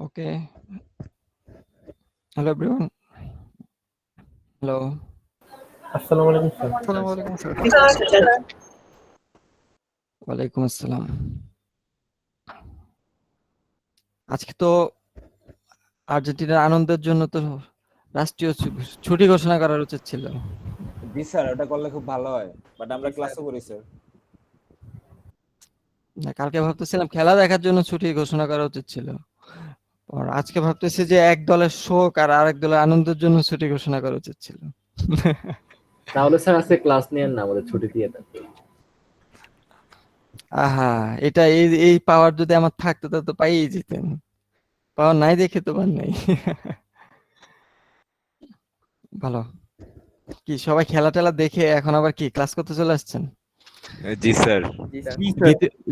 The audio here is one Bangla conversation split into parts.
Okay. Hello everyone. Hello. আসসালামু আলাইকুম স্যার। আসসালামু আলাইকুম স্যার। ওয়ালাইকুম আসসালাম। আজকে তো আর্জেন্টিনার আনন্দের জন্য তো রাষ্ট্রীয় ছুটি ঘোষণা করার উচিত ছিল। জি স্যার, ওটা করলে খুব ভালো হয়, বাট আমরা ক্লাসও করি স্যার। না, কালকে ভাবতেছিলাম খেলা দেখার জন্য ছুটি ঘোষণা করা উচিত ছিল। আর আজকে ভাবতেছি যে এক দলের শোক আর আরেক দলের আনন্দের জন্য ছুটি ঘোষণা করা উচিত ছিল। তাহলে স্যার আজকে ক্লাস নিয়েন না, আমাদের ছুটি দিয়ে দেন। আহা, এটা এই এই পাওয়ার যদি আমার থাকতো তা তো পাইই যেতেন। পাওয়ার নাই দেখে তো পার নাই। ভালো। কি সবাই খেলা টেলা দেখে এখন আবার কি ক্লাস করতে চলে আসছেন? জি স্যার।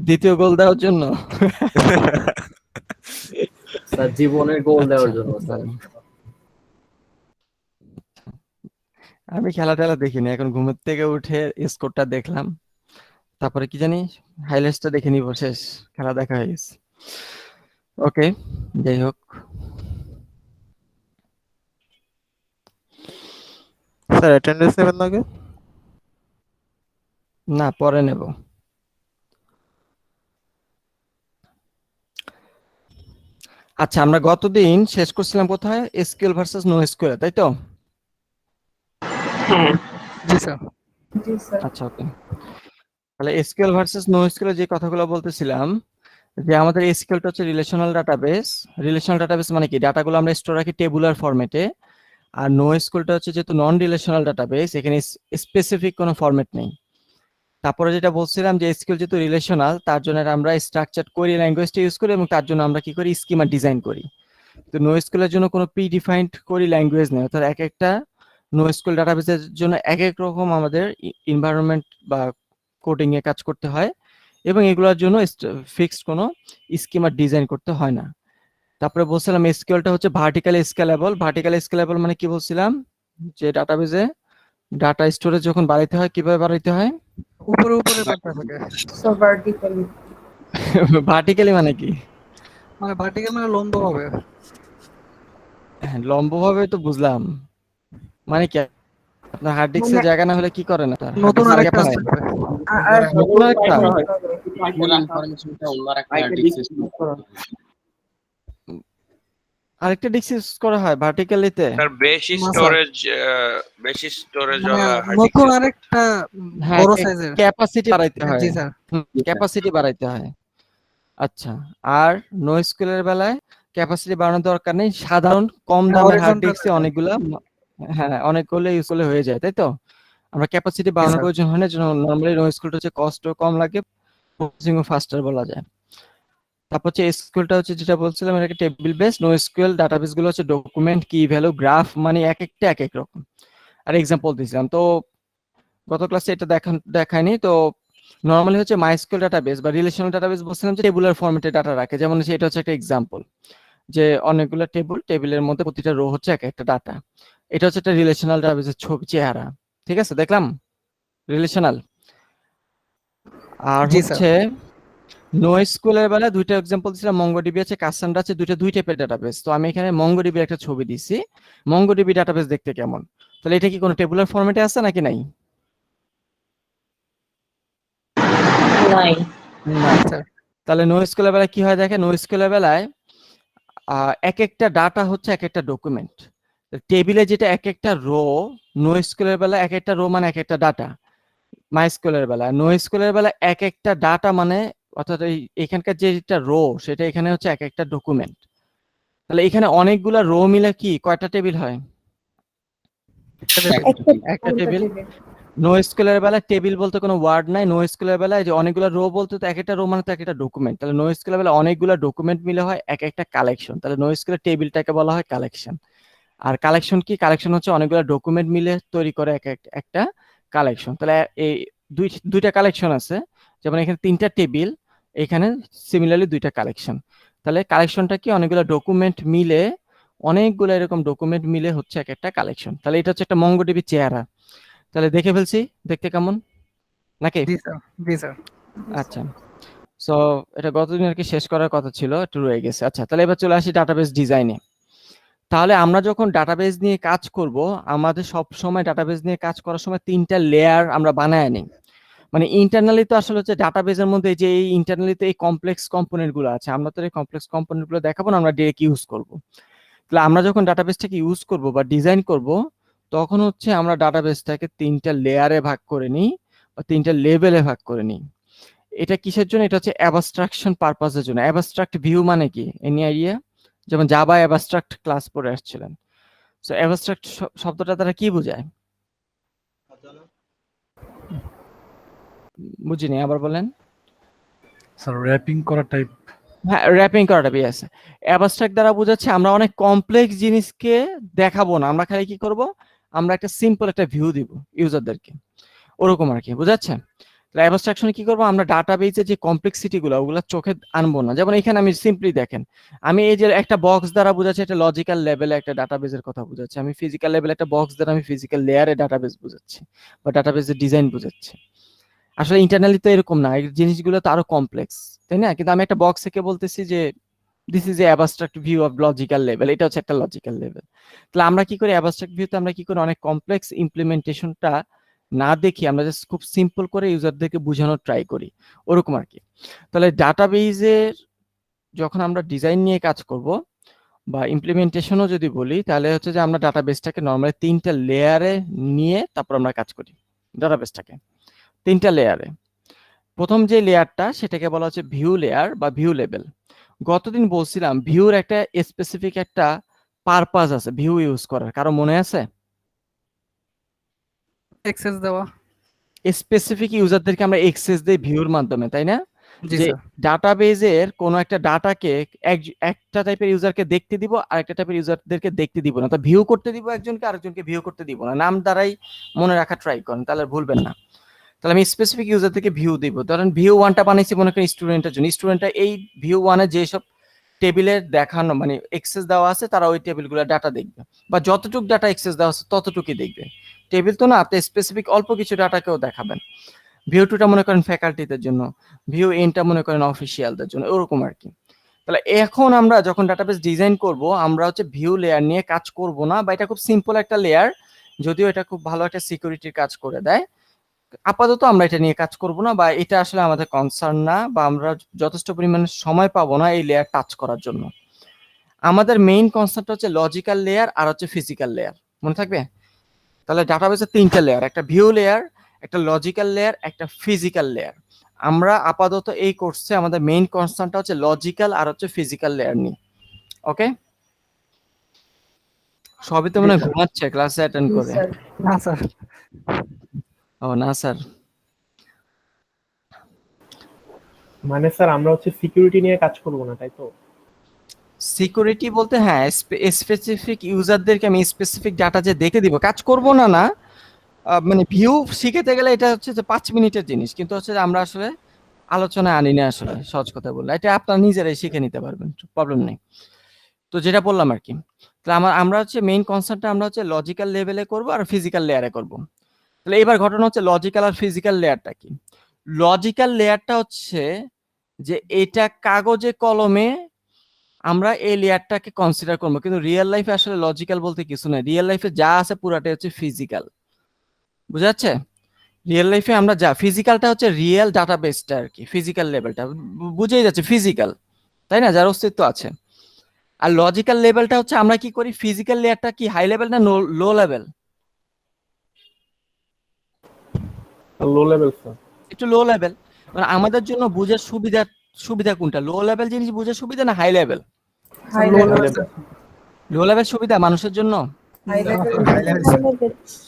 দ্বিতীয় গোল দেওয়ার জন্য? স্যার জীবনের গোল আচ্ছা, দেওয়ার জন্য স্যার। ভালো। আমি খেলা টেলা দেখিনি, এখন ঘুমের থেকে উঠে স্কোরটা দেখলাম, তারপরে কি জানি হাইলাইটসটা দেখে নিব, শেষ খেলা দেখা হয়ে গেছে। ওকে, যাই হোক। স্যার অ্যাটেন্ডেন্স নেবেন না আগে? না, পরে নেব। আচ্ছা, আমরা গতদিন শেষ করছিলাম কোথায়? এসকিউএল ভার্সেস নো এসকিউএল, তাই তো? জি স্যার। আচ্ছা, ওকে। তাহলে এসকিউএল ভার্সেস নো এসকিউএল যে কথাগুলো বলতেছিলাম, যে আমাদের এসকিউএলটা হচ্ছে রিলেশনাল ডাটাবেস। রিলেশনাল ডাটাবেস মানে কি? ডাটাগুলো আমরা স্টোর রাখি টেবুলার ফরম্যাটে। আর নো এসকিউএলটা হচ্ছে যেহেতু নন রিলেশনাল ডাটাবেস, এখানে স্পেসিফিক কোনো ফরম্যাট নেই। তারপরে যেটা বলছিলাম যে এসকিউএল যেহেতু রিলেশনাল, তার জন্য আমরা স্ট্রাকচারড কোয়েরি ল্যাঙ্গুয়েজটা ইউজ করি এবং তার জন্য আমরা কি করি? স্কিমা ডিজাইন করি। তো নো এসকিউএলের জন্য কোনো প্রি ডিফাইন্ড কোয়েরি ল্যাঙ্গুয়েজ নেই, অর্থাৎ এক একটা নো এসকিউএল ডাটাবেসের জন্য এক এক রকম আমাদের এনভায়রনমেন্ট বা কোডিং এ কাজ করতে হয়, এবং এগুলোর জন্য ফিক্সড কোনো স্কিমা ডিজাইন করতে হয় না। তারপরে বলছিলাম এসকিউএলটা হচ্ছে ভার্টিক্যালি স্কেলেবল। ভার্টিক্যালি স্কেলেবল মানে কি বলছিলাম? যে ডাটাবেসে ডাটা স্টোরেজ যখন বাড়াইতে হয়, কিভাবে বাড়াইতে হয়? উপরে উপরে বাড়তে থাকে। ভার্টিক্যালি মানে কি? মানে ভার্টিক্যাল মানে লম্বা হবে। হ্যাঁ, লম্বভাবে তো বুঝলাম। মানে কি, আপনার হার্ড ডিস্কের জায়গা না হলে কি করেন? আপনার হার্ড নতুন ডিস্ক জায়গা আরেকটা পায়? আসতে হবে। নতুন একটা আরেকটা ডিস্ক ইউজ করা হয় ভার্টিক্যালিতে? স্যার বেশি না স্যার, স্টোরেজ মানে ওয়ালা হার্ড নতুন ডিস্ক। আরেকটা হ্যাঁ, বড় সাইজের। ক্যাপাসিটি বাড়াইতে হয়। জি স্যার। ক্যাপাসিটি বাড়াইতে হয়। আচ্ছা, আর নো স্কুলের বেলায় ক্যাপাসিটি বাড়ানোর দরকার নেই, সাধারণ কম দামের হার্ড হরিজন্টাল ডিস্কে অনেকগুলা, হ্যাঁ অনেকগুলো ইউজ করলে হয়ে যায়, তাই তো? আমরা ক্যাপাসিটি জি বাড়ানোর স্যার। প্রয়োজন হয় না, জন্য নরমালি নো স্কুলটা হচ্ছে কস্টও কম লাগে, প্রসেসিংও ফাস্টার বলা যায়। তারপর হচ্ছে এসকিউএলটা হচ্ছে যেটা বলছিলাম, এটাকে table base. No SQL database গুলো হচ্ছে ডকুমেন্ট, কি ভ্যালু, গ্রাফ, মানে এক একটা এক এক রকম। আর এক্সাম্পল দিয়েছিলাম তো গত ক্লাসে, এটা দেখায়নি তো। নরমালি হচ্ছে মাইস্কুয়েল ডাটাবেস বা রিলেশনাল ডাটাবেস বলছিলাম যে টেবুলার ফরম্যাটে ডাটা রাখে, যেমন হচ্ছে এটা হচ্ছে একটা এক্সাম্পল, যে অনেকগুলো টেবিলের মধ্যে প্রতিটা রো হচ্ছে এক একটা ডাটা। এটা হচ্ছে একটা রিলেশনাল ডাটাবেসের ছবি, চেহারা। ঠিক আছে, দেখলাম রিলেশনাল। আর জি স্যার। হচ্ছে নো এসকিউএল এর বেলায় দুইটা এক্সাম্পল দিছিলাম, মঙ্গোডিবি আছে, কাসান্ড্রা আছে, দুই টাইপের ডাটাবেস। তো আমি এখানে মঙ্গোডিবির একটা ছবি দিছি। মঙ্গোডিবি ডাটাবেস দেখতে কেমন? তাহলে এটা কি কোনো টেবুলার ফরম্যাটে আছে নাকি নাই? নাই। নাই। স্যার। তাহলে নো এসকিউএল এর বেলায় কি হয় দেখেন, নো এসকিউএল এর বেলায় এক একটা ডাটা হচ্ছে এক একটা ডকুমেন্ট। টেবিলে যেটা এক একটা রো, নো এসকিউএল এর বেলায় এক একটা রো মানে এক একটা ডাটা। মাইস্কুয়েলের বেলা, নো এসকিউএল বেলা এক একটা ডাটা মানে, অর্থাৎ এখানকার যেটা রো সেটা এখানে হচ্ছে এক একটা ডকুমেন্ট। তাহলে এখানে অনেকগুলা রো মিলে কি কয়টা টেবিল হয়? একটা টেবিল। নো এসকিউএল বেলা টেবিল বলতে কোনো ওয়ার্ড নাই। নো এসকিউএল বেলায় যে অনেকগুলো রো বলতে, তো এক একটা রো মানে তো একটা ডকুমেন্ট। তাহলে নো এসকিউএল বেলা অনেকগুলো ডকুমেন্ট মিলে হয় এক একটা কালেকশন। তাহলে নো এসকিউএল টেবিলটাকে বলা হয় কালেকশন। আর কালেকশন কি? কালেকশন হচ্ছে অনেকগুলো ডকুমেন্ট মিলে তৈরি করে একটা কালেকশন। তাহলে এই দুইটা কালেকশন আছে, যেমন এখানে তিনটা টেবিল, এখানে সিমিলারলি দুইটা কালেকশন। তাহলে কালেকশনটা কি? অনেকগুলো ডকুমেন্ট মিলে, অনেকগুলো এরকম ডকুমেন্ট মিলে হচ্ছে একটা কালেকশন। তাহলে এটা হচ্ছে একটা মঙ্গোডিবি চেহারা। তাহলে দেখে ফেলছি, দেখতে কেমন নাকি? জি স্যার। জি স্যার। আচ্ছা, সো এটা গতদিন আর কি শেষ করার কথা ছিল, একটু রয়ে গেছে। আচ্ছা, তাহলে এবার চলে আসি ডাটাবেস ডিজাইনে। তাহলে আমরা যখন ডাটাবেস নিয়ে কাজ করব, আমাদের সব সময় ডাটাবেস নিয়ে কাজ করার সময় 3টা লেয়ার আমরা বানায় নিই। মানে ইন্টারনালি তো আসলে হচ্ছে ডাটাবেসের মধ্যে যে এই ইন্টারনালি তো এই কমপ্লেক্স কম্পোনেন্ট গুলো আছে, আমরা তো এই কমপ্লেক্স কম্পোনেন্ট গুলো দেখাবো না, আমরা ডিরেক্ট ইউজ করব। তাহলে আমরা যখন ডাটাবেসটাকে ইউজ করব বা ডিজাইন করব, তখন হচ্ছে আমরা ডাটাবেসটাকে 3টা লেয়ারে ভাগ করে নিই বা 3টা লেভেলে ভাগ করে নিই। এটা কিসের জন্য? এটা হচ্ছে অ্যাবস্ট্রাকশন পারপাসের জন্য। অ্যাবস্ট্রাক্ট ভিউ মানে কি, এনি আইডিয়া? যেমন জাভা অ্যাবস্ট্রাক্ট ক্লাস পড়ে আসছিলেন। সো অ্যাবস্ট্রাক্ট শব্দটা দ্বারা কি বোঝায়? বুঝিনি, আবার বলেন। স্যার র্যাপিং করা টাইপ। হ্যাঁ, র্যাপিং করাটা বিয়ে আছে। অ্যাবস্ট্রাক্ট দ্বারা বোঝাচ্ছে আমরা অনেক কমপ্লেক্স জিনিসকে দেখাবো না, আমরা খালি কি করব, আমরা একটা সিম্পল একটা ভিউ দিব ইউজারদেরকে, ওরকম আর কি, বুঝাচ্ছে? তাহলে অ্যাবস্ট্রাকশনে কি করব, আমরা ডাটাবেসে যে কমপ্লেক্সিটি গুলো ওগুলো চোখে আনবো না। যেমন এখানে আমি সিম্পলি দেখেন, আমি এই যে একটা বক্স দ্বারা বোঝাচ্ছি একটা লজিক্যাল লেভেলে একটা ডাটাবেসের কথা বোঝাচ্ছি, আমি ফিজিক্যাল লেভেলে একটা বক্স দ্বারা আমি ফিজিক্যাল লেয়ারে ডাটাবেস বোঝাচ্ছি বা ডাটাবেসের ডিজাইন বোঝাচ্ছি। আসলে ইন্টারনালি তো এরকম না, এই জিনিসগুলো তো আরো কমপ্লেক্স, তাই না? কিন্তু আমি একটা বক্স থেকে বলতেছি যে this is a abstract view of logical level, এটা হচ্ছে একটা লজিক্যাল লেভেল। তাহলে আমরা কি করি, অ্যাবস্ট্রাক্ট ভিউতে আমরা কি করি, অনেক কমপ্লেক্স ইমপ্লিমেন্টেশনটা না দেখি, আমরা জাস্ট খুব সিম্পল করে ইউজারদেরকে বোঝানোর ট্রাই করি, ওরকম আর কি। তাহলে ডাটাবেজের যখন আমরা ডিজাইন নিয়ে কাজ করব বা ইমপ্লিমেন্টেশনও যদি বলি, তাহলে হচ্ছে যে আমরা ডাটাবেসটাকে নর্মালি 3টা লেয়ারে নিয়ে তারপর আমরা কাজ করি ডাটাবেসটাকে 3টা লেয়ারে। প্রথম যে লেয়ারটা সেটাকে বলা হচ্ছে ভিউ লেয়ার বা ভিউ লেভেল। গতদিন বলছিলাম ভিউর একটা স্পেসিফিক একটা পারপাস আছে ভিউ ইউজ করার, কারো মনে আছে? এক্সেস দেওয়া। স্পেসিফিক ইউজারদেরকে আমরা এক্সেস দেই ভিউর মাধ্যমে, তাই না? জি যে স্যার। ডাটাবেজের কোনো একটা ডাটাকে একটা টাইপের ইউজারকে দেখতে দিব আর একটা টাইপের ইউজারদেরকে দেখতে দিব না, তা ভিউ করতে দিব একজনকে, আরেকজনকে ভিউ করতে দিব না। নাম দ্বারাই মনে রাখা ট্রাই করেন, তাহলে ভুলবেন না। তাহলে আমি স্পেসিফিক ইউজার থেকে ভিউ দিব। ধরেন ভিউ 1টা বানাইছি মনে করেন স্টুডেন্টের জন্য, স্টুডেন্টটা এই ভিউ 1-এ যেসব টেবিলের দেখানো মানে এক্সেস দেওয়া আছে তারা ওই টেবিলগুলো ডাটা দেখবে, বা যতটুকু ডাটা এক্সেস দেওয়া আছে ততটুকুই দেখবে। টেবিল তো না, আপনি স্পেসিফিক অল্প কিছু ডাটাকেও দেখাবেন। ভিউ 2টা মনে করেন ফ্যাকাল্টিদের জন্য, ভিউ এনটা মনে করেন অফিসিয়ালদের জন্য, ওরকম আর কি। তাহলে এখন আমরা যখন ডাটাবেস ডিজাইন করব, আমরা হচ্ছে ভিউ লেয়ার নিয়ে কাজ করব না, বা এটা খুব সিম্পল একটা লেয়ার, যদিও এটা খুব ভালো একটা সিকিউরিটির কাজ করে দেয়। আপাতত আমরা এটা নিয়ে কাজ করব না, বা এটা আসলে আমাদের কনসার্ন না, বা আমরা যথেষ্ট পরিমাণে সময় পাবো না এই লেয়ার টাচ করার জন্য। আমাদের মেইন কনসেপ্ট হচ্ছে লজিক্যাল লেয়ার আর হচ্ছে ফিজিক্যাল লেয়ার, মনে থাকবে? তাহলে ডাটাবেসের 3টা লেয়ার, একটা ভিউ লেয়ার, একটা লজিক্যাল লেয়ার, একটা ফিজিক্যাল লেয়ার। আমরা আপাতত এই কোর্সে আমাদের মেইন কনসার্নটা হচ্ছে লজিক্যাল আর হচ্ছে ফিজিক্যাল লেয়ার নিয়ে। ওকে, সবই তো মনে হয় ঘুমাচ্ছে ক্লাসে অ্যাটেন্ড করে। না স্যার। ও না স্যার, মানে স্যার আমরা হচ্ছে সিকিউরিটি নিয়ে কাজ করব না, তাই তো? সিকিউরিটি বলতে হ্যাঁ স্পেসিফিক ইউজারদেরকে আমি স্পেসিফিক ডাটা যে দেখে দিব, কাজ করব না না। মানে ভিউ শিখতে গেলে এটা হচ্ছে যে 5 মিনিটের জিনিস, কিন্তু হচ্ছে যে আমরা আসলে আলোচনায় আনি না আসলে, সহজ কথা বললে এটা আপনারা নিজেরাই শিখে নিতে পারবেন, প্রবলেম নেই। তো যেটা বললাম আর কি, তাহলে আমরা হচ্ছে মেইন কনসেপ্টটা আমরা হচ্ছে লজিক্যাল লেভেলে করব আর ফিজিক্যাল লেয়ারে করব। তাহলে এবার ঘটনা হচ্ছে লজিক্যাল আর ফিজিক্যাল লেয়ারটা কি। লজিক্যাল লেয়ারটা হচ্ছে যে এটা কাগজে কলমে আমরা এই লেয়ারটাকে কনসিডার করবো, কিন্তু রিয়েল লাইফে আসলে লজিক্যাল বলতে কিছু নেই। রিয়েল লাইফে যা আছে পুরাটাই হচ্ছে ফিজিক্যাল, বুঝা যাচ্ছে? রিয়েল লাইফে আমরা যা ফিজিক্যালটা হচ্ছে রিয়েল ডাটাবেসটা আর কি, ফিজিক্যাল লেভেলটা বুঝেই যাচ্ছে ফিজিক্যাল, তাই না, যার অস্তিত্ব আছে। আর লজিক্যাল লেভেলটা হচ্ছে আমরা কি করি, ফিজিক্যাল লেয়ারটা কি হাই লেভেল না low level? Low level sir. একটু লো লেভেল। মানে আমাদের জন্য বুঝার সুবিধা কোনটা, লো লেভেল জিনিস বুঝার সুবিধা না হাই লেভেল? লো লেভেল সুবিধা মানুষের জন্য,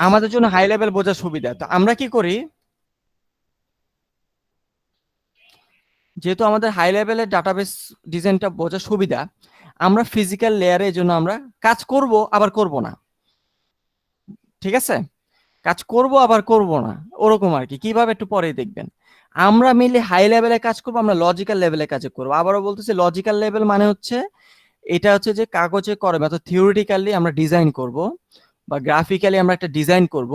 আমাদের জন্য হাই লেভেল বোঝার সুবিধা। তো আমরা কি করি, যেহেতু আমাদের হাই লেভেলের ডাটাবেস ডিজাইনটা বোঝার সুবিধা, আমরা ফিজিক্যাল লেয়ারের জন্য আমরা কাজ করব আবার করব না, ঠিক আছে? কাজ করব আবার করব না, ওরকম আর কি। কিভাবে একটু পরেই দেখবেন। আমরা মিলে হাই লেভেলে কাজ করব, আমরা লজিক্যাল লেভেলে কাজ করব। আবারও বলতেছি লজিক্যাল লেভেল মানে হচ্ছে এটা হচ্ছে যে কাগজে কলমে অর্থাৎ থিওরিটিক্যালি আমরা ডিজাইন করব বা গ্রাফিক্যালি আমরা একটা ডিজাইন করব,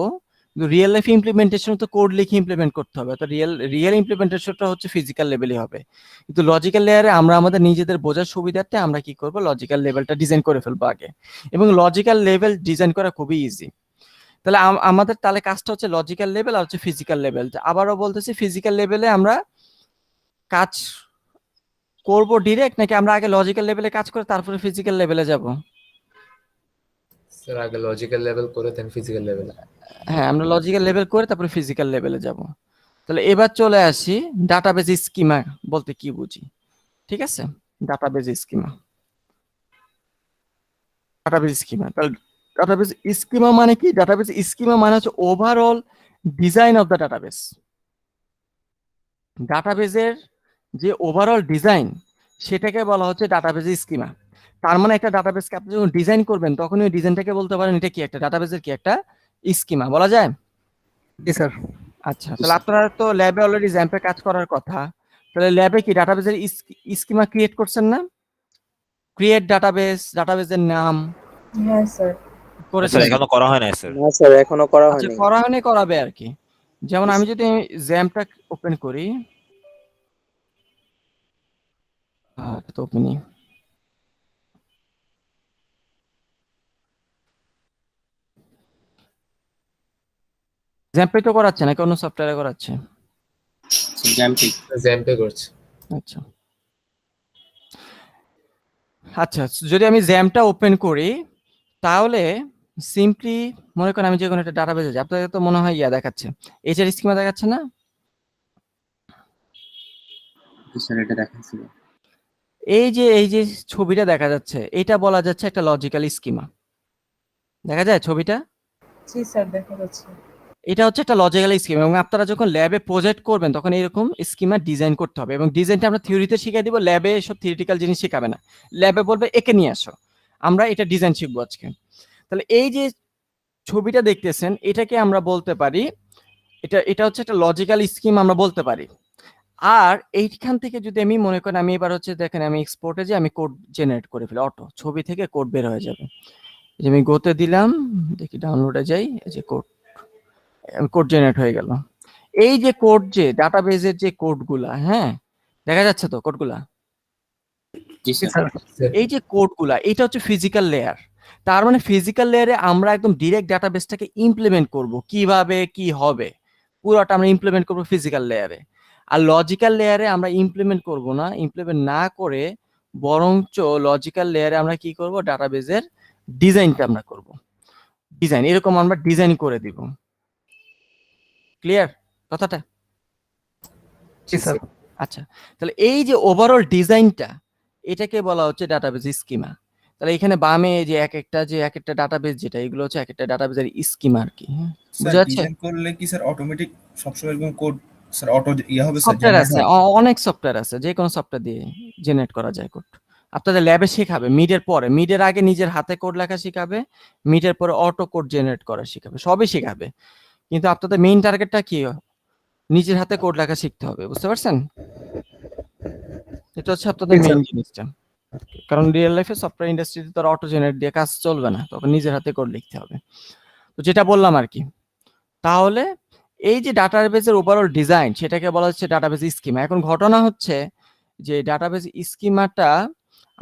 রিয়েল লাইফ ইমপ্লিমেন্টেশন তো কোড লিখে ইমপ্লিমেন্ট করতে হবে, তো রিয়েল ইমপ্লিমেন্টেশনটা হচ্ছে ফিজিক্যাল লেভেলই হবে। কিন্তু লজিক্যাল লেয়ারে আমরা আমাদের নিজেদের বোঝার সুবিধার্থে আমরা কি করব, লজিক্যাল লেভেলটা ডিজাইন করে ফেলবো আগে, এবং লজিক্যাল লেভেল ডিজাইন করা খুবই ইজি। তাহলে আমাদের তাহলে কাজটা হচ্ছে লজিক্যাল লেভেল আর হচ্ছে ফিজিক্যাল লেভেল। আবারও বলতেছি, ফিজিক্যাল লেভেলে আমরা কাজ করব ডিরেক্ট, নাকি আমরা আগে লজিক্যাল লেভেলে কাজ করে তারপরে ফিজিক্যাল লেভেলে যাব? স্যার আগে লজিক্যাল লেভেল করে দেন ফিজিক্যাল লেভেল। হ্যাঁ, আমরা লজিক্যাল লেভেল করে তারপরে ফিজিক্যাল লেভেলে যাব। তাহলে এবার চলে আসি ডাটাবেজ স্কিমা বলতে কি বুঝি। ঠিক আছে, ডাটাবেজ স্কিমা। ডাটাবেজ স্কিমা, তাহলে ডাটাবেজ স্কিমা মানে কি? ডাটাবেজ স্কিমা মানে হচ্ছে overall design of the database. ডাটাবেজের যে ওভারঅল ডিজাইন সেটাকে বলা হচ্ছে ডাটাবেজ স্কিমা। তার মানে একটা ডাটাবেজকে আপনি যখন ডিজাইন করবেন তখন ওই ডিজাইনটাকে বলতে পারেন এটা কি, একটা ডাটাবেজের কি একটা স্কিমা বলা যায়। জি স্যার। আচ্ছা, তাহলে আপনারা তো ল্যাবে অলরেডি জ্যাম্পে কাজ করার কথা, তাহলে ল্যাবে কি ডাটাবেজের স্কিমা ক্রিয়েট করছেন না? ক্রিয়েট ডাটাবেজ, ডাটাবেজের নাম হ্যাঁ স্যার। করেছেন? এখনো করা হয় নাই স্যার। না স্যার, এখনো করা আচ্ছা, হয়নি। করা হয়নি, করাবে আর কি। যেমন আমি যদি জ্যাম্পটা ওপেন করি, এটা তো ওপেনই। জ্যাম্পে তো করাচ্ছে নাকি অন্য সফটওয়্যারে করাচ্ছে? জ্যাম্পে করছে। আচ্ছা আচ্ছা, যদি আমি জ্যামটা ওপেন করি তাহলে সিম্পলি মনে করেন আমি যে কোনো একটা ডাটাবেজে যাই, আপনাদের তো মনে হয় ইয়া দেখাচ্ছে, এইচআর স্কিমা দেখাচ্ছে না? এই যে ছবিটা দেখা যাচ্ছে, এটা বলা যাচ্ছে একটা লজিক্যাল স্কিমা। দেখা যায় ছবিটা? জি স্যার, দেখা যাচ্ছে। এটা হচ্ছে একটা লজিক্যাল স্কিমা, এবং আপনারা যখন ল্যাবে প্রজেক্ট করবেন তখন এরকম স্কিমা ডিজাইন করতে হবে, এবং ডিজাইনটা আমরা থিওরিতে শিখিয়ে দিব, ল্যাবে সব থিওরিটিক্যাল জিনিস শেখাবে না। ল্যাবে বলবে একে নিয়ে আসো, আমরা এটা ডিজাইন শিখবো আজকে। তাহলে এই যে ছবিটা দেখতেছেন এটাকে আমরা বলতে পারি, এটা হচ্ছে একটা লজিক্যাল স্কিম আমরা বলতে পারি। আর এইখান থেকে যদি আমি মনে করেন, আমি এবার হচ্ছে দেখেন আমি এক্সপোর্টে যে আমি কোড জেনারেট করে ফেলি, অটো ছবি থেকে কোড বের হয়ে যাবে। এই যে আমি গোতে দিলাম, দেখি ডাউনলোডে যাই, এই যে কোড জেনারেট হয়ে গেল। এই যে কোড, যে ডাটাবেজের যে কোডগুলা, হ্যাঁ দেখা যাচ্ছে তো কোডগুলা? জি স্যার। এই যে কোডগুলা, এটা হচ্ছে ফিজিক্যাল লেয়ার। তার মানে ফিজিক্যাল লেয়ারে আমরা একদম ডিরেক্ট ডাটাবেসটাকে ইমপ্লিমেন্ট করব, কিভাবে কি হবে পুরোটা আমরা ইমপ্লিমেন্ট করব ফিজিক্যাল লেয়ারে। আর লজিক্যাল লেয়ারে আমরা ইমপ্লিমেন্ট করব না, ইমপ্লিমেন্ট না করে বরঞ্চ লজিক্যাল লেয়ারে আমরা কি করব, ডাটাবেজের ডিজাইনটা আমরা করব। ডিজাইন এরকম আমরা ডিজাইন করে দিব। ক্লিয়ার কথাটা? জি স্যার। আচ্ছা, তাহলে এই যে ওভারঅল ডিজাইনটা, এটাকে বলা হচ্ছে ডাটাবেজ স্কিমা। তাহলে এখানে বামে যে এক একটা ডাটাবেজ, যেটা এগুলো হচ্ছে এক একটা ডাটাবেজের স্কিমা আর কি। বুঝা যাচ্ছে? ডিজাইন করলে কি স্যার অটোমেটিক সবসময় এরকম কোড স্যার অটো ইয়া হবে স্যার? সফটওয়্যার আছে, অনেক সফটওয়্যার আছে, যে কোনো সফটওয়্যার দিয়ে জেনারেট করা যায় কোড। আপনাদের ল্যাবে শেখাবে, মিডের পরে, মিডের আগে নিজের হাতে কোড লেখা শেখাবে, মিডের পরে অটো কোড জেনারেট করা শেখাবে, সবই শেখাবে। কিন্তু আপনাদের মেইন টার্গেটটা কি, নিজের হাতে কোড লেখা শিখতে হবে, বুঝতে পারছেন? এটা হচ্ছে আপনাদের মেইন জিনিসটা। কারণ রিয়েল লাইফে সফটওয়্যার ইন্ডাস্ট্রিতে তো অটো জেনারেট দিয়ে কাজ চলবে না, তখন নিজের হাতে কোড লিখতে হবে। তো যেটা বললাম আর কি, তাহলে এই যে ডাটাবেজের ওভারঅল ডিজাইন, সেটাকে বলা হচ্ছে ডাটাবেজ স্কিমা। এখন ঘটনা হচ্ছে যে ডাটাবেজ স্কিমাটা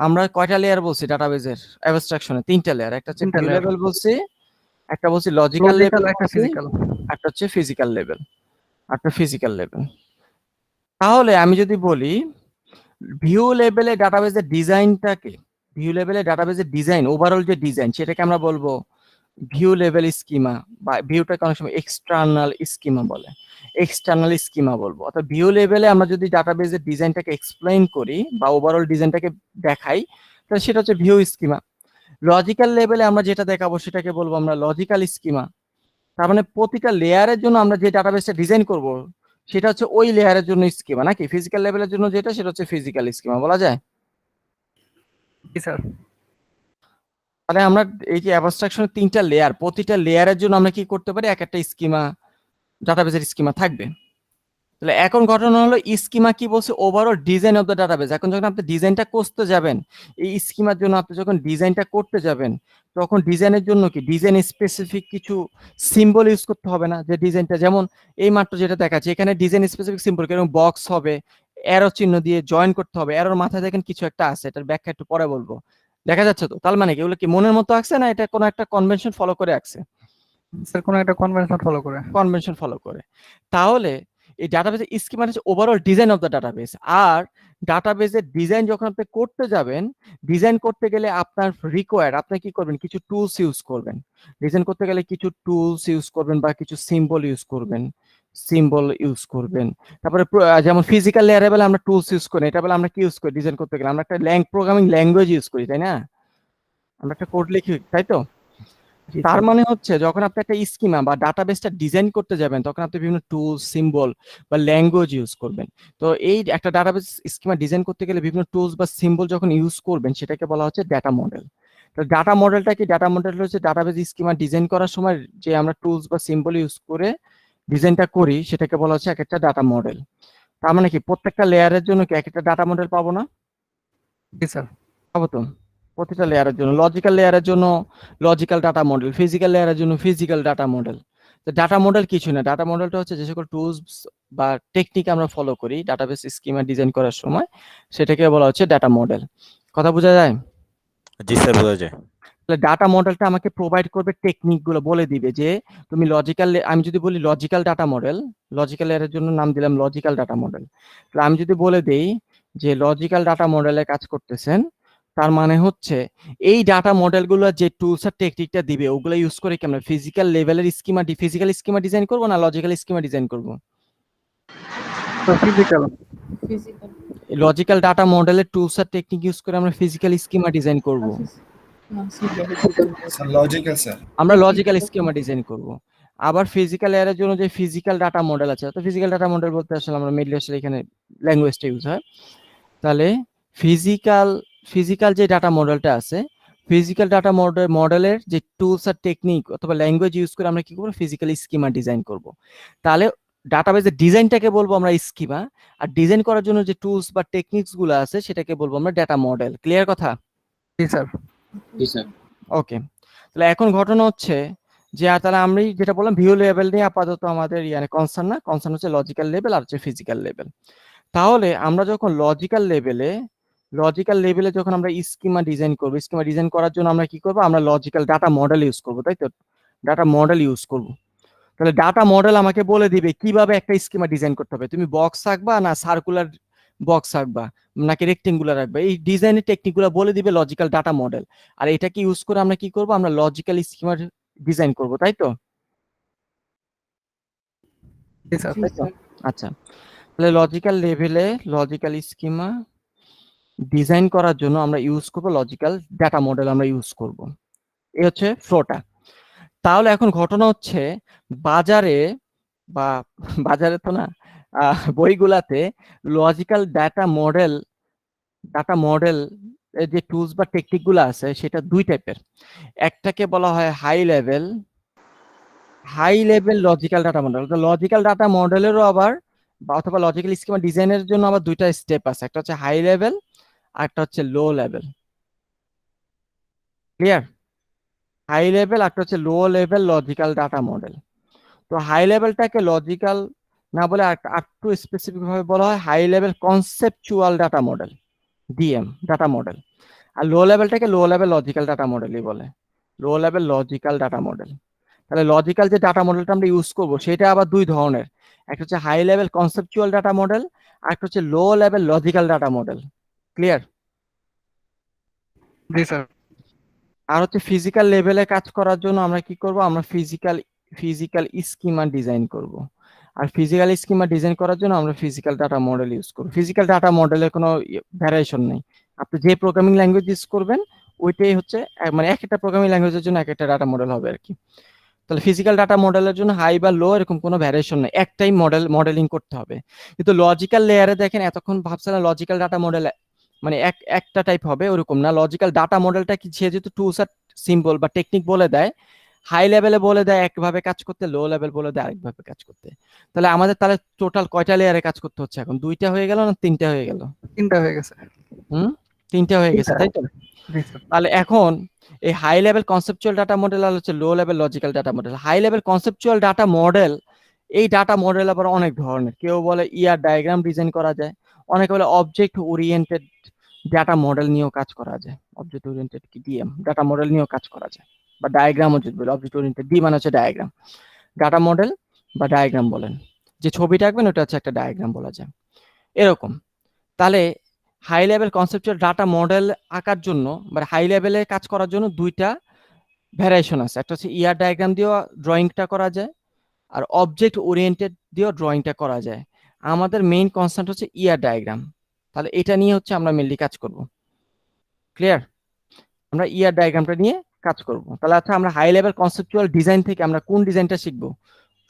আমরা কয়টা লেয়ার বলছি ডাটাবেজের অ্যাবস্ট্রাকশনে? 3টা লেয়ার। একটা হচ্ছে ভিউ লেভেল বলছি, একটা বলছি লজিক্যাল লেভেল, একটা ফিজিক্যাল। একটা হচ্ছে ফিজিক্যাল লেভেল, একটা ফিজিক্যাল লেভেল। তাহলে আমি যদি বলি ভিউ লেভেলে ডাটাবেজের ডিজাইনটাকে, ভিউ লেভেলে ডাটাবেজের ডিজাইন, ওভারঅল যে ডিজাইন, সেটাকে আমরা বলবো ভিউ লেভেল স্কিমা, বা ভিউটাকে অনেক সময় এক্সটার্নাল স্কিমা বলে, এক্সটার্নাল স্কিমা বলবো। অর্থাৎ ভিউ লেভেলে আমরা যদি ডাটাবেজের ডিজাইনটাকে এক্সপ্লেইন করি বা ওভারঅল ডিজাইনটাকে দেখাই, তাহলে সেটা হচ্ছে ভিউ স্কিমা। লজিক্যাল লেভেলে আমরা যেটা দেখাবো সেটাকে বলবো আমরা লজিক্যাল স্কিমা। তার মানে প্রতিটা লেয়ারের জন্য আমরা যে ডাটাবেসটা ডিজাইন করব সেটা হচ্ছে ওই লেয়ারের জন্য স্কিমা, নাকি ফিজিক্যাল লেভেলের জন্য যেটা, সেটা হচ্ছে ফিজিক্যাল স্কিমা বলা যায়। জি স্যার। তাহলে আমরা এই যে অ্যাবস্ট্রাকশনের 3টা লেয়ার, প্রতিটা লেয়ারের জন্য আমরা কি করতে পারি, এক একটা স্কিমা, ডাটাবেসের স্কিমা থাকবে। তাহলে এখন ঘটনা হলো স্কিমা কি বলছে, overall design of the database. এখন যখন আপনি ডিজাইনটা করতে যাবেন, এই স্কিমার জন্য আপনি যখন ডিজাইনটা করতে যাবেন, তখন ডিজাইনের জন্য কি ডিজাইন স্পেসিফিক কিছু সিম্বল ইউজ করতে হবে না? যে ডিজাইনটা যেমন এই মাত্র যেটা দেখাচ্ছে এখানে ডিজাইন স্পেসিফিক সিম্বল যেরকম বক্স হবে, অ্যারো চিহ্ন দিয়ে জয়েন করতে হবে, অ্যারোর মাথায় দেখেন কিছু একটা আছে, এটার ব্যাখ্যা একটু পরে বলবো। দেখা যাচ্ছে তো? তার মানে কি এগুলো কি মনের মতো আঁকছে না এটা কোনো একটা কনভেনশন ফলো করে আঁকছে? স্যার কোনো একটা কনভেনশন ফলো করে। কনভেনশন ফলো করে। তাহলে এই ডাটাবেসের স্কিমা হচ্ছে overall design of the database. আর ডাটাবেসের ডিজাইন যখন আপনি করতে যাবেন, ডিজাইন করতে গেলে আপনার আপনি কি করবেন, কিছু টুলস ইউজ করবেন। ডিজাইন করতে গেলে কিছু টুলস ইউজ করবেন বা কিছু সিম্বল ইউজ করবেন। তারপরে যেমন ফিজিক্যাল লেয়ারেবেল আমরা টুলস ইউজ করি, এটা বলে আমরা কি ইউজ করি ডিজাইন করতে গেলে, আমরা একটা প্রোগ্রামিং ল্যাঙ্গুয়েজ ইউজ করি, তাই না? আমরা একটা কোড লিখি, তাই তো? জি তার স্যার। মানে হচ্ছে যখন আপনি একটা স্কিমা বা ডাটাবেসটা ডিজাইন করতে যাবেন, তখন আপনি বিভিন্ন টুলস, সিম্বল বা ল্যাঙ্গুয়েজ ইউজ করবেন। তো এই একটা ডাটাবেস স্কিমা ডিজাইন করতে গেলে বিভিন্ন টুলস বা সিম্বল যখন ইউজ করবেন, সেটাকে বলা হচ্ছে ডাটা মডেল। তো ডাটা মডেলটা কি? ডাটা মডেল হচ্ছে ডাটাবেস স্কিমা ডিজাইন করার সময় যে আমরা টুলস বা সিম্বল ইউজ করে ডিজাইনটা করি, সেটাকে বলা হচ্ছে এক একটা ডাটা মডেল। তার মানে কি প্রত্যেকটা লেয়ারের জন্য কি এক একটা ডাটা মডেল পাবো না? জি স্যার। পাবো তো। প্রতিটা লেয়ারের জন্য, লজিক্যাল লেয়ারের জন্য লজিক্যাল ডাটা মডেল, ফিজিক্যাল লেয়ারের জন্য ফিজিক্যাল ডাটা মডেল। তো ডাটা মডেল কিছু না, ডাটা মডেলটা হচ্ছে যে সকল টুলস বা টেকনিক আমরা ফলো করি ডাটাবেস স্কিমা ডিজাইন করার সময়, সেটাকে বলা হচ্ছে ডাটা মডেল। কথা বোঝা যায়? জি স্যার, বোঝা যায়। তাহলে ডাটা মডেলটা আমাকে প্রোভাইড করবে টেকনিক গুলো, বলে দিবে যে তুমি আমি যদি বলি লজিক্যাল ডাটা মডেল, লজিক্যাল লেয়ারের জন্য নাম দিলাম লজিক্যাল ডাটা মডেল। তাহলে আমি যদি বলে দেই যে লজিক্যাল ডাটা মডেলে কাজ করতেছেন, তার মানে হচ্ছে এই ডাটা মডেলগুলো যে টুলস আর টেকনিকটা দিবে ওগুলো ইউজ করে কি আমরা ফিজিক্যাল লেভেলের ফিজিক্যাল স্কিমা ডিজাইন করব না লজিক্যাল স্কিমা ডিজাইন করব? ফিজিক্যাল। ফিজিক্যাল। লজিক্যাল ডাটা মডেলের টুলস আর টেকনিক ইউজ করে আমরা ফিজিক্যাল স্কিমা ডিজাইন করব। Sir logical sir. আমরা লজিক্যাল স্কিমা ডিজাইন করব। আবার ফিজিক্যাল এর জন্য যে ফিজিক্যাল ডাটা মডেল আছে, তো ফিজিক্যাল ডাটা মডেল বলতে আসলে আমরা মেইনলি আসলে এখানে ল্যাঙ্গুয়েজটা ইউজ হয়। তাহলে ফিজিক্যাল যে ডাটা মডেলটা আছে, ফিজিক্যাল ডাটা মডেলের যে টুলস আর টেকনিক অথবা ল্যাঙ্গুয়েজ ইউজ করে আমরা কি করব, ফিজিক্যাল স্কিমা ডিজাইন করব। তাহলে ডাটাবেসের ডিজাইনটাকে বলবো আমরা স্কিমা, আর ডিজাইন করার জন্য যে টুলস বা টেকনিক্স গুলো আছে সেটাকে বলবো আমরা ডাটা মডেল। ক্লিয়ার কথা? জি স্যার। জি স্যার। ওকে। তাহলে এখন ঘটনা হচ্ছে যে তাহলে আমি যেটা বললাম ভিউ লেভেল নিয়ে আপাতত আমাদের কনসার্ন না, কনসার্ন হচ্ছে লজিক্যাল লেভেল আর হচ্ছে ফিজিক্যাল লেভেল। তাহলে আমরা যখন লজিক্যাল লেভেলে যখন আমরা স্কিমা ডিজাইন করব, স্কিমা ডিজাইন করার জন্য আমরা কি করব, আমরা লজিক্যাল ডাটা মডেল ইউজ করব, তাই তো? ডাটা মডেল ইউজ করব। তাহলে ডাটা মডেল আমাকে বলে দিবে কিভাবে একটা স্কিমা ডিজাইন করতে হবে, তুমি বক্স আঁকবা না সার্কুলার বক্স আঁকবা নাকি রেক্টেঙ্গুলার রাখবা, এই ডিজাইনের টেকনিকগুলো বলে দিবে লজিক্যাল ডাটা মডেল। আর এটাকে ইউজ করে আমরা কি করব, আমরা লজিক্যাল স্কিমা ডিজাইন করব, তাই তো? জি স্যার। আচ্ছা, তাহলে লজিক্যাল লেভেলে লজিক্যাল স্কিমা ডিজাইন করার জন্য আমরা ইউজ করব লজিক্যাল ডাটা মডেল, আমরা ইউজ করব। এই হচ্ছে ফ্লোটা। তাহলে এখন ঘটনা হচ্ছে বাজারে বা বাজারে তো না, বইগুলাতে লজিক্যাল ডাটা মডেল এর যে টুলস বা টেকনিক গুলো আছে সেটা দুই টাইপের। একটাকে বলা হয় high level logical data model. তো লজিক্যাল ডাটা মডেলেরও আবার অথবা লজিক্যাল স্কিমা ডিজাইনের জন্য আবার দুইটা স্টেপ আছে, একটা হচ্ছে হাই লেভেল আর একটা হচ্ছে low level. Clear? High level আর একটা হচ্ছে low level logical data model. তো হাই লেভেলটাকে লজিক্যাল না বলে একটু স্পেসিফিক ভাবে বলা হয় high level conceptual data model, DM data model. আর লো লেভেলটাকে লো লেভেল লজিক্যাল ডাটা মডেলই বলে, low level logical data model. তাহলে লজিক্যাল যে ডাটা মডেলটা আমরা ইউজ করব সেটা আবার দুই ধরনের, একটা হচ্ছে high level conceptual data model আর একটা হচ্ছে low level logical data model. Clear? জি স্যার। আর হচ্ছে ফিজিক্যাল লেভেলে কাজ করার জন্য আমরা কি করব, আমরা ফিজিক্যাল স্কিমা ডিজাইন করব। আর ফিজিক্যাল স্কিমা ডিজাইন করার জন্য আমরা ফিজিক্যাল ডাটা মডেল ইউজ করব। ফিজিক্যাল ডাটা মডেলের কোনো ভ্যারিয়েশন নেই, আপনি যে প্রোগ্রামিং ল্যাঙ্গুয়েজ ইউজ করবেন ওইটাই হচ্ছে মানে এক একটা প্রোগ্রামিং ল্যাঙ্গুয়েজের জন্য এক একটা ডাটা মডেল হবে আর কি। তাহলে ফিজিক্যাল ডাটা মডেলের জন্য হাই বা লো এরকম কোনো ভ্যারিয়েশন নেই, একটাই মডেলিং করতে হবে। কিন্তু লজিক্যাল লেয়ারে দেখেন এতক্ষণ ভাবছিলাম লজিক্যাল ডাটা মডেল মানে একটা টাইপ হবে, ওরকম না। লজিক্যাল ডাটা মডেলটা কি সে যেহেতু টুলস আর সিম্বল বা টেকনিক বলে দেয়, হাই লেভেলে বলে দেয় একভাবে কাজ করতে, লো লেভেল বলে দেয় আরেকভাবে কাজ করতে। তাহলে আমাদের তাহলে টোটাল কয়টা লেয়ারে কাজ করতে হচ্ছে এখন? 2টা হয়ে গেল না 3টা হয়ে গেল? 3টা হয়ে গেছে। 3টা হয়ে গেছে, তাই তো? জি স্যার। তাহলে এখন এই high level conceptual data model আর হচ্ছে low level logical data model. High level conceptual data model, এই ডাটা মডেল আবার অনেক ধরনের। কেউ বলে ইয়ার ডায়াগ্রাম ডিজাইন করা যায়, অনেকে বলে অবজেক্ট ওরিয়েন্টেড ডাটা মডেল নিয়েও কাজ করা যায়, অবজেক্ট ওরিয়েন্টেড কি ডিএম ডাটা মডেল নিয়েও কাজ করা যায়, বা ডায়াগ্রামও যদি বলে, অবজেক্ট ওরিয়েন্টেড ডি মানে হচ্ছে ডায়াগ্রাম, ডাটা মডেল বা ডায়াগ্রাম বলেন, যে ছবিটা আঁকবেন ওটা হচ্ছে একটা ডায়াগ্রাম বলা যায়, এরকম। তাহলে high level conceptual data model আঁকার জন্য বা হাই লেভেলে কাজ করার জন্য 2টা ভ্যারিয়েশন আছে। একটা হচ্ছে ইয়ার ডায়াগ্রাম দিয়েও ড্রয়িংটা করা যায়, আর অবজেক্ট ওরিয়েন্টেড দিয়েও ড্রয়িংটা করা যায়। আমাদের মেইন কনসেপ্ট হচ্ছে ইয়ার ডায়াগ্রাম, তাহলে এটা নিয়ে হচ্ছে আমরা মেইনলি কাজ করব। ক্লিয়ার? আমরা ইয়ার ডায়াগ্রামটা নিয়ে কাজ করব। তাহলে আচ্ছা, আমরা হাই লেভেল কনসেপচুয়াল ডিজাইন থেকে আমরা কোন ডিজাইনটা শিখবো?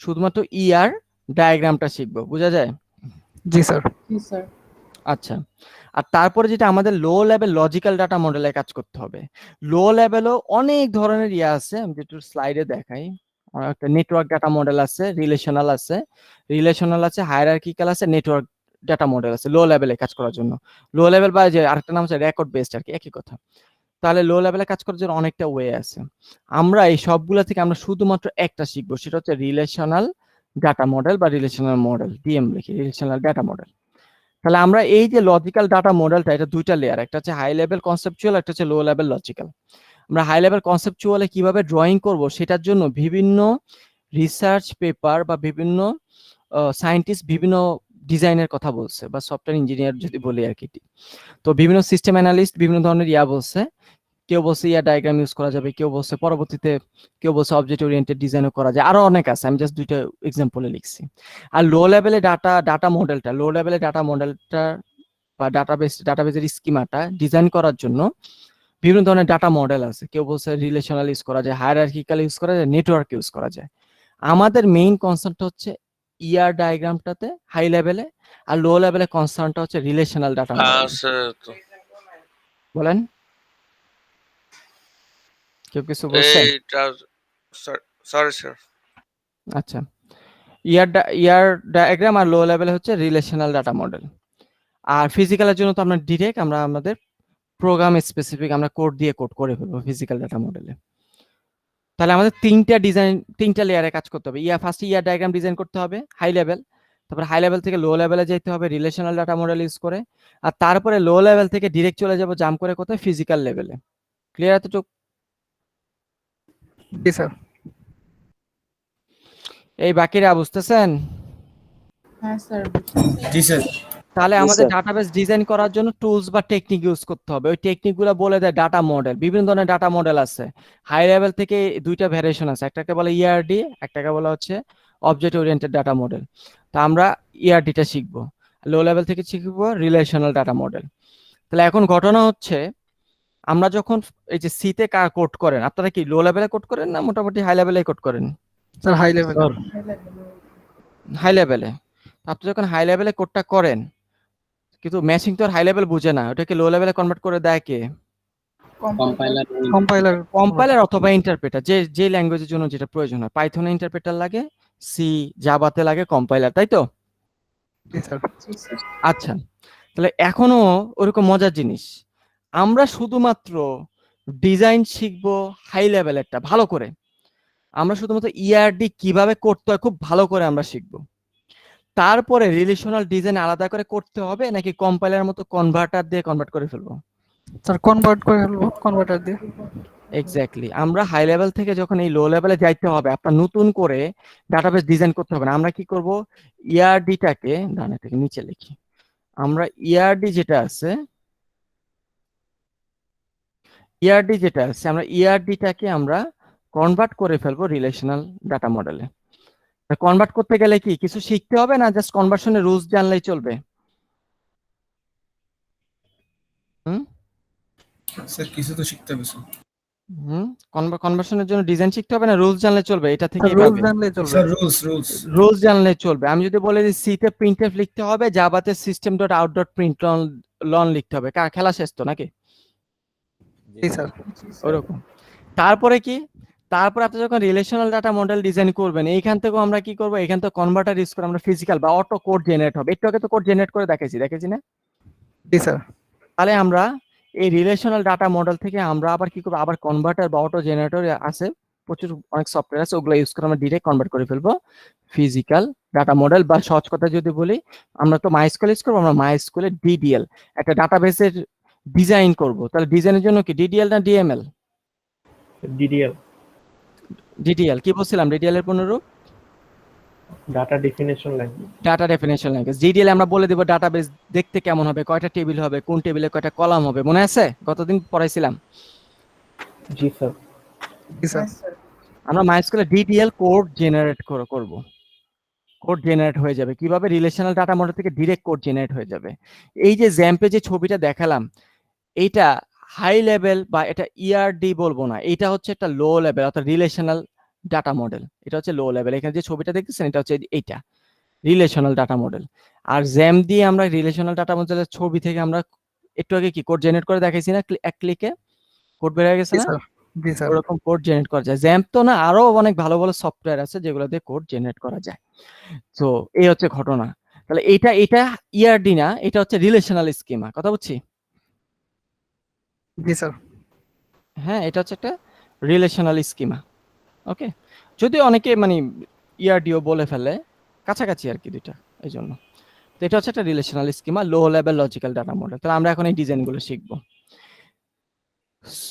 শুধুমাত্র ইয়ার ডায়াগ্রামটা শিখবো, বোঝা যায়? জি স্যার। জি স্যার। আচ্ছা, আর তারপরে যেটা আমাদের লো লেভেল লজিক্যাল ডাটা মডেলে কাজ করতে হবে। লো লেভেলও অনেক ধরনের ইয়ে আছে, আমি একটু স্লাইডে দেখাই। একটা নেটওয়ার্ক ডাটা মডেল আছে, রিলেশনাল আছে, হায়ারার্কিক্যাল আছে, নেটওয়ার্ক ডাটা মডেল আছে লো লেভেলে কাজ করার জন্য। লো লেভেল বা যে আরেকটা নাম আছে রেকর্ড বেসড, আর কি একই কথা। তাহলে লো লেভেলে কাজ করার জন্য অনেকটা ওয়ে আছে। আমরা এই সবগুলো থেকে আমরা শুধুমাত্র একটা শিখবো, সেটা হচ্ছে রিলেশনাল ডাটা মডেল বা রিলেশনাল মডেল, ডিএম লিখি, রিলেশনাল ডাটা মডেল। তাহলে আমরা এই যে লজিক্যাল ডাটা মডেলটা, এটা 2টা লেয়ার, একটা হচ্ছে হাই লেভেল কনসেপচুয়াল, একটা হচ্ছে লো লেভেল লজিক্যাল। আমরা হাই লেভেল কনসেপচুয়ালে কিভাবে ড্রয়িং করব সেটার জন্য বিভিন্ন রিসার্চ পেপার বা বিভিন্ন সায়েন্টিস্ট বিভিন্ন ডিজাইনের কথা বলছে, বা সফটওয়্যার ইঞ্জিনিয়ার যদি বলি আর কি। তো বিভিন্ন সিস্টেম অ্যানালিস্ট বিভিন্ন ধরনের বলছে। কেউ বলছে ইয়ার ডায়াগ্রাম ইউজ করা যাবে, কেউ বলছে পরবর্তীতে কেউ বলছে অবজেক্ট ওরিয়েন্টেড ডিজাইনও করা যায়, আরো অনেক আছে, আমি জাস্ট 2টা এক্সাম্পলে লিখছি। আর লো লেভেলে ডাটা মডেলটা বা ডাটাবেজের স্কিমাটা ডিজাইন করার জন্য বিভিন্ন ধরনের ডাটা মডেল আছে। কেউ বলছে রিলেশনাল ইউজ করা যায়, হায়ারার্কিক্যাল ইউজ করা যায়, নেটওয়ার্ক ইউজ করা যায়। আমাদের মেইন কনসার্নটা হচ্ছে ইয়ার ডায়াগ্রামটাতে হাই লেভেলে, আর লো লেভেলে কনসার্নটা হচ্ছে রিলেশনাল ডাটা মডেল। বলেন, কেউ কিছু বলছে? Sorry sir. আচ্ছা, ইয়ার ডায়াগ্রাম আর লো লেভেলে হচ্ছে রিলেশনাল ডাটা মডেল। আর ফিজিক্যালের জন্য তো আমরা ডিরেক্ট আমাদের প্রোগ্রাম স্পেসিফিক আমরা কোড দিয়ে কোড করে ফেলবো ফিজিক্যাল ডাটা মডেলে। তাহলে আমাদের 3টা লেয়ারে কাজ করতে হবে। ফার্স্ট ইয়ার ডায়াগ্রাম ডিজাইন করতে হবে হাই লেভেল, তারপরে হাই লেভেল থেকে লো লেভেলে যেতে হবে রিলেশনাল ডাটা মডেল ইউজ করে, আর তারপরে লো লেভেল থেকে ডিরেক্ট চলে যাব জাম্প করে কোথায়? ফিজিক্যাল লেভেলে। ক্লিয়ার এতটুকু? জি স্যার। এই বাকিরা বুঝতেছেন? হ্যাঁ স্যার। জি স্যার। তাহলে আমাদের ডাটাবেস ডিজাইন করার জন্য টুলস বা টেকনিক ইউজ করতে হবে। ওই টেকনিকগুলো বলে দেয় ডাটা মডেল। বিভিন্ন ধরনের ডাটা মডেল আছে। হাই লেভেল থেকে 2টা ভ্যারিয়েশন আছে, একটাকে বলে ইআরডি, একটাকে বলা হচ্ছে অবজেক্ট ওরিয়েন্টেড ডাটা মডেল। তা আমরা ইআরডিটা শিখবো। লো লেভেল থেকে শিখবো রিলেশনাল ডাটা মডেল। তাহলে এখন ঘটনা হচ্ছে, আমরা যখন এই যে সিতে কোড করেন, আপনারা কি লো লেভেলে কোড করেন না মোটামুটি হাই লেভেলে কোড করেন? Sir high level. হাই লেভেলে। আপনি যখন হাই লেভেলে কোডটা করেন, কিন্তু ম্যাচিং তো আর হাই লেভেল বুঝে না, ওটাকে লো লেভেলে কনভার্ট করে দেয় কে? কম্পাইলার অথবা ইন্টারপ্রেটার, যে ল্যাঙ্গুয়েজের জন্য যেটা প্রয়োজন হয়। পাইথনে ইন্টারপ্রেটার লাগে, সি জাভাতে লাগে কম্পাইলার, তাই তো? আচ্ছা, তাহলে এখনো ওরকম মজার জিনিস, আমরা শুধুমাত্র ডিজাইন শিখবো হাই লেভেলেরটা ভালো করে। আমরা শুধুমাত্র ইআরডি কিভাবে করতে হয় খুব ভালো করে আমরা শিখবো। তারপরে রিলেশনাল ডিজাইন আলাদা করে করতে হবে, নাকি কম্পাইলার মতো কনভার্টার দিয়ে কনভার্ট করে ফেলবো? স্যার কনভার্ট করে ফেলবো কনভার্টার দিয়ে। এক্স্যাক্টলি। আমরা হাই লেভেল থেকে যখন এই লো লেভেলে যাইতে হবে, আপনার নতুন করে ডাটাবেস ডিজাইন করতে হবে না। আমরা কি করব? ইআরডিটাকে ডানে থেকে নিচে লিখি। আমরা ইআরডি যেটা আছে আমরা ইআরডিটাকে আমরা কনভার্ট করে ফেলবো রিলেশনাল ডাটা মডেলে। কনভার্ট করতে গেলে কি কিছু শিখতে হবে, না জাস্ট কনভার্সনের রুলস জানলেই চলবে? স্যার কিছু তো শিখতে হবে স্যার। কনভার্সনের জন্য ডিজাইন শিখতে হবে, না রুলস জানলে চলবে? এটা থেকে রুলস জানলে চলবে। স্যার রুলস জানলে চলবে। আমি যদি বলে দিই সিতে প্রিন্টএফ লিখতে হবে, জাভাতে system dot out dot println লিখতে হবে, খেলা শেষ তো নাকি? জি স্যার। ওরকম। তারপরে কি, তারপর আপনি যখন রিলেশনাল ডাটা মডেল ডিজাইন করবেন, এইখান থেকেও আমরা কি করব, এখান থেকে কনভার্টার ইউজ করে আমরা ফিজিক্যাল বা অটো কোড জেনারেট হবে। একটু আগে তো কোড জেনারেট করে দেখেছি না? জি স্যার। তাহলে আমরা এই রিলেশনাল ডাটা মডেল থেকে আমরা আবার কি করবো, আবার কনভার্টার বা অটো জেনারেটর আছে, প্রচুর অনেক সফটওয়্যার আছে, ওগুলো ইউজ করে আমরা ডিরেক্ট কনভার্ট করে ফেলবো ফিজিক্যাল ডাটা মডেল। বা সহজ কথা যদি বলি, আমরা তো মাইস্কুয়েল ইউজ করবো, আমরা মাইস্কুয়েলের ডিডিএল একটা ডাটাবেসের ডিজাইন করব। তাহলে ডিজাইনের জন্য কি ডিডিএল না ডিএমএল? ডিডিএল, ডিডিএল কি বলছিলাম, ডিডিএল এর পুনরূপ data definition language. Data definition language. DDL আমরা বলে দেবো ডাটাবেস দেখতে কেমন হবে, কয়টা টেবিল হবে, কোন টেবিলে কয়টা কলাম হবে, মনে আছে গতদিন পড়াইছিলাম? জি স্যার। জি স্যার। হ্যাঁ স্যার। আমরা মাইস্কুয়েলে ডিডিএল কোড জেনারেট করব। কোড জেনারেট হয়ে যাবে কিভাবে? রিলেশনাল ডাটা মডেল থেকে ডিরেক্ট কোড জেনারেট হয়ে যাবে। এই যে জ্যাম্পে যে ছবিটা দেখালাম, এইটা হাই লেভেল বা এটা ইআরডি বলবো না, এটা হচ্ছে একটা লো লেভেল, অর্থাৎ রিলেশনাল ডাটা মডেল। এটা হচ্ছে লো লেভেল। এখানে যে ছবিটা দেখতেছেন এটা হচ্ছে এইটা রিলেশনাল ডাটা মডেল। আর জ্যাম দিয়ে আমরা রিলেশনাল ডাটা মডেলের ছবি থেকে আমরা একটু আগে কি কোড জেনারেট করে দেখাইছি না, এক ক্লিকে কোড বের হয়ে গেছে জি না? স্যার। জি স্যার। ওরকম কোড জেনারেট করা যায়। জ্যাম্প তো না, আরো অনেক ভালো ভালো সফটওয়্যার আছে যেগুলো দিয়ে কোড জেনারেট করা যায়। তো এই হচ্ছে ঘটনা। তাহলে এটা ইআরডি না, এটা হচ্ছে রিলেশনাল স্কিমা। কথা বুঝছি? জি স্যার। হ্যাঁ, এটা হচ্ছে একটা রিলেশনাল স্কিমা। ওকে, যদিও অনেকে মানে ইআরডিও বলে ফেলে, কাছাকাছি আর কি দুইটা, এই জন্য। তো এটা হচ্ছে একটা relational schema, low level logical data model. তাহলে আমরা এখন এই ডিজাইনগুলো শিখবো।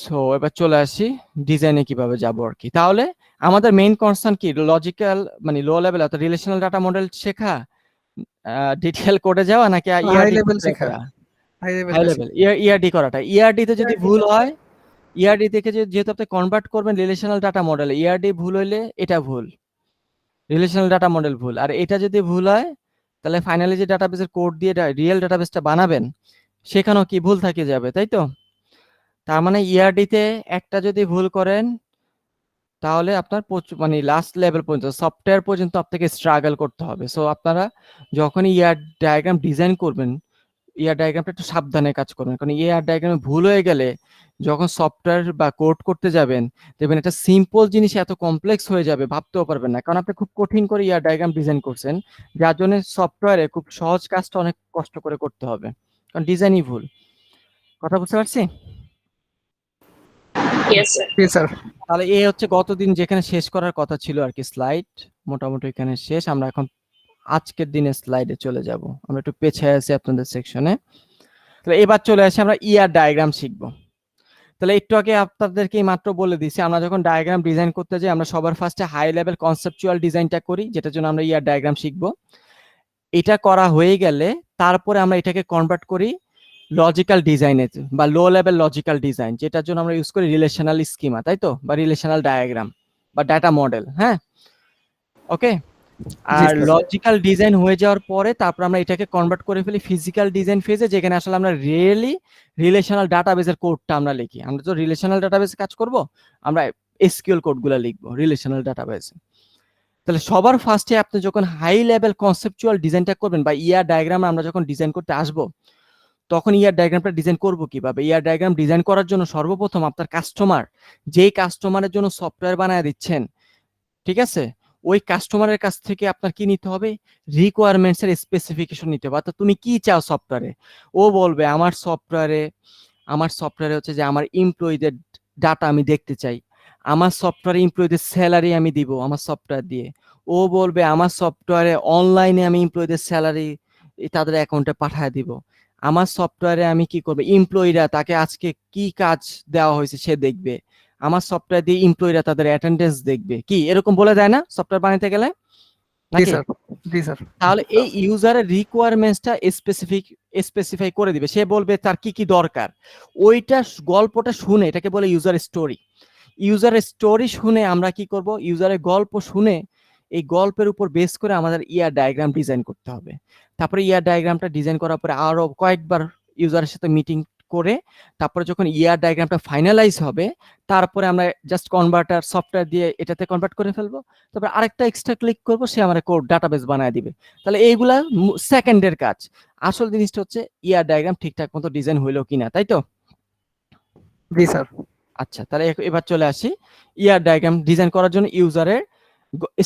সো এবার চলে আসি ডিজাইনে কিভাবে যাব আর কি। তাহলে আমাদের মেইন কনসার্ন কি, লজিক্যাল মানে লো লেভেল অর্থাৎ রিলেশনাল ডাটা মডেল শেখা, ডিটেইল কোডে যাওয়া, নাকি হাই ইআরডি লেভেল শেখা। High high level. Level ERD করাটা? ইআরডি তে যদি ভুল হয়, ইআরডি থেকে যেহেতু আপনি কনভার্ট করবেন রিলেশনাল ডাটা মডেল, ইআরডি ভুল হইলে এটা ভুল, রিলেশনাল ডাটা মডেল ভুল। আর এটা যদি ভুল হয়, তাহলে ফাইনালি যে ডাটাবেসের কোড দিয়ে রিয়েল ডাটাবেসটা বানাবেন সেখানেও কি ভুল থেকে যাবে, তাই তো? তার মানে ইআরডি তে একটা যদি ভুল করেন, তাহলে আপনার মানে লাস্ট লেভেল পর্যন্ত সফটওয়্যার পর্যন্ত আপনাকে স্ট্রাগল করতে হবে। সো আপনারা যখনই ইয়ার ডায়াগ্রাম ডিজাইন করবেন, ইয়ার ডায়াগ্রামটা একটু সাবধানে কাজ করবেন, কারণ ইয়ার ডায়াগ্রামে ভুল হয়ে গেলে যখন সফটওয়্যার বা কোড করতে যাবেন, দেখবেন একটা সিম্পল জিনিস এত কমপ্লেক্স হয়ে যাবে, ভাবতেও পারবেন না, কারণ আপনি খুব কঠিন করে ইয়ার ডায়াগ্রাম ডিজাইন করছেন, যার জন্য সফটওয়্যারে খুব সহজ কাজটা অনেক কষ্ট করে করতে হবে, কারণ ডিজাইনই ভুল। কথা বুঝতে পারছি? Yes sir. জি স্যার। তাহলে এই হচ্ছে গতদিন যেখানে শেষ করার কথা ছিল আর কি, স্লাইড মোটামুটি এখানে শেষ। আমরা এখন আজকের দিনের স্লাইডে চলে যাব, আমরা একটু পেছায় আছি আপনাদের সেকশনে। তাহলে এবার চলে আসি আমরা ইয়ার ডায়াগ্রাম শিখবো। তাহলে একটু আগে আপনাদেরকে মাত্র বলে দিছি, আমরা যখন ডায়াগ্রাম ডিজাইন করতে যাই আমরা সবার ফার্স্টে হাই লেভেল কনসেপচুয়াল ডিজাইনটা করি, যেটার জন্য আমরা ইয়ার ডায়াগ্রাম শিখবো। এটা করা হয়ে গেলে তারপরে আমরা এটাকে কনভার্ট করি লজিক্যাল ডিজাইনে বা লো লেভেল লজিক্যাল ডিজাইন, যেটার জন্য আমরা ইউজ করি রিলেশনাল স্কিমা, তাই তো, বা রিলেশনাল ডায়াগ্রাম বা ডাটা মডেল। হ্যাঁ, ওকে। আর লজিক্যাল ডিজাইন হয়ে যাওয়ার পরে তারপর আমরা এটাকে কনভার্ট করে ফেলি ফিজিক্যাল ডিজাইন ফেজে, যেখানে আসলে আমরা রিয়েলি রিলেশনাল ডাটাবেসের কোডটা আমরা লিখি। আমরা তো রিলেশনাল ডাটাবেসে কাজ করব, আমরা এসকিউএল কোডগুলো লিখবো রিলেশনাল ডাটাবেসে। তাহলে সবার ফার্স্টে আপনি যখন হাই লেভেল কনসেপচুয়াল ডিজাইনটা করবেন বা ইয়ার ডায়াগ্রাম আমরা যখন ডিজাইন করতে আসবো, তখন ইয়ার ডায়াগ্রামটা ডিজাইন করব কিভাবে? ইয়ার ডায়াগ্রাম ডিজাইন করার জন্য সর্বপ্রথম আপনার কাস্টমার, যেই কাস্টমারের জন্য সফটওয়্যার বানায় দিচ্ছেন, ঠিক আছে, ওই কাস্টমারের কাছ থেকে আপনার কি নিতে হবে? রিকোয়ারমেন্টস এর স্পেসিফিকেশন নিতে হবে। অর্থাৎ তুমি কি চাও সফটওয়্যারে? ও বলবে আমার সফটওয়্যারে হচ্ছে যে আমার এমপ্লয়ীদের ডাটা আমি দেখতে চাই, আমার সফটওয়্যারে এমপ্লয়ীদের স্যালারি আমি দিব আমার সফটওয়্যার দিয়ে। ও বলবে আমার সফটওয়্যারে অনলাইনে আমি এমপ্লয়ীদের স্যালারি তাদের অ্যাকাউন্টে পাঠিয়ে দিব। আমার সফটওয়্যারে আমি কি করব, এমপ্লয়ীরা তাকে আজকে কি কাজ দেওয়া হয়েছে সে দেখবে, আমার সফটওয়্যার দিয়ে এমপ্লয়ীরা তাদের অ্যাটেন্ডেন্স দেখবে। কি এরকম বলে দেয় না সফটওয়্যার বানাতে গেলে? জি স্যার। জি স্যার। তাহলে এই ইউজারের রিকোয়ারমেন্টসটা স্পেসিফাই করে দিবে। সে বলবে তার কি কি দরকার, ওইটা গল্পটা শুনে, এটাকে বলে ইউজার স্টোরি। ইউজারের স্টোরি শুনে আমরা কি করব, ইউজারের গল্প শুনে এই গল্পের উপর বেস করে আমাদের ইয়ার ডায়াগ্রাম ডিজাইন করতে হবে। তারপরে ইয়ার ডায়াগ্রামটা ডিজাইন করার পরে আরো কয়েকবার ইউজারের সাথে মিটিং করে তারপরে যখন ইয়ার ডায়াগ্রামটা ফাইনালাইজ হবে, তারপরে আমরা জাস্ট কনভার্টার সফটওয়্যার দিয়ে এটাতে কনভার্ট করে ফেলবো। তারপর আরেকটা এক্সট্রা ক্লিক করব, সে আমার কোড ডাটাবেস বানায় দিবে। তাহলে এইগুলা সেকেন্ডের কাজ। আসল জিনিসটা হচ্ছে ইয়ার ডায়াগ্রাম ঠিকঠাক মতো ডিজাইন হইলো কিনা, তাই তো? জি স্যার। আচ্ছা, তাহলে এবার চলে আসি ইয়ার ডায়াগ্রাম ডিজাইন করার জন্য ইউজারের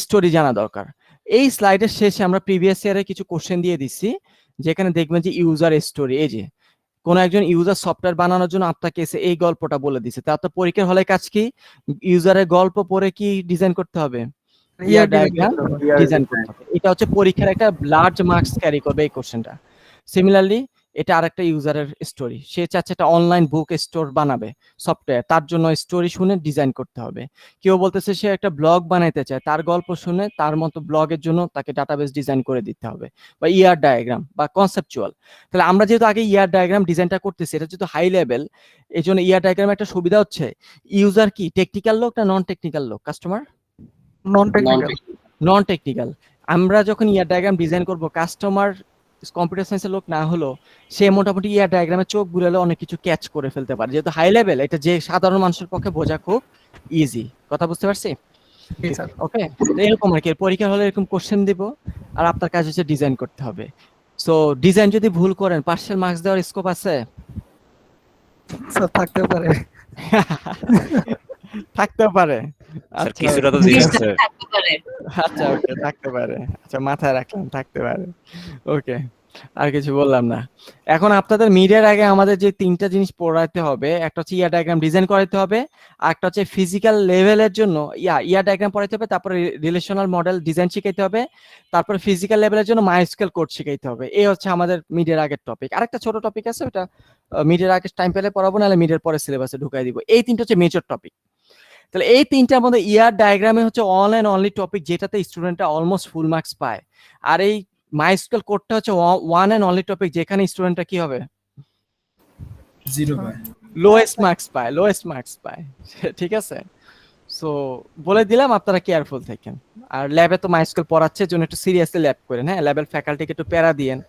স্টোরি জানা দরকার। এই স্লাইডের শেষে আমরা প্রিভিয়াস ইয়ারে কিছু কোশ্চেন দিয়ে দিচ্ছি, যেখানে দেখবেন যে ইউজার স্টোরি, এই যে কোন একজন ইউজার সফটওয়্যার বানানোর জন্য আপনাকে এসে এই গল্পটা বলে দিছে, তা আপনার পরীক্ষার হলে কাজ কি, ইউজারের গল্প পড়ে কি ডিজাইন করতে হবে, ইয়ার ডায়াগ্রাম ডিজাইন করতে হবে। এটা হচ্ছে পরীক্ষার একটা লার্জ মার্কস ক্যারি করবে এই কোশ্চেনটা। সিমিলারলি এটা আরেকটা ইউজারের স্টোরি, সে চাচ্ছে একটা অনলাইন বুক স্টোর বানাবে সফটওয়্যার, তার জন্য স্টোরি শুনে ডিজাইন করতে হবে। কেউ বলতেছে সে একটা ব্লগ বানাইতে চায়, তার গল্প শুনে তার মতো ব্লগের জন্য তাকে ডাটাবেস ডিজাইন করে দিতে হবে, বা ইয়ার ডায়াগ্রাম বা কনসেপচুয়াল। তাহলে আমরা যেহেতু আগে ইয়ার ডায়াগ্রাম ডিজাইনটা করতেছি, এটা যেহেতু হাই লেভেল, এই জন্য ইয়ার ডায়াগ্রাম একটা সুবিধা হচ্ছে, ইউজার কি টেকনিক্যাল লোক না নন টেকনিক্যাল লোক, customer non technical. Non technical. আমরা যখন ইয়ার ডায়াগ্রাম ডিজাইন করব, কাস্টমার কম্পিউটার সায়েন্সের লোক না হলো, সে মোটামুটি ইয়ার ডায়াগ্রামে চোখ বুলালে অনেক কিছু ক্যাচ করে ফেলতে পারে, যেহেতু হাই লেভেল, এটা যে সাধারণ মানুষের পক্ষে বোঝা খুব ইজি। কথা বুঝতে পারছি? জি স্যার। ওকে, এরকম আর কি, পরীক্ষা হলে এরকম কোশ্চেন দিব, আর আপনার কাজ হচ্ছে ডিজাইন করতে হবে। সো ডিজাইন যদি ভুল করেন, পার্সিয়াল মার্কস দেওয়ার স্কোপ আছে? স্যার থাকতে পারে। থাকতে পারে, স্যার কিছুটা তো দিবেন স্যার। থাকতে পারে। আচ্ছা ওকে, থাকতে পারে, আচ্ছা মাথায় রাখলাম, থাকতে পারে। ওকে, আর কিছু বললাম না। এখন আপনাদের মিডের আগে আমাদের যে তিনটা জিনিস পড়াইতে হবে, একটা হচ্ছে ইয়ার ডায়াগ্রাম ডিজাইন করাইতে হবে, আর একটা হচ্ছে ফিজিক্যাল লেভেলের জন্য ইয়ার ডায়াগ্রাম পড়াইতে হবে, তারপরে রিলেশনাল মডেল ডিজাইন শিখাইতে হবে, তারপরে ফিজিক্যাল লেভেলের জন্য মাইস্কেল কোড শিখাইতে হবে। এই হচ্ছে আমাদের মিডের আগের টপিক। আরেকটা ছোট টপিক আছে, ওটা মিডের আগে টাইম পেলে পড়াবো, নাহলে মিডের পরে সিলেবাসে ঢুকাই দিব। এই তিনটা হচ্ছে মেজর টপিক। তাহলে এই তিনটার মধ্যে ইয়ার ডায়াগ্রামে হচ্ছে অল অ্যান্ড অনলি টপিক, যেটাতে স্টুডেন্টরা অলমোস্ট ফুল মার্কস পায়। আর এই মাইস্কেল কোডটা হচ্ছে ওয়ান অ্যান্ড অনলি টপিক, যেখানে স্টুডেন্টরা কি হবে, 0 পায়। লোয়েস্ট মার্কস পায়, লোয়েস্ট মার্কস পায়। ঠিক আছে, সো বলে দিলাম, আপনারা কেয়ারফুল থাকেন। আর ল্যাবে তো মাইস্কেল পড়াচ্ছে, জন্য একটু সিরিয়াসলি ল্যাব করেন, হ্যাঁ, ল্যাবের ফ্যাকাল্টিকে একটু প্যারা দিয়েন,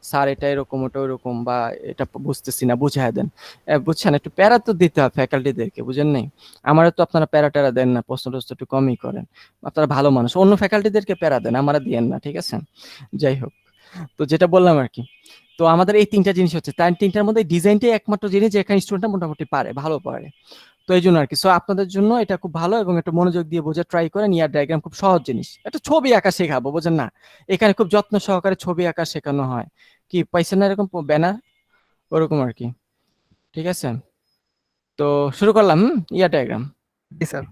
স্যার এটা এরকম ওটা ওরকম, বা এটা বুঝতেছি না, বুঝাই দেন। বুঝছেন, একটু প্যারা তো দিতে হবে ফ্যাকাল্টিদেরকে, বুঝেন নাই? আমারও তো আপনারা প্যারা ট্যারা দেন না, প্রশ্ন টশ্ন একটু কমই করেন, আপনারা ভালো মানুষ, অন্য ফ্যাকাল্টিদেরকে প্যারা দেন, আমারা দিয়েন না, ঠিক আছে? যাই হোক, তো যেটা বললাম আর কি, তো আমাদের এই তিনটা জিনিস হচ্ছে, তার তিনটার মধ্যে ডিজাইনটাই একমাত্র জিনিস যেখানে স্টুডেন্টরা মোটামুটি পারে, ভালো পারে। তো এই জন্য আর কি, সো আপনাদের জন্য এটা খুব ভালো, এবং একটু মনোযোগ দিয়ে বোঝা ট্রাই করেন। ইয়ার ডায়াগ্রাম খুব সহজ জিনিস, একটা ছবি আঁকা শেখাবো, বোঝেন না? এখানে খুব যত্ন সহকারে ছবি আঁকা শেখানো হয়, কি পাইছেন না এরকম ব্যানার, ওরকম আর কি। ঠিক আছে, তো শুরু করলাম। ইয়ার ডায়াগ্রাম, জি স্যার।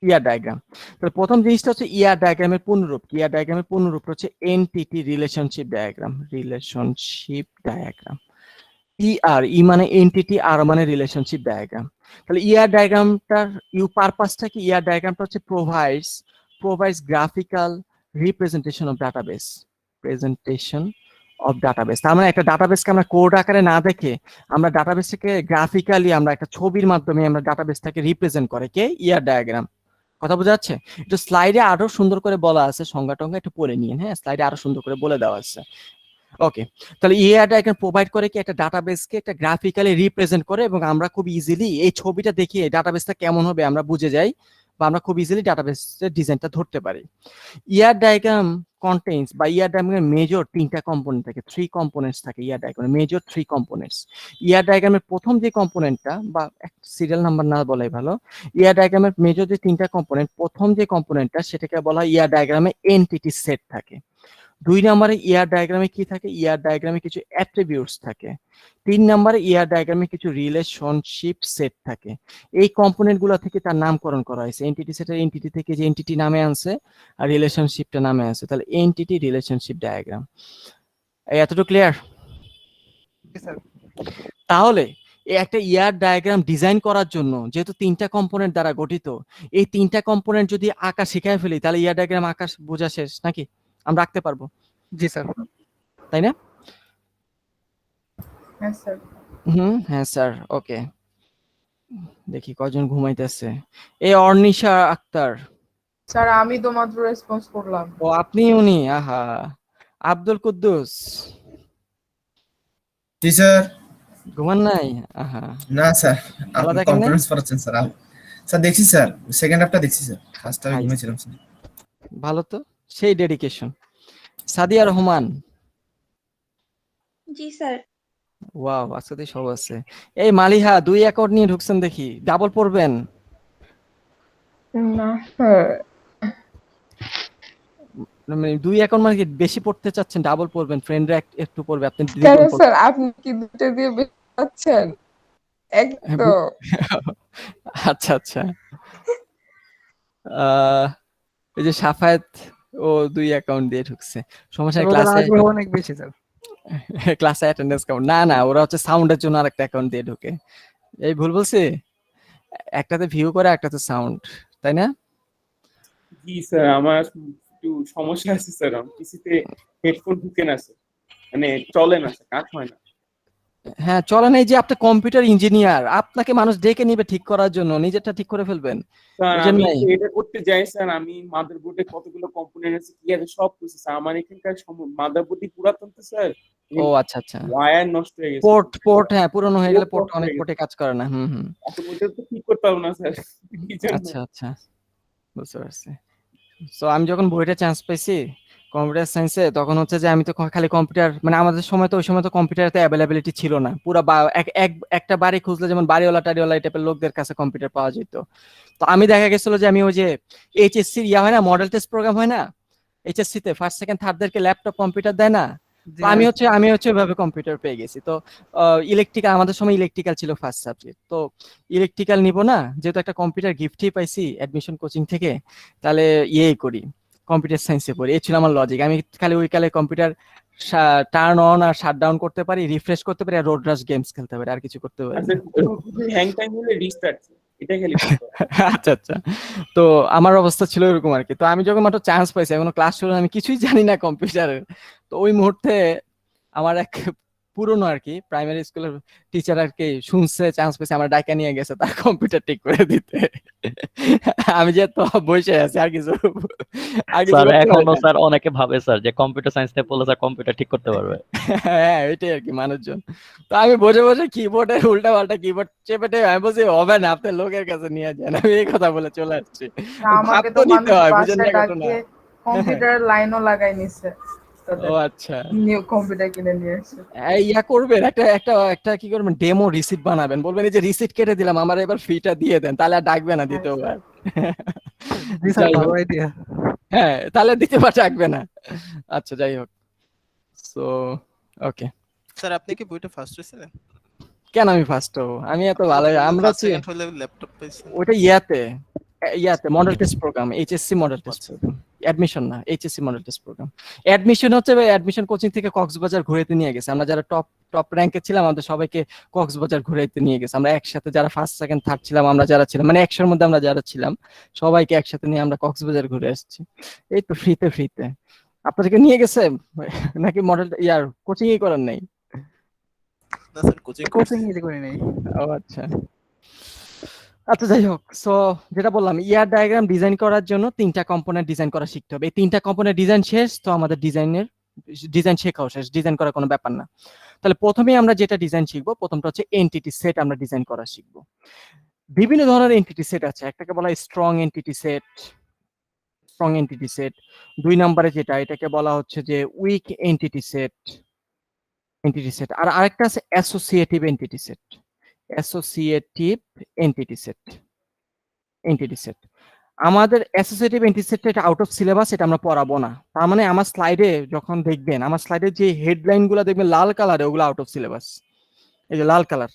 ইয়ার ডায়াগ্রাম। তাহলে প্রথম জিনিসটা হচ্ছে ইয়ার ডায়াগ্রামের পূর্ণরূপ। ইয়ার ডায়াগ্রামের পূর্ণরূপ হচ্ছে entity relationship diagram, relationship diagram. E মানে এনটিটি, আর মানে রিলেশনশিপ ডায়াগ্রাম। তাহলে ইয়ার ডায়াগ্রামটার পারপাসটা কি? ইয়ার ডায়াগ্রামটা হচ্ছে provides graphical representation of database, presentation of database. তার মানে একটা ডাটাবেসকে আমরা কোড আকারে না দেখে, আমরা ডাটাবেসটাকে গ্রাফিক্যালি, আমরা একটা ছবির মাধ্যমে আমরা ডাটাবেসটাকে রিপ্রেজেন্ট করে কে? ইয়ার ডায়াগ্রাম। কথা বোঝা যাচ্ছে? একটু স্লাইডে আরো সুন্দর করে বলা আছে, সংজ্ঞা টঙ্গা একটু পড়ে নিন, হ্যাঁ, স্লাইডে আরো সুন্দর করে বলে দেওয়া আছে। ওকে, তাহলে ইয়ার ডায়াগ্রাম প্রোভাইড করে কি একটা ডাটাবেসকে একটা গ্রাফিক্যালি রিপ্রেজেন্ট করে, এবং আমরা খুব ইজিলি এই ছবিটা দেখিয়ে ডাটাবেসটা কেমন হবে আমরা বুঝে যাই, বা আমরা খুব ইজিলি ডাটাবেসের ডিজাইনটা ধরতে পারি। ইয়ার ডায়াগ্রাম কন্টেইনস, বা ইয়ার ডায়াগ্রামের মেজর তিনটা কম্পোনেন্ট থাকে, 3 কম্পোনেন্টস থাকে ইয়ার ডায়াগ্রামের, মেজর 3 কম্পোনেন্টস। ইয়ার ডায়াগ্রামের প্রথম যে কম্পোনেন্টটা, বা সিরিয়াল নাম্বার না বলাই ভালো, ইয়ার ডায়াগ্রামের মেজর যে তিনটা কম্পোনেন্ট, প্রথম যে কম্পোনেন্টটা সেটাকে বলা হয় ইয়ার ডায়াগ্রামে এন্টিটি সেট থাকে। 2 নম্বরে ইয়ার ডায়াগ্রামে কি থাকে? ইয়ার ডায়াগ্রামে কিছু অ্যাট্রিবিউটস থাকে। 3 নম্বরে ইয়ার ডায়াগ্রামে কিছু রিলেশনশিপ সেট থাকে। এই কম্পোনেন্ট গুলো থেকে তার নামকরণ করা হয়েছে। এন্টিটি সেটের এন্টিটি থেকে যে এন্টিটি নামে আনছে, আর রিলেশনশিপটা নামে আছে, তাহলে এন্টিটি রিলেশনশিপ ডায়াগ্রাম। এতটুকু ক্লিয়ার? জি স্যার। তাহলে এই একটা ইয়ার ডায়াগ্রাম ডিজাইন করার জন্য, যেহেতু 3টা কম্পোনেন্ট দ্বারা গঠিত, এই 3টা কম্পোনেন্ট যদি আঁকা শিখায় ফেলি, তাহলে ইয়ার ডায়াগ্রাম আঁকা বোঝা শেষ নাকি? আমরা আঁকতে পারবো, জি স্যার। তাই না? হ্যাঁ স্যার। হ্যাঁ স্যার। ওকে, দেখি কজন ঘুমাইতেছে। অর্নিশা আক্তার। স্যার আমি তো মাত্র রেসপন্স করলাম। ও আপনি উনি, আহা। আব্দুল কুদ্দুস। জি স্যার। ঘুমান নাই? আহা, না স্যার, খেলা আপনি দেখেন নাই? কনফারেন্স করাচ্ছেন স্যার। স্যার দেখছি স্যার, সেকেন্ড হাফটা দেখছি স্যার, ফার্স্ট হাফে হাই। ঘুমিয়েছিলাম স্যার। ভালো তো, সেই ডেডিকেশন। সাদিয়া রহমান। জি স্যার। ওয়াও, আজকে তো সব আছে। এই মালিহা 2 অ্যাকাউন্ট নিয়ে ঢুকছেন দেখি, ডাবল পড়বেন? না স্যার, মানে 2 অ্যাকাউন্ট মানে কি বেশি পড়তে চাচ্ছেন, ডাবল পড়বেন, ফ্রেন্ডরা একটু পড়বে, আপনি কেন দ্বিগুণ পড়বেন। স্যার আপনি কি দুটো দিয়ে বেশি পাচ্ছেন? এক হ্যাঁ, তো আচ্ছা আচ্ছা। আহ এই যে সাফায়েত, ও 2 অ্যাকাউন্ট দিয়ে ঢুকছে, সমস্যা স্যার নেই, ওদের ক্লাসে আগ্রহ অনেক বেশি স্যার। ক্লাসে অ্যাটেন্ডেন্স কাউন্ট না, না ওরা হচ্ছে সাউন্ডের জন্য আরেকটা অ্যাকাউন্ট দিয়ে ঢুকে। এই ভুল বলছি? একটাতে ভিউ করে, একটাতে সাউন্ড, তাই না? জি স্যার, আমার একটু সমস্যা আছে স্যার, আমার পিসিতে হেডফোন ঢুকে না স্যার, মানে চলে না স্যার, কাজ হয় না হ্যাঁ, চলে নাই যে আপনি কম্পিউটার ইঞ্জিনিয়ার, আপনাকে মানুষ ডেকে নিবে ঠিক করার জন্য, নিজেরটা ঠিক করে ফেলবেন, স্যার। বুঝেন আমি নাই? তো এটা করতে যাই স্যার, আমি মাদারবোর্ডে কতগুলো কম্পোনেন্ট আছে কি আছে সব কিছু স্যার, আমার এখানকার মাদারবোর্ডই পুরাতন তো স্যার, ও আচ্ছা আচ্ছা, ওয়্যার নষ্ট হয়ে গেছে, পোর্ট হ্যাঁ, পুরনো হয়ে গেলে পোর্ট পোর্ট অনেক হয়ে পোর্টে কাজ করে না। হুম হুম। এখন ওইটা তো ঠিক করতে পারবো না স্যার, কি জন্য? আচ্ছা আচ্ছা, বুঝতে পারছি। তো আমি যখন বইটা চান্স পাইছি কম্পিউটার সায়েন্সে, তখন হচ্ছে যে আমি তো খালি কম্পিউটার, মানে আমাদের সময় তো ওই সময় তো কম্পিউটার অ্যাভেলেবিলিটি ছিল না, পুরো একটা বাড়ি খুঁজলে যেমন বাড়িওয়ালা টাড়িওয়ালা এই টাইপের লোকদের কাছে কম্পিউটার পাওয়া যেত। তো আমি দেখা গেছিল যে আমি ওই যে এইচএসসি হয় না, মডেল টেস্ট প্রোগ্রাম হয় না, এইচএসসি তে ফার্স্ট সেকেন্ড থার্ডদেরকে ল্যাপটপ কম্পিউটার দেয় না, জি তো আমি হচ্ছে ওইভাবে কম্পিউটার পেয়ে গেছি। তো ইলেকট্রিক্যাল, আমাদের সময় ইলেকট্রিক্যাল ছিল ফার্স্ট সাবজেক্ট, তো ইলেকট্রিক্যাল নিব না, যেহেতু একটা কম্পিউটার গিফটই পাইছি অ্যাডমিশন কোচিং থেকে, তাহলে ইয়েই করি, কম্পিউটার সায়েন্সে পড়ি, এই ছিল আমার লজিক। আমি খালি ওই কালে কম্পিউটার টার্ন অন আর শাট ডাউন করতে পারি, রিফ্রেশ করতে পারি, আর রোড রাশ গেমস খেলতে পারি, আর কিছু করতে পারি আচ্ছা, না। হ্যাং টাইম হলে রিস্টার্ট, এটা খালি করতে হয়। আচ্ছা আচ্ছা, তো আমার অবস্থা ছিল এরকম আর কি। তো আমি যখন মাত্র চান্স পাইছি, এখনো ক্লাস শুরু হয়নি, আমি কিছুই জানি না কম্পিউটারের, তো ওই মুহূর্তে আমার এক পুরনো আর কি প্রাইমারি স্কুলের টিচার আর কি শুনছে চান্স পেয়েছে, আমার ডাইকা নিয়ে গেছে তার কম্পিউটার ঠিক করে দিতে। আমি যে তো বসে আছি, আর কিছু স্যার করতে পারি এখনো না। স্যার অনেকে ভাবে স্যার যে কম্পিউটার সায়েন্স নিয়ে পড়লে স্যার কম্পিউটার ঠিক করতে পারবে। হ্যাঁ, ওইটাই আর কি মানুষজন। তো আমি বসে বসে কিবোর্ডে উল্টা পাল্টা কিবোর্ড চেপে, আমি বলছি হবে না, আপনি লোকের কাছে নিয়ে যান, আমি এই কথা বলে চলে আসছি। ভাব আমাকে তো তো নিতে মানুষ হয়, বুঝেন বাসায় না ঘটনা। ডাকিয়ে কম্পিউটারের লাইনও লাগাই নিছে, তাদের ও আচ্ছা, নিউ কম্পিউটার কিনে নিয়ে এসে। এই ইয়া করবেন, একটা একটা একটা কি করবেন, ডেমো রিসিট বানাবেন, বলবেন এই যে রিসিট কেটে দিলাম, আমার এবার ফিটা দিয়ে দেন, তাহলে আর ডাকবে না দ্বিতীয়বার। জি স্যার, যাই ভালো হোক, আইডিয়া। হ্যাঁ তাহলে দ্বিতীয়বার ডাকবে না। আচ্ছা যাই হোক, সো ওকে। স্যার আপনি কি বইটা ফার্স্ট হয়েছিলেন? কেন আমি ফার্স্ট হবো, আমি এত ভালো, আমরা ফার্স্ট হচ্ছে সেকেন্ড হলে ল্যাপটপ পাইছেন। ওইটা ইয়াতে model test program, HSC model test program, admission না, HSC model test program. Admission হচ্ছে অ্যাডমিশন কোচিং থেকে কক্সবাজার ঘুরাইতে নিয়ে গেছে, আমরা যারা টপ টপ র্যাঙ্কে ছিলাম আমাদের সবাইকে কক্সবাজার ঘুরাইতে নিয়ে গেছে, আমরা একসাথে যারা ফার্স্ট সেকেন্ড থার্ড ছিলাম, আমরা যারা ছিলাম মানে 100-র মধ্যে আমরা যারা ছিলাম সবাইকে একসাথে নিয়ে আমরা কক্সবাজার ঘুরে আসছি, এই তো ফ্রিতে। আপনাদেরকে নিয়ে গেছে নাকি মডেল ইয়ার কোচিং ই করার নাই? না স্যার, কোচিং কোচিং নিতে করি নাই। ও আচ্ছা আচ্ছা, যাই হোক। সো যেটা বললাম, ইয়ার ডায়াগ্রাম ডিজাইন করার জন্য 3টা কম্পোনেন্ট ডিজাইন করা শিখতে হবে। এই 3টা কম্পোনেন্ট ডিজাইন শেষ তো আমাদের ডিজাইন শেখাও শেষ, ডিজাইন করার কোনো ব্যাপার না। তাহলে প্রথমেই আমরা যেটা ডিজাইন শিখবো, প্রথমটা হচ্ছে এন্টিটি সেট আমরা ডিজাইন করা শিখবো। বিভিন্ন ধরনের এন্টিটি সেট আছে, একটাকে বলা হয় স্ট্রং এন্টিটি সেট। 2 নম্বরে যেটা, এটাকে বলা হচ্ছে যে উইক এন্টিটি সেট। আর আরেকটা আছে অ্যাসোসিয়েটিভ এন্টিটি সেট। আমাদের অ্যাসোসিয়েটিভ এন্টিটি সেটটা এটা আউট অফ সিলেবাস, এটা আমরা পড়াবো না। তার মানে আমার স্লাইডে যখন দেখবেন, আমার স্লাইডে যে হেডলাইন গুলো দেখবেন লাল কালারে, ওগুলো আউট অফ সিলেবাস। এই যে লাল কালার,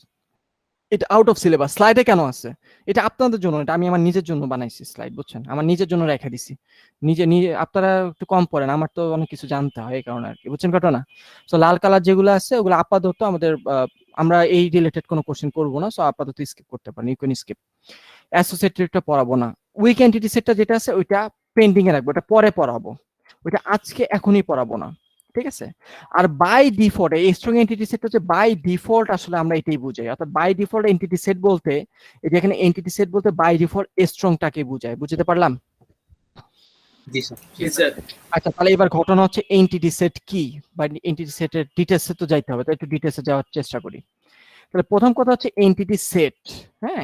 এটা আউট অফ সিলেবাস। স্লাইডে কেন আছে? এটা আপনাদের জন্য, এটা আমি আমার নিজের জন্য বানাইছি স্লাইড, বুঝছেন, আমার নিজের জন্য রেখে দিছি। নিজে আপনারা একটু কম পড়েন, আমার তো অনেক কিছু জানতে হয় এই কারণে আর কি, বুঝছেন ঘটনা। সো লাল কালার যেগুলো আছে ওগুলো আপাতত আমাদের আমরা এই রিলেটেড কোনো কোশ্চেন করবো না, সো আপাতত স্কিপ করতে পারেন, ইউ ক্যান স্কিপ। অ্যাসোসিয়েটিভটা পড়াবো না। উইক এন্টিটি সেটটা যেটা আছে ওইটা পেন্ডিং এ রাখবো, ওটা পরে পড়াবো, ওইটা আজকে এখনই পড়াবো না, ঠিক আছে। আর বাই ডিফল্ট এই স্ট্রং এন্টিটি সেট হচ্ছে বাই ডিফল্ট, আসলে আমরা এটাই বুঝাই, অর্থাৎ বাই ডিফল্ট এন্টিটি সেট বলতে, এই যে এখানে এন্টিটি সেট বলতে বাই ডিফল্ট স্ট্রংটাকে বুঝায়, বুঝতে পারলাম? জি স্যার। আচ্ছা, তাহলে এবার ঘটনা হচ্ছে এন্টিটি সেট কি, বা এন্টিটি সেটের ডিটেলসে তো যাইতে হবে, তো একটু ডিটেলসে যাওয়ার চেষ্টা করি। তাহলে প্রথম কথা হচ্ছে এন্টিটি সেট। হ্যাঁ,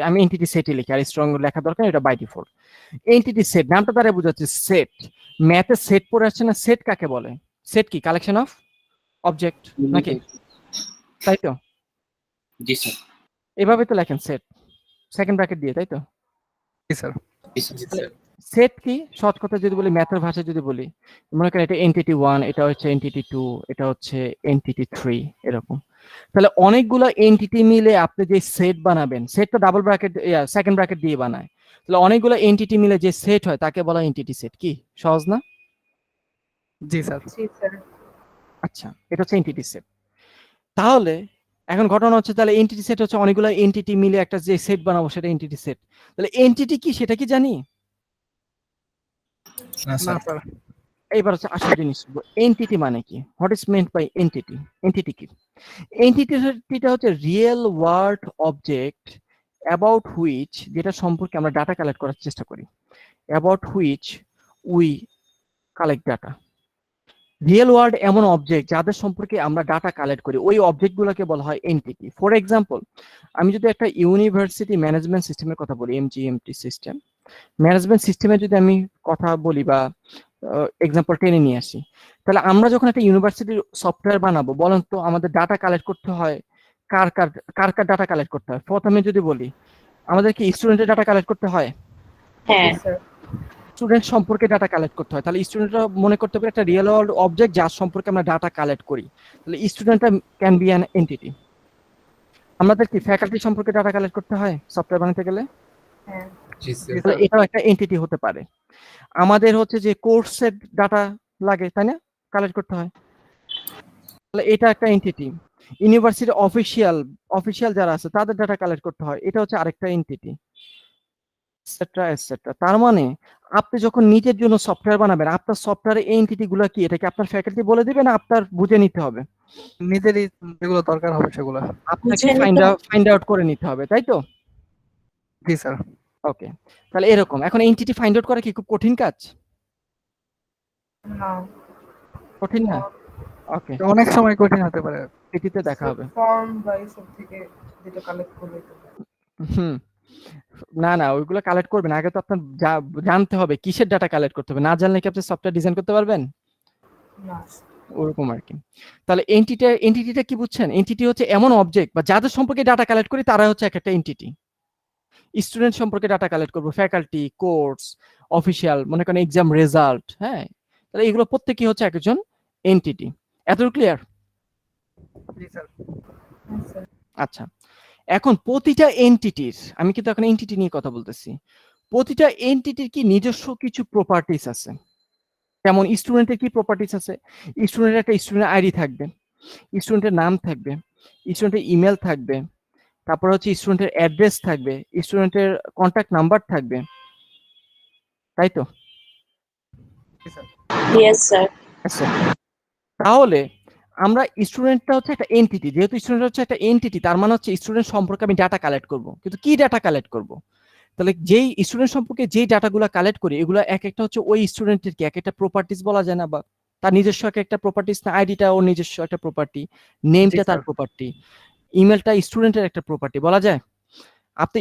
আমি এন্টিটি সেটই লিখি, আর স্ট্রং লেখা দরকার, এটা বাই ডিফল্ট। এন্টিটি সেট নামটা দ্বারা বোঝাচ্ছে সেট। ম্যাথে সেট পড়ে আসছে না, সেট কাকে বলে? সেট কি? কালেকশন অফ অবজেক্ট নাকি? তাই তো? জি স্যার। এভাবে তো লেখেন সেট, সেকেন্ড ব্র্যাকেট দিয়ে, তাই তো? জি স্যার। সেট কি? সহজ কথা যদি বলি, ম্যাথের ভাষায় যদি বলি, মনে করেন এটা এন্টিটি 1, এটা হচ্ছে এন্টিটি 2, এটা হচ্ছে এন্টিটি 3, এরকম। তাহলে অনেকগুলো এন্টিটি মিলে আপনি যে সেট বানাবেন, সেট তো ডাবল ব্র্যাকেট সেকেন্ড ব্র্যাকেট দিয়ে বানায়, তাহলে অনেকগুলো এন্টিটি মিলে যে সেট হয় তাকে বলা এন্টিটি সেট। কি সহজ না? জি স্যার। আচ্ছা, এটা হচ্ছে এন্টিটি সেট। তাহলে এখন ঘটনা হচ্ছে, তাহলে এন্টিটি সেট হচ্ছে অনেকগুলো এন্টিটি মিলে একটা যে সেট বানাবো সেটা এন্টিটি সেট। তাহলে এন্টিটি কি সেটা কি জানি? না না স্যার স্যার। এইবার হচ্ছে আসল জিনিস, এন্টিটি মানে কি? What is meant by entity? Entity কি? এন্টিটিটা হচ্ছে real world object about which, যেটা সম্পর্কে আমরা ডাটা কালেক্ট করার চেষ্টা করি, about which we collect data. Real world এমন অবজেক্ট যাদের সম্পর্কে আমরা ডাটা কালেক্ট করি, ওই অবজেক্টগুলোকে বলা হয় এন্টিটি। ফর এক্সাম্পল, আমি যদি একটা ইউনিভার্সিটি ম্যানেজমেন্ট সিস্টেমের কথা বলি, এমজিএমটি সিস্টেম, ম্যানেজমেন্ট সিস্টেমে যদি আমি কথা বলি বা এক্সাম্পল টেনে নিয়ে আসি, তাহলে আমরা যখন একটা ইউনিভার্সিটির সফটওয়্যার বানাবো, বলেন তো আমাদের ডাটা কালেক্ট করতে হয় কার কার কার ডাটা কালেক্ট করতে হয়? প্রথমে যদি বলি, আমাদের কি স্টুডেন্টের ডাটা কালেক্ট করতে হয়? হ্যাঁ স্টুডেন্ট সম্পর্কে ডাটা কালেক্ট করতে হয়। তাহলে স্টুডেন্টরা মনে করতে পারে একটা রিয়েল ওয়ার্ল্ড অবজেক্ট যার সম্পর্কে আমরা ডাটা কালেক্ট করি। তাহলে স্টুডেন্টটা ক্যান বি অ্যান এন্টিটি। আমাদের কি ফ্যাকাল্টি সম্পর্কে ডাটা কালেক্ট করতে হয় সফটওয়্যার বানাতে গেলে? জি স্যার। তাহলে এটাও একটা এন্টিটি হতে পারে। আমাদের হচ্ছে যে কোর্সের ডাটা লাগে, তাই না, কালেক্ট করতে হয়, তাহলে এটা একটা এন্টিটি। ইউনিভার্সিটি অফিসিয়াল যারা আছে তাদের ডাটা কালেক্ট করতে হয়, এটা হচ্ছে আরেকটা এন্টিটি, এটসেট্রা এটসেট্রা। তার মানে আপনি যখন নিজের জন্য সফটওয়্যার বানাবেন, আপনার সফটওয়্যারের এন্টিটি গুলো কি, এটা কি আপনার ফ্যাকাল্টি বলে দিবে না আপনার বুঝে নিতে হবে? নিজেরই যেগুলো দরকার হবে সেগুলো। আপনাকে ফাইন্ড আউট করে নিতে হবে, তাই তো? জি স্যার। ওকে, তাহলে এরকম। এখন এন্টিটি ফাইন্ড আউট করা কি খুব কঠিন কাজ? কঠিন না? ওকে, অনেক সময় কঠিন হতে পারে। এটিতে দেখা হবে। ফর্ম বা এসব থেকে যেটা কালেক্ট করবে হুম, না ওইগুলো কালেক্ট করবেন আগে তো আপনার জানতে হবে কিসের ডাটা কালেক্ট করতে হবে। না জানলে কি আপনি সফটওয়্যার ডিজাইন করতে পারবেন? না ওরকম আর কি। তাহলে এন্টিটিটা কি বুঝছেন? এন্টিটি হচ্ছে এমন অবজেক্ট বা যাদের সম্পর্কে ডাটা কালেক্ট করি তারা হচ্ছে একটা এন্টিটি। স্টুডেন্ট সম্পর্কে ডাটা কালেক্ট করবো, ফ্যাকাল্টি, কোর্স, অফিসিয়াল, মনে করেন এক্সাম রেজাল্ট, হ্যাঁ, তাহলে এগুলো প্রত্যেকই হচ্ছে একজন এন্টিটি। এতটুকু ক্লিয়ার? জি স্যার। আচ্ছা, এখন প্রতিটা এন্টিটির, আমি কিন্তু এখন এন্টিটি নিয়ে কথা বলতেছি, প্রতিটা এন্টিটির কি নিজস্ব কিছু প্রপার্টিস আছে। যেমন স্টুডেন্টের কি প্রপার্টিস আছে? স্টুডেন্টের একটা স্টুডেন্ট আইডি থাকবে, স্টুডেন্টের নাম থাকবে, স্টুডেন্টের ইমেল থাকবে, তারপর হচ্ছে স্টুডেন্টের অ্যাড্রেস থাকবে, স্টুডেন্টের কন্ট্যাক্ট নাম্বার থাকবে, তাই তো? আচ্ছা, তাহলে আমরা স্টুডেন্টটা হচ্ছে একটা এন্টিটি, যেহেতু স্টুডেন্ট হচ্ছে একটা এন্টিটি, তার মানে হচ্ছে স্টুডেন্ট সম্পর্কে আমি ডাটা কালেক্ট করব। কিন্তু কি ডাটা কালেক্ট করব? তাহলে যেই স্টুডেন্ট সম্পর্কে যেই ডাটাগুলো কালেক্ট করি, এগুলো এক একটা হচ্ছে ওই স্টুডেন্টের কি এক একটা প্রপার্টিস বলা যায় না, বা তার নিজস্ব এক একটা প্রপার্টিস না? আইডিটা ওর নিজস্ব একটা প্রপার্টি, নেমটা তার প্রপার্টি, ইমেলটা স্টুডেন্টের একটা প্রপার্টি বলা যায়। আপনি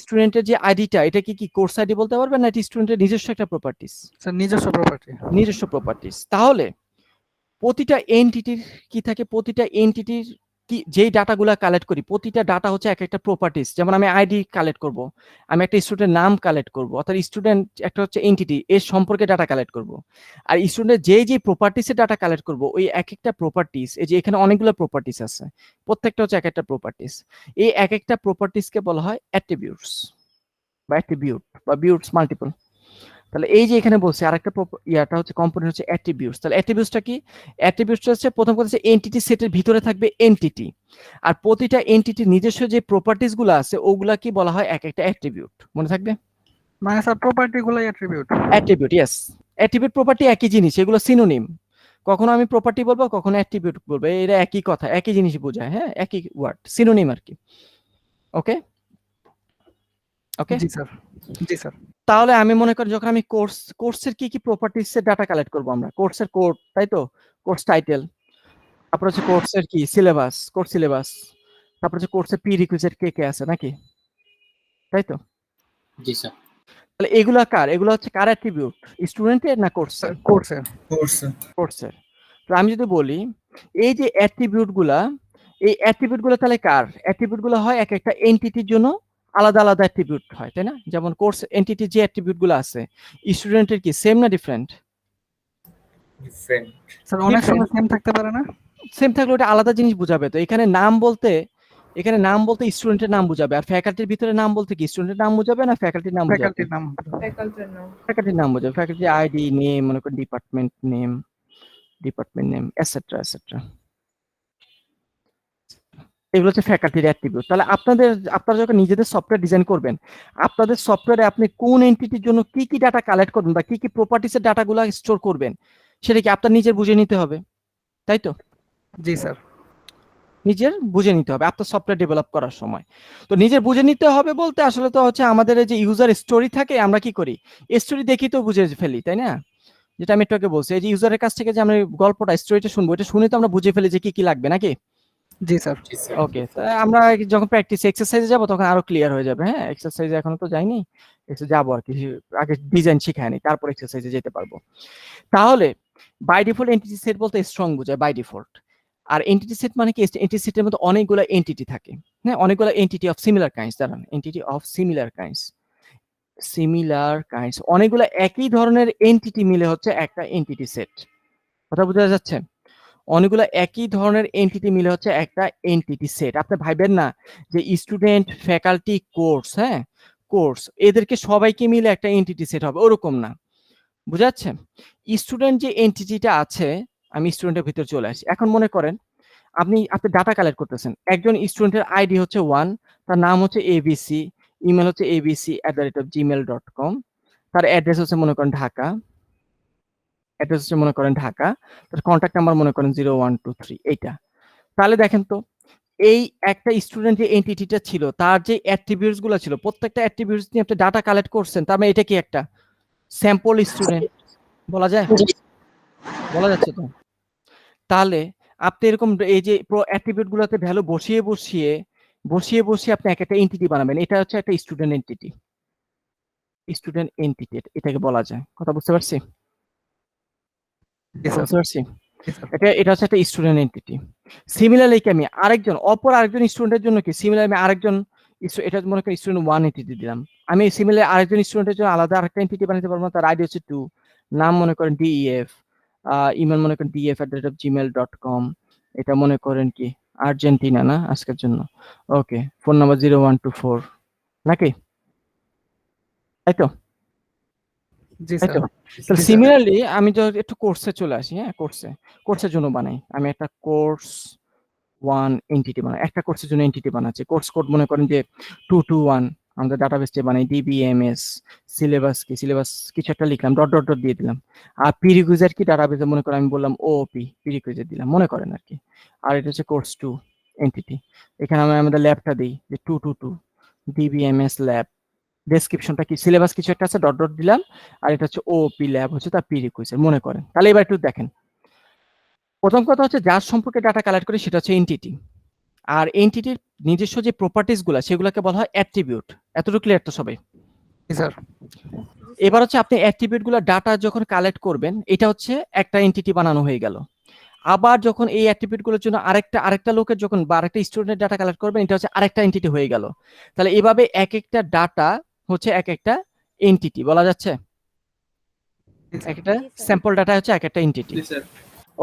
স্টুডেন্টের যে আইডিটা, এটা কি কোর্স আইডি বলতে পারবেন না এটা স্টুডেন্টের নিজস্ব একটা প্রপার্টিস? স্যার নিজস্ব প্রপার্টি। তাহলে প্রতিটা এন্টিটির কি থাকে? প্রতিটা এন্টিটির কি যেই ডাটাগুলো কালেক্ট করি, প্রতিটা ডাটা হচ্ছে এক একটা প্রপার্টিস। যেমন আমি আইডি কালেক্ট করব, আমি একটা স্টুডেন্টের নাম কালেক্ট করব, অর্থাৎ স্টুডেন্ট একটা হচ্ছে এন্টিটি, এর সম্পর্কে ডাটা কালেক্ট করব। আর স্টুডেন্টের যে প্রপার্টিসের ডাটা কালেক্ট করব, ওই এক একটা প্রপার্টিস, এই যে এখানে অনেকগুলো প্রপার্টিস আছে, প্রত্যেকটা হচ্ছে এক একটা প্রপার্টিস। এই এক একটা প্রপার্টিসকে বলা হয় অ্যাট্রিবিউটস বা বিউটস মাল্টিপল। তাহলে এই যে এখানে বলছে আরেকটা ইয়াটা হচ্ছে কম্পোনেন্ট হচ্ছে অ্যাট্রিবিউটস। তাহলে অ্যাট্রিবিউটসটা কি? অ্যাট্রিবিউটসটা হচ্ছে প্রথম কথা হচ্ছে এন্টিটি সেটের ভিতরে থাকবে এন্টিটি, আর প্রতিটা এন্টিটির নিজস্ব যে প্রপার্টিস গুলো আছে ওগুলা কি বলা হয় এক একটা অ্যাট্রিবিউট। মনে থাকবে? মানে স্যার প্রপার্টি গুলাই অ্যাট্রিবিউট। ইয়েস, অ্যাট্রিবিউট প্রপার্টি একই জিনিস, এগুলো সিনোনিম। কখনো আমি প্রপার্টি বলবো, কখনো অ্যাট্রিবিউট বলবো, এরা একই কথা, একই জিনিস বোঝায়, হ্যাঁ, একই ওয়ার্ড, সিনোনিম আর কি। ওকে ওকে জি স্যার। তাহলে আমি মনে করি যখন আমি কোর্সের কি প্রপার্টিস এর ডাটা কালেক্ট করব, আমরা কোর্সের কোড, তাই তো, কোর্স টাইটেল, তারপর হচ্ছে কোর্সের কি কোর্স সিলেবাস, তারপর হচ্ছে কোর্সের প্রি রিকুইজিট কে আছে নাকি, তাই তো? জি স্যার। তাহলে এগুলো হচ্ছে কার অ্যাট্রিবিউট? স্টুডেন্টের না কোর্সের? কোর্স কোর্সের। তো আমি যদি বলি এই যে অ্যাট্রিবিউট গুলা, এই অ্যাট্রিবিউট গুলো তাহলে কার? অ্যাট্রিবিউট গুলো হয় এক একটা এন্টিটির জন্য আলাদা আলাদা অ্যাট্রিবিউট হয়, তাই না? যেমন কোর্স এন্টিটি যে অ্যাট্রিবিউট গুলো আছে স্টুডেন্টের কি সেম না ডিফারেন্ট? ডিফারেন্ট। স্যার অনেক সময় সেম থাকতে পারে না? সেম থাকলে ওটা আলাদা জিনিস বোঝাবে। তো এখানে নাম বলতে স্টুডেন্টের নাম বোঝাবে, আর ফ্যাকাল্টির ভিতরে নাম বলতে কি স্টুডেন্টের নাম বোঝাবে না ফ্যাকাল্টির নাম বোঝাবে? ফ্যাকাল্টির নাম। ফ্যাকাল্টির নাম বোঝাবে, ফ্যাকাল্টি আইডি নেম, মনে করেন ডিপার্টমেন্ট নেম এটসেট্রা এটসেট্রা। এগুলো হচ্ছে ফ্যাকাল্টির অ্যাট্রিবিউট। তাহলে আপনারা যখন নিজেদের সফটওয়্যার ডিজাইন করবেন, আপনাদের সফটওয়্যারে আপনি কোন এন্টিটির জন্য কি কি ডাটা কালেক্ট করবেন বা কি কি প্রপার্টিসের ডাটাগুলো স্টোর করবেন সেটা কি আপনার নিজের বুঝে নিতে হবে, তাই তো? জি স্যার। নিজের বুঝে নিতে হবে আপনার সফটওয়্যার ডেভেলপ করার সময়। তো নিজের বুঝে নিতে হবে বলতে আসলে তো হচ্ছে আমাদের এই যে ইউজার স্টোরি থাকে, আমরা কি করি স্টোরি দেখি তো বুঝে ফেলি, তাই না? যেটা আমি একটু আগে বলছি, এই যে ইউজারের কাছ থেকে যে আমরা গল্পটা স্টোরিটা শুনবো, এটা শুনে তো আমরা বুঝে ফেলি যে কি কি লাগবে নাকি? জি স্যার। ওকে, আমরা যখন প্র্যাকটিস এক্সারসাইজে যাব তখন আরো ক্লিয়ার হয়ে যাবে। হ্যাঁ, এক্সারসাইজে এখনো তো যাইনি, যাবো আর কি, আগে ডিজাইন শিখায়নি, তারপর এক্সারসাইজে যেতে পারবো। তাহলে বাই ডিফল্ট এন্টিটি সেট বলতে স্ট্রং বোঝায় বাই ডিফল্ট। আর এন্টিটি সেট মানে কি? এন্টিটি সেটের মধ্যে অনেকগুলো এন্টিটি থাকে, হ্যাঁ, অনেকগুলো এন্টিটি অফ সিমিলার কাইন্ডস। দাঁড়ান, এন্টিটি অফ সিমিলার কাইন্ডস অনেকগুলো একই ধরনের এন্টিটি মিলে হচ্ছে একটা এন্টিটি সেট। কথা বোঝা যাচ্ছে? অনেকগুলো একই ধরনের এন্টিটি মিলে হচ্ছে একটা এন্টিটি সেট। আপনি ভাইবেন না যে স্টুডেন্ট, ফ্যাকাল্টি, কোর্স, হ্যাঁ কোর্স, এদেরকে সবাইকে মিলে একটা এন্টিটি সেট হবে, ওরকম না। বুঝা যাচ্ছে? স্টুডেন্ট যে এন্টিটিটা আছে, আমি স্টুডেন্টের ভিতরে চলে আসি। এখন মনে করেন আপনি ডাটা কালেক্ট করতেছেন। একজন স্টুডেন্টের আইডি হচ্ছে 1, তার নাম হচ্ছে এবিসি, ইমেল হচ্ছে abc@gmail.com, তার অ্যাড্রেস হচ্ছে মনে করেন ঢাকা, তার কন্ট্যাক্ট নাম্বার মনে করেন 0123, এইটা। তাহলে দেখেন তো এই একটা স্টুডেন্ট যে এন্টিটিটা ছিল তার যে অ্যাট্রিবিউটস গুলো ছিল, প্রত্যেকটা অ্যাট্রিবিউটস নিয়ে আপনি ডাটা কালেক্ট করছেন, তার মানে এটা কি একটা স্যাম্পল স্টুডেন্ট বলা যায়? বলা যাচ্ছে তো? তাহলে আপনি এরকম এই যে অ্যাট্রিবিউট গুলোতে ভ্যালু বসিয়ে আপনি একটা এন্টিটি বানাবেন। এটা হচ্ছে একটা স্টুডেন্ট এন্টিটি, এটাকে বলা যায়। কথা বুঝতে পারছি? বুঝতে পারছি? এটা হচ্ছে একটা স্টুডেন্ট এন্টিটি। সিমিলারলি আমি আরেকজন স্টুডেন্টের জন্য কি সিমিলার আমি আরেকজন এটা মনে করি স্টুডেন্ট 1 এন্টিটি দিলাম। আমি সিমিলার আরেকজন স্টুডেন্টের জন্য আলাদা আরেকটা এন্টিটি বানাতে পারবো। তার আইডি হচ্ছে 2, নাম মনে করেন DEF, ইমেল মনে করেন def@gmail.com, এটা মনে করেন কি আর্জেন্টিনা না আজকের জন্য, ওকে, ফোন নাম্বার 0124, নাকি? তাই তো? জি তাই স্যার। তো? সিমিলারলি আমি যদি একটু কোর্সে চলে আসি, হ্যাঁ কোর্সের জন্য বানাই, আমি একটা কোর্স 1 এন্টিটি বানাই, একটা কোর্সের জন্য এন্টিটি বানাচ্ছি। কোর্স কোড মনে করেন যে 221, আমাদের ডাটাবেসে বানাই DBMS, সিলেবাস কিছু একটা লিখলাম, ডট ডট ডট দিয়ে দিলাম। আর প্রিরিকুইজার কি ডাটাবেসে মনে করেন আমি বললাম OOP, প্রিরিকুইজার দিলাম মনে করেন আর কি। আর এটা হচ্ছে কোর্স 2 এন্টিটি। এখানে আমি আমাদের ল্যাবটা দিই যে 222 DBMS ল্যাব, ডেসক্রিপশনটা কি সিলেবাস কিছু একটা আছে, ডট ডট দিলাম। আর এটা হচ্ছে OOP ল্যাব হচ্ছে তার প্রিরিকুইজার মনে করেন। তাহলে এবার একটু দেখেন, প্রথম কথা হচ্ছে যার সম্পর্কে ডাটা কালেক্ট করি সেটা হচ্ছে এন্টিটি, আর এন্টিটির নিজস্ব যে প্রপার্টিস গুলা সেগুলোকে বলা হয় অ্যাট্রিবিউট। এতটুকু ক্লিয়ার তো সবাই? স্যার। এবার হচ্ছে আপনি অ্যাট্রিবিউট গুলা ডাটা যখন কালেক্ট করবেন, এটা হচ্ছে একটা এন্টিটি বানানো হয়ে গেল। আবার যখন এই অ্যাট্রিবিউট গুলোর জন্য আরেকটা লোকের যখন বা আরেকটা স্টুডেন্টের ডাটা কালেক্ট করবেন, এটা হচ্ছে আরেকটা এন্টিটি হয়ে গেল। তাহলে এভাবে এক একটা ডাটা হচ্ছে এক একটা এন্টিটি বলা যাচ্ছে, একটা স্যাম্পল ডাটা হচ্ছে এক একটা এন্টিটি।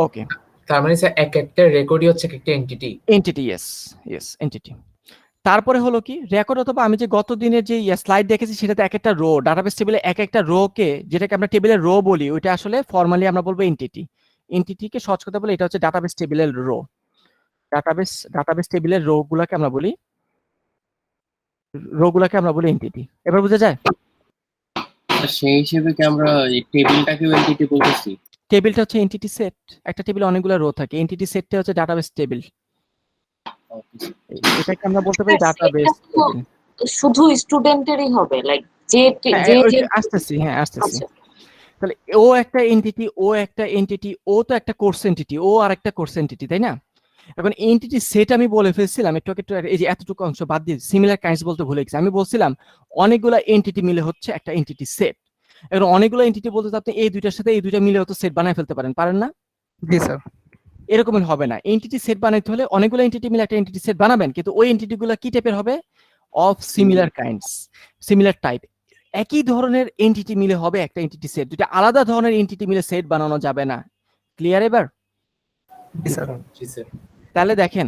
ওকে, তার মানে স্যার এক একটা রেকর্ডই হচ্ছে একটা এন্টিটি। Yes entity. তারপরে হলো কি রেকর্ড, অথবা আমি যে গত দিনের যে স্লাইড দেখেছি সেটাতে এক একটা রো, ডাটাবেস টেবিলে এক একটা রো কে, যেটাকে আমরা টেবিলের রো বলি, ওইটা আসলে ফর্মালি আমরা বলবো এন্টিটিকে সহজ কথা বলে এটা হচ্ছে ডাটাবেস টেবিলের রো। ডাটাবেস টেবিলের রো গুলাকে আমরা বলি এন্টিটি। এবার বুঝা যায়? সেই হিসেবে কি আমরা এই টেবিলটাকেও এন্টিটি বলতেছি? টেবিলটা হচ্ছে এন্টিটি সেট, একটা টেবিলে অনেকগুলো রো থাকে, এন্টিটি সেটটা হচ্ছে ডাটাবেস টেবিল। এটাকে আমরা বলতে পারি ডাটাবেস টেবিল। শুধু স্টুডেন্টেরই হবে, লাইক যে আসতেছি। তাহলে ও একটা এন্টিটি, ও তো একটা কোর্স এন্টিটি, ও আর একটা কোর্স এন্টিটি, তাই না? এখন এন্টিটি সেট আমি বলে ফেলছিলাম একটু এই যে এতটুকু অংশ বাদ দিয়ে সিমিলার কাইন্ডস বলতে ভুলে গেছি। আমি বলছিলাম অনেকগুলো এন্টিটি মিলে হচ্ছে একটা এন্টিটি সেট। এখন অনেকগুলো এন্টিটি বলতে আপনি এই দুইটার সাথে এই দুইটা মিলে হতো সেট বানায় ফেলতে পারেন না? জি স্যার। এরকমই হবে না। এন্টিটি সেট বানাইতে হলে অনেকগুলো এন্টিটি মিলে একটা এন্টিটি সেট বানাবেন, কিন্তু ওই এন্টিটি গুলো কি টাইপের হবে? Of similar kinds, similar type. একই ধরনের এন্টিটি মিলে হবে একটা এন্টিটি সেট, দুটো আলাদা ধরনের এন্টিটি মিলে সেট বানানো যাবে না। ক্লিয়ার এবার? জি স্যার। জি স্যার। তাহলে দেখেন,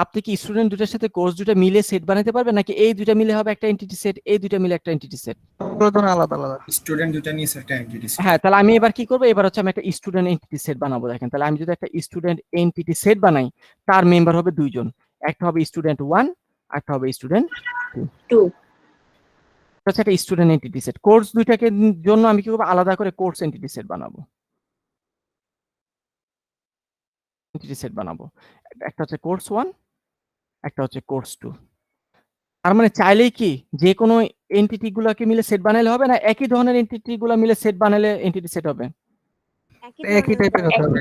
আপনি কি স্টুডেন্ট দুটার সাথে কোর্স দুটো মিলে সেট বানাতে পারবেন, নাকি এই দুইটা মিলে হবে একটা এন্টিটি সেট, এই দুইটা মিলে একটা এন্টিটি সেট? সবগুলো আলাদা আলাদা। স্টুডেন্ট দুটো নিয়ে একটা এন্টিটি। হ্যাঁ, তাহলে আমি এবার কি করবো? এবার হচ্ছে আমি একটা স্টুডেন্ট এন্টিটি সেট বানাবো। দেখেন, তাহলে আমি যদি একটা স্টুডেন্ট এন্টিটি সেট বানাই, তার মেম্বার হবে দুইজন, একটা হবে স্টুডেন্ট 1, একটা হবে স্টুডেন্ট 2। আচ্ছা, একটা স্টুডেন্ট এন্টিটি সেট। কোর্স দুইটাকে জন্য আমি কি করবো? আলাদা করে কোর্স এন্টিটি সেট বানাবো। এন্টিটি সেট বানাবো, একটা হচ্ছে কোর্স 1, একটা হচ্ছে কোর্স 2। আর মানে চাইলেই কি যে কোনো এন্টিটি গুলাকে মিলে সেট বানালে হবে, না একই ধরনের এন্টিটি গুলা মিলে সেট বানালে এন্টিটি সেট হবে? একই টাইপের হতে হবে।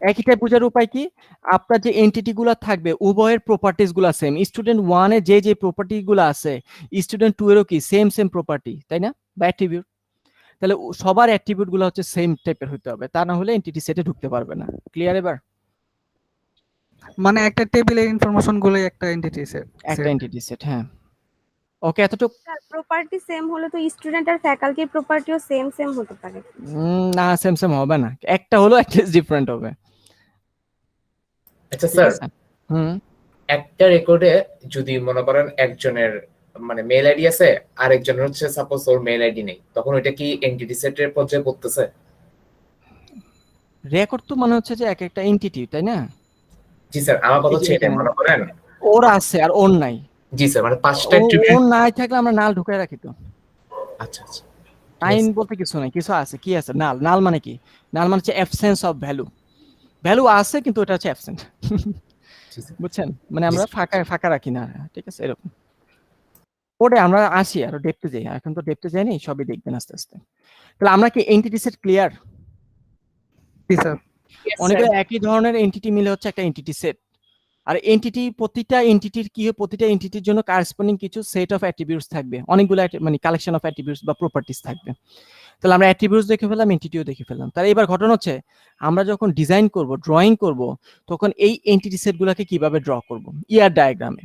একই টাইপ বোঝার উপায় কি? আপনার যে এন্টিটি গুলা থাকবে উভয়ের প্রপার্টিজ গুলা সেম। স্টুডেন্ট 1 এর যে প্রপার্টি গুলা আছে, স্টুডেন্ট 2 এরও কি সেম প্রপার্টি, তাই না? বা অ্যাট্রিবিউট। তাহলে সবার অ্যাট্রিবিউট গুলো হচ্ছে সেম টাইপের হতে হবে, তা না হলে এন্টিটি সেটে ঢুকতে পারবে না। ক্লিয়ার এবার? মানে একটা টেবিলের ইনফরমেশন গুলো একটা এন্টিটি সেট। একটা এন্টিটি সেট, হ্যাঁ। ওকে, এতটুকু? প্রপার্টি সেম হলে তো স্টুডেন্ট আর ফ্যাকাল্টির প্রপার্টিও সেম হতে পারে। না, সেম হবে না, একটা হলো অ্যাটলিস্ট ডিফারেন্ট হবে। আচ্ছা স্যার, একটা রেকর্ডে যদি মনে করেন একজনের মানে মেল আইডি আছে আর একজনের হচ্ছে সাপোজ ওর মেল আইডি নেই, তখন ওইটা কি এন্টিটি সেটের পর্যায়ে পড়তেছে? রেকর্ড তো মানে হচ্ছে যে এক একটা এন্টিটি, তাই না? জি স্যার, আমার কথা হচ্ছে এটা, মনে করেন ওর আছে আর ওর নাই। জি স্যার, মানে 5টা অ্যাট্রিবিউট। ওর নাই থাকলে আমরা নাল ঢুকায় রাখি তো। আচ্ছা আচ্ছা, আইন বলতে কিছু নাই, কিছু আছে। কি আছে? নাল মানে কি? নাল মানে হচ্ছে অ্যাবসেন্স অফ ভ্যালু। ভ্যালু আছে কিন্তু ওটা হচ্ছে অ্যাবসেন্ট। বুঝছেন? মানে আমরা ফাঁকা রাখি না, ঠিক আছে? এরকম ওটা আমরা আসি আর ডেপথে যাই। এখন তো ডেপথে যাইনি, সবই দেখবেন আস্তে আস্তে। তাহলে আমরা কি এন্টিটি সেট ক্লিয়ার? জি স্যার। অনেকগুলো একই ধরনের এন্টিটি মিলে হচ্ছে একটা এন্টিটি সেট। আর এন্টিটি, প্রতিটা এন্টিটির কি হয়? প্রতিটা এন্টিটির জন্য কারেসপন্ডিং কিছু সেট অফ অ্যাট্রিবিউটস থাকবে, অনেকগুলো মানে কালেকশন অফ অ্যাট্রিবিউটস বা প্রপার্টিজ থাকবে। তাহলে আমরা অ্যাট্রিবিউটস দেখে ফেললাম, এন্টিটিও দেখে ফেললাম। তাহলে এবার ঘটনা হচ্ছে আমরা যখন ডিজাইন করব, ড্রয়িং করব, তখন এই এন্টিটি সেটগুলোকে কিভাবে ড্র করব? ইয়ার ডায়াগ্রামে।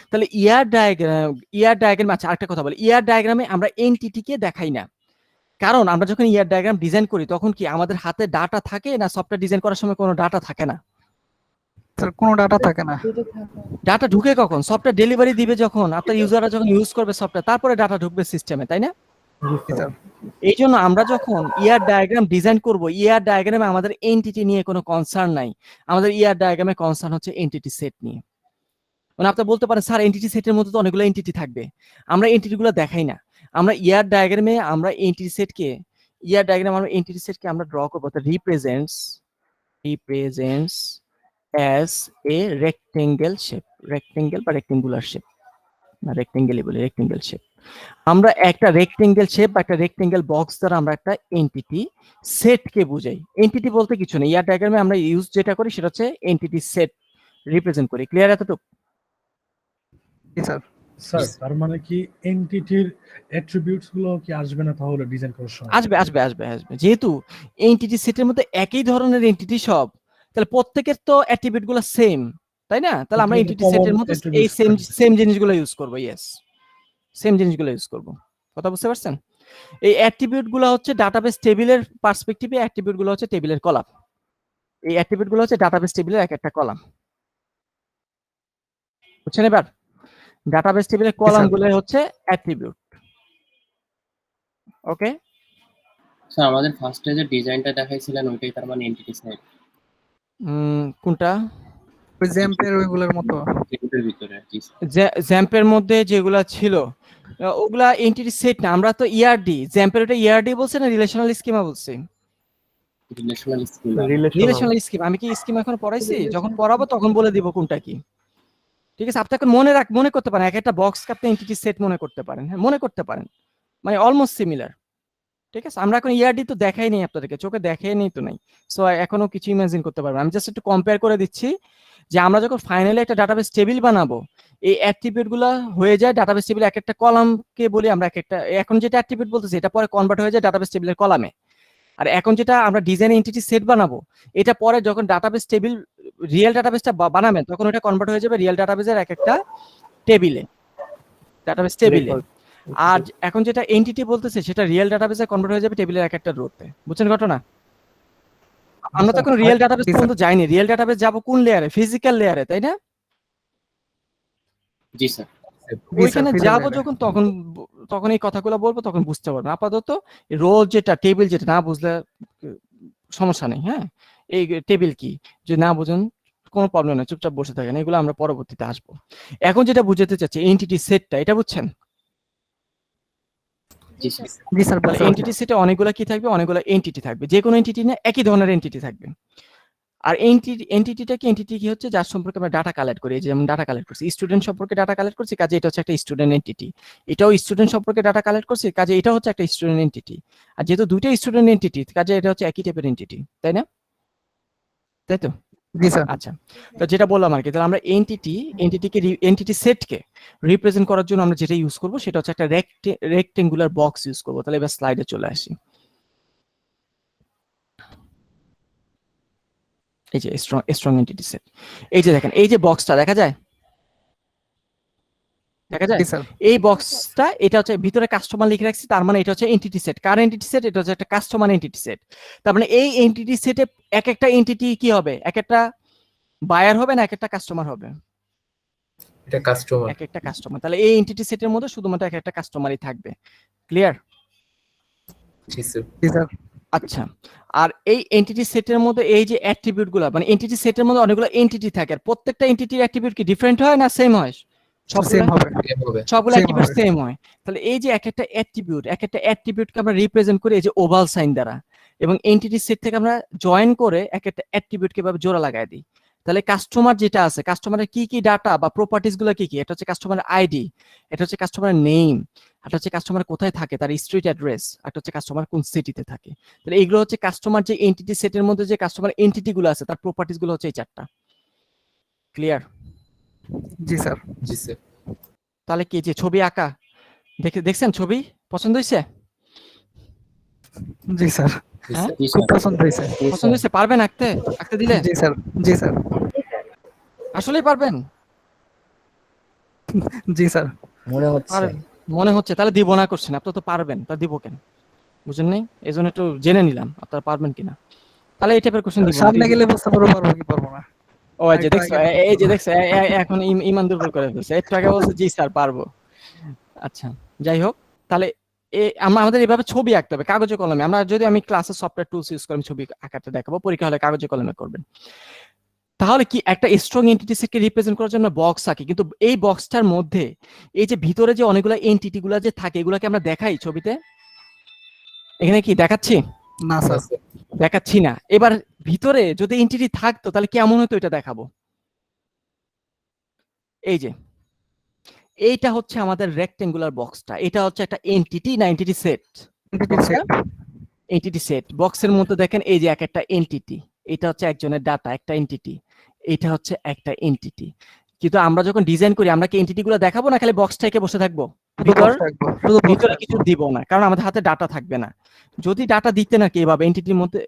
তাহলে ইয়ার ডায়াগ্রাম, আচ্ছা আরেকটা কথা বলি, ইয়ার ডায়াগ্রামে আমরা এন্টিটিকে দেখাই না, কারণ আমরা যখন ইয়ার ডায়াগ্রাম ডিজাইন করি তখন কি আমাদের হাতে ডাটা থাকে না? সফটওয়্যার ডিজাইন করার সময় কোনো ডাটা থাকে না। স্যার কোনো ডাটা থাকে না। ডাটা ঢুকে কখন? সফটওয়্যার ডেলিভারি দিবে যখন, আপনার ইউজাররা যখন ইউজ করবে সফটওয়্যার, তারপরে ডাটা ঢুকবে সিস্টেমে, তাই না? এই জন্য আমরা যখন ইয়ার ডায়াগ্রাম ডিজাইন করব, ইয়ার ডায়াগ্রামে আমাদের এন্টিটি নিয়ে কোনো কনসার্ন নাই। আমাদের ইয়ার ডায়াগ্রামে কনসার্ন হচ্ছে এন্টিটি সেট নিয়ে। মানে আপনি বলতে পারেন স্যার এন্টিটি সেটের মধ্যে তো অনেকগুলো এন্টিটি থাকবে, আমরা এন্টিটিগুলো দেখাই না। আমরা ইয়ার ডায়াগ্রামে আমরা এন্টিটি সেটকে, ইয়ার ডায়াগ্রামে আমরা এন্টিটি সেটকে আমরা ড্র করব, তো represents as a rectangle shape, rectangle বা রেক্টেঙ্গুলার শেপ, না রেক্টেঙ্গেলই বলি, রেক্টেঙ্গেল শেপ। আমরা একটা রেক্টেঙ্গেল শেপ বা একটা রেক্টেঙ্গেল বক্স দ্বারা আমরা একটা এন্টিটি সেটকে বুঝাই। এন্টিটি বলতে কিছু নেই, ইয়ার ডায়াগ্রামে আমরা ইউজ যেটা করি সেটা হচ্ছে এন্টিটি সেট রিপ্রেজেন্ট করি। ক্লিয়ার এতটুকু? জি স্যার। স্যার তার মানে কি এন্টিটির অ্যাট্রিবিউটস গুলো কি আসবে না তাহলে ডিজাইন করার সময়? আসবে। যেহেতু এন্টিটি সেটের মধ্যে একই ধরনের এন্টিটি সব, তাহলে প্রত্যেকের তো অ্যাট্রিবিউট গুলো সেম, তাই না? তাহলে আমরা এন্টিটি সেটের মধ্যে এই সেম জিনিসগুলো ইউজ করব। ইয়েস, সেম জিনিসগুলো ইউজ করব। কথা বুঝতে পারছেন? এই অ্যাট্রিবিউট গুলো হচ্ছে ডাটাবেস টেবিলের পার্সপেক্টিভে, অ্যাট্রিবিউট গুলো হচ্ছে টেবিলের কলাম। এই অ্যাট্রিবিউট গুলো হচ্ছে ডাটাবেস টেবিলের এক একটা কলাম। বুঝছেন এবার? ডাটাবেস টেবিলের কলাম গুলো হচ্ছে অ্যাট্রিবিউট। ওকে স্যার, আমাদের ফার্স্টে যে ডিজাইনটা দেখাইছিলেন ওইটাই তার মানে এন্টিটি সেট? কোনটা? ওই জ্যাম্পের ওইগুলোর মতো এর ভিতরে। জি জ্যাম্পের মধ্যে যেগুলা ছিল ওগুলা এন্টিটি সেট না, আমরা তো ইআরডি, জ্যাম্পের ওটা ইআরডি বলছে না রিলেশনাল স্কিমা বলছে? Relational schema. আমি কি স্কিমা এখন পড়াইছি? যখন পড়াবো তখন বলে দিব কোনটা কি। ঠিক আছে, আপনি এখন মনে করতে পারেন, এক একটা বক্স আপনি এন্টিটি সেট মনে করতে পারেন। হ্যাঁ, মনে করতে পারেন, মানে অলমোস্ট সিমিলার। ঠিক আছে, আমরা এখন ইআরডি তো দেখাই নেই আপনাদেরকে, চোখে দেখাই নেই তো নাই, সো এখনো কিছু ইমাজিন করতে পারবেন। আমি জাস্ট একটু কম্পেয়ার করে দিচ্ছি যে আমরা যখন ফাইনালি একটা ডাটাবেস টেবিল বানাবো, এই অ্যাট্রিবিউট গুলো হয়ে যায় ডাটাবেস টেবিল এক একটা কলামকে বলি আমরা এক একটা। এখন যেটা অ্যাট্রিবিউট বলতেছি এটা পরে কনভার্ট হয়ে যায় ডাটাবেস টেবিলের কলামে। আর এখন যেটা আমরা ডিজাইন এন্টিটি সেট বানাবো, এটা পরে যখন ডাটাবেস টেবিল রিয়েল ডাটাবেসটা বানাবেন তখন এটা কনভার্ট হয়ে যাবে রিয়েল ডাটাবেসের এক একটা টেবিলে, ডাটাবেস টেবিলে। আর এখন যেটা এন্টিটি বলতেছে সেটা রিয়েল ডাটাবেসে কনভার্ট হয়ে যাবে টেবিলের এক একটা রোতে। বুঝছেন ঘটনা? আমরা তো এখন রিয়েল ডাটাবেস পর্যন্ত যাইনি। রিয়েল ডাটাবেস যাবো কোন লেয়ারে? ফিজিক্যাল লেয়ারে, তাই না? জি স্যার। ওইখানে যাবো যখন তখন এই কথাগুলো বলবো, তখন বুঝতে পারবেন। আপাতত রোল যেটা, টেবিল যেটা না বুঝলে সমস্যা নেই। হ্যাঁ, এই টেবিল কি যদি না বুঝেন কোনো প্রবলেম নেই, চুপচাপ বসে থাকেন, এগুলো আমরা পরবর্তীতে আসবো। এখন যেটা বুঝাতে চাচ্ছি এন্টিটি সেটটা, এটা বুঝছেন? জি স্যার। জি স্যার। তাহলে এন্টিটি সেটে অনেকগুলো কি থাকবে? অনেকগুলো এন্টিটি থাকবে। যে কোনো এন্টিটি না একই ধরনের এন্টিটি থাকবে। আর এন্টিটি কি হচ্ছে? যার সম্পর্কে আমরা ডাটা কালেক্ট করি। যেমন ডাটা কালেক্ট করছি, স্টুডেন্ট সম্পর্কে ডাটা কালেক্ট করছি, কাজে এটা হচ্ছে একটা স্টুডেন্ট এন্টিটি। এটাও স্টুডেন্ট সম্পর্কে ডাটা কালেক্ট করছি, কাজে এটা হচ্ছে একটা স্টুডেন্ট এন্টিটি। আর যেহেতু দুইটা স্টুডেন্ট এন্টিটি, কাজে এটা হচ্ছে একই টাইপের এন্টিটি, তাই না? তাই তো? জি স্যার। আচ্ছা, তো যেটা বললাম আর কি, তাহলে আমরা এন্টিটি সেটকে রিপ্রেজেন্ট করার জন্য আমরা যেটা ইউজ করব সেটা হচ্ছে একটা রেক্টেঙ্গুলার বক্স ইউজ করব। তাহলে এবার স্লাইডে চলে আসি। এই যে স্ট্রং এন্টিটি সেট, এই যে দেখেন, এই যে বক্সটা দেখা যায়, জি স্যার। এই বক্সটা, এটা হচ্ছে ভিতরে কাস্টমার লিখে রাখছি, তার মানে এটা হচ্ছে এন্টিটি সেট। কার এন্টিটি সেট? এটা হচ্ছে একটা কাস্টমার এন্টিটি সেট। তার মানে এই এন্টিটি সেটে এক একটা এন্টিটি কি হবে? এক একটা বায়ার হবে না এক একটা কাস্টমার হবে? এটা কাস্টমার। এক একটা কাস্টমার। তাহলে এই এন্টিটি সেটের মধ্যে শুধুমাত্র এক একটা কাস্টমারই থাকবে। ক্লিয়ার? জি স্যার। জি স্যার। আচ্ছা, আর এই এন্টিটি সেটের মধ্যে এই যে অ্যাট্রিবিউট গুলো, মানে এন্টিটি সেটের মধ্যে অনেকগুলো এন্টিটি থাকে, আর প্রত্যেকটা এন্টিটির অ্যাট্রিবিউট কি ডিফারেন্ট হয় না সেম হয়? সেম হবে। সবগুলো Same অ্যাট্রিবিউট হবে। সেম হয়। তাহলে এই যে এক একটা অ্যাট্রিবিউটকে আমরা রিপ্রেজেন্ট করি এই যে ওভাল সাইন দ্বারা, এবং এন্টিটি সেট থেকে আমরা জয়েন করে এক একটা অ্যাট্রিবিউটকে ভাবে জোড়া লাগাই দিই। তাহলে কাস্টমার যেটা আছে, কাস্টমারের কি কি ডাটা বা প্রপার্টিজ গুলো কি কি? এটা হচ্ছে কাস্টমারের আইডি, এটা হচ্ছে কাস্টমারের নেম, এটা হচ্ছে কাস্টমার কোথায় থাকে তার স্ট্রিট অ্যাড্রেস, আর হচ্ছে কাস্টমার কোন সিটিতে থাকে। তাহলে এইগুলো হচ্ছে কাস্টমার যে এন্টিটি সেটের মধ্যে যে কাস্টমার এন্টিটি গুলো আছে তার প্রপার্টিজ গুলো হচ্ছে এই চারটা। ক্লিয়ার? জি স্যার। জি স্যার। তাহলে কি যে ছবি আঁকা দেখছেন, ছবি পছন্দ হয়েছে? জি স্যার। হ্যাঁ, খুব পছন্দ হয়েছে। পছন্দ হয়েছে? পারবেন আঁকতে দিলে? জি স্যার। জি স্যার। আসলেই পারবেন? জি স্যার। মনে হচ্ছে। তাহলে দিব না করছেন, আপনারা তো পারবেন, তা দিব কেন? বুঝেন নাই? এই জন্য একটু জেনে নিলাম আপনারা পারবেন কিনা। তাহলে এই টাইপের কোশ্চেন দিব। সামনে গেলে বুঝতে পারবো পারবো কি পারবো না। ও এই যে দেখছো, এই যে দেখছো, এখন ইমান দুর্বল করে ফেলছে। একটু আগে বলছে জি স্যার পারবো। আচ্ছা, যাই হোক, তাহলে আমাদের এভাবে ছবি আঁকতে হবে কাগজে কলমে। আমি ক্লাসে সফটওয়্যার টুলস ইউজ করে ছবি আঁকাতে দেখাবো, পরীক্ষা হলে কাগজে কলমে করবেন। তাহলে কি একটা স্ট্রং এন্টিটি সেটকে রিপ্রেজেন্ট করার জন্য বক্স আঁকি, কিন্তু এই বক্সটার মধ্যে এই যে ভিতরে যে অনেকগুলো এন্টিটি গুলা যে থাকে এগুলাকে আমরা দেখাই ছবিতে? এখানে কি দেখাচ্ছি? না স্যার। দেখাচ্ছি না। এবার ভিতরে যদি এন্টিটি থাকতো তাহলে কেমন হতো এটা দেখাবো। এই যে এইটা হচ্ছে আমাদের রেক্টেঙ্গুলার বক্সটা, এটা হচ্ছে একটা এন্টিটি না এন্টিটি সেট? Entity set. বক্সের মধ্যে দেখেন এই যে এক একটা এন্টিটি, এটা হচ্ছে একজনের ডাটা, একটা এন্টিটি, এটা হচ্ছে একটা এন্টিটি। কিন্তু আমরা যখন ডিজাইন করি আমরা কি এন্টিটি গুলো দেখাবো না খালি বক্সটাকে বসে থাকবো? ভিতরে কিছু দিব না, কারণ আমাদের হাতে ডাটা থাকবে না। যদি ডাটা দিতে না কি এভাবে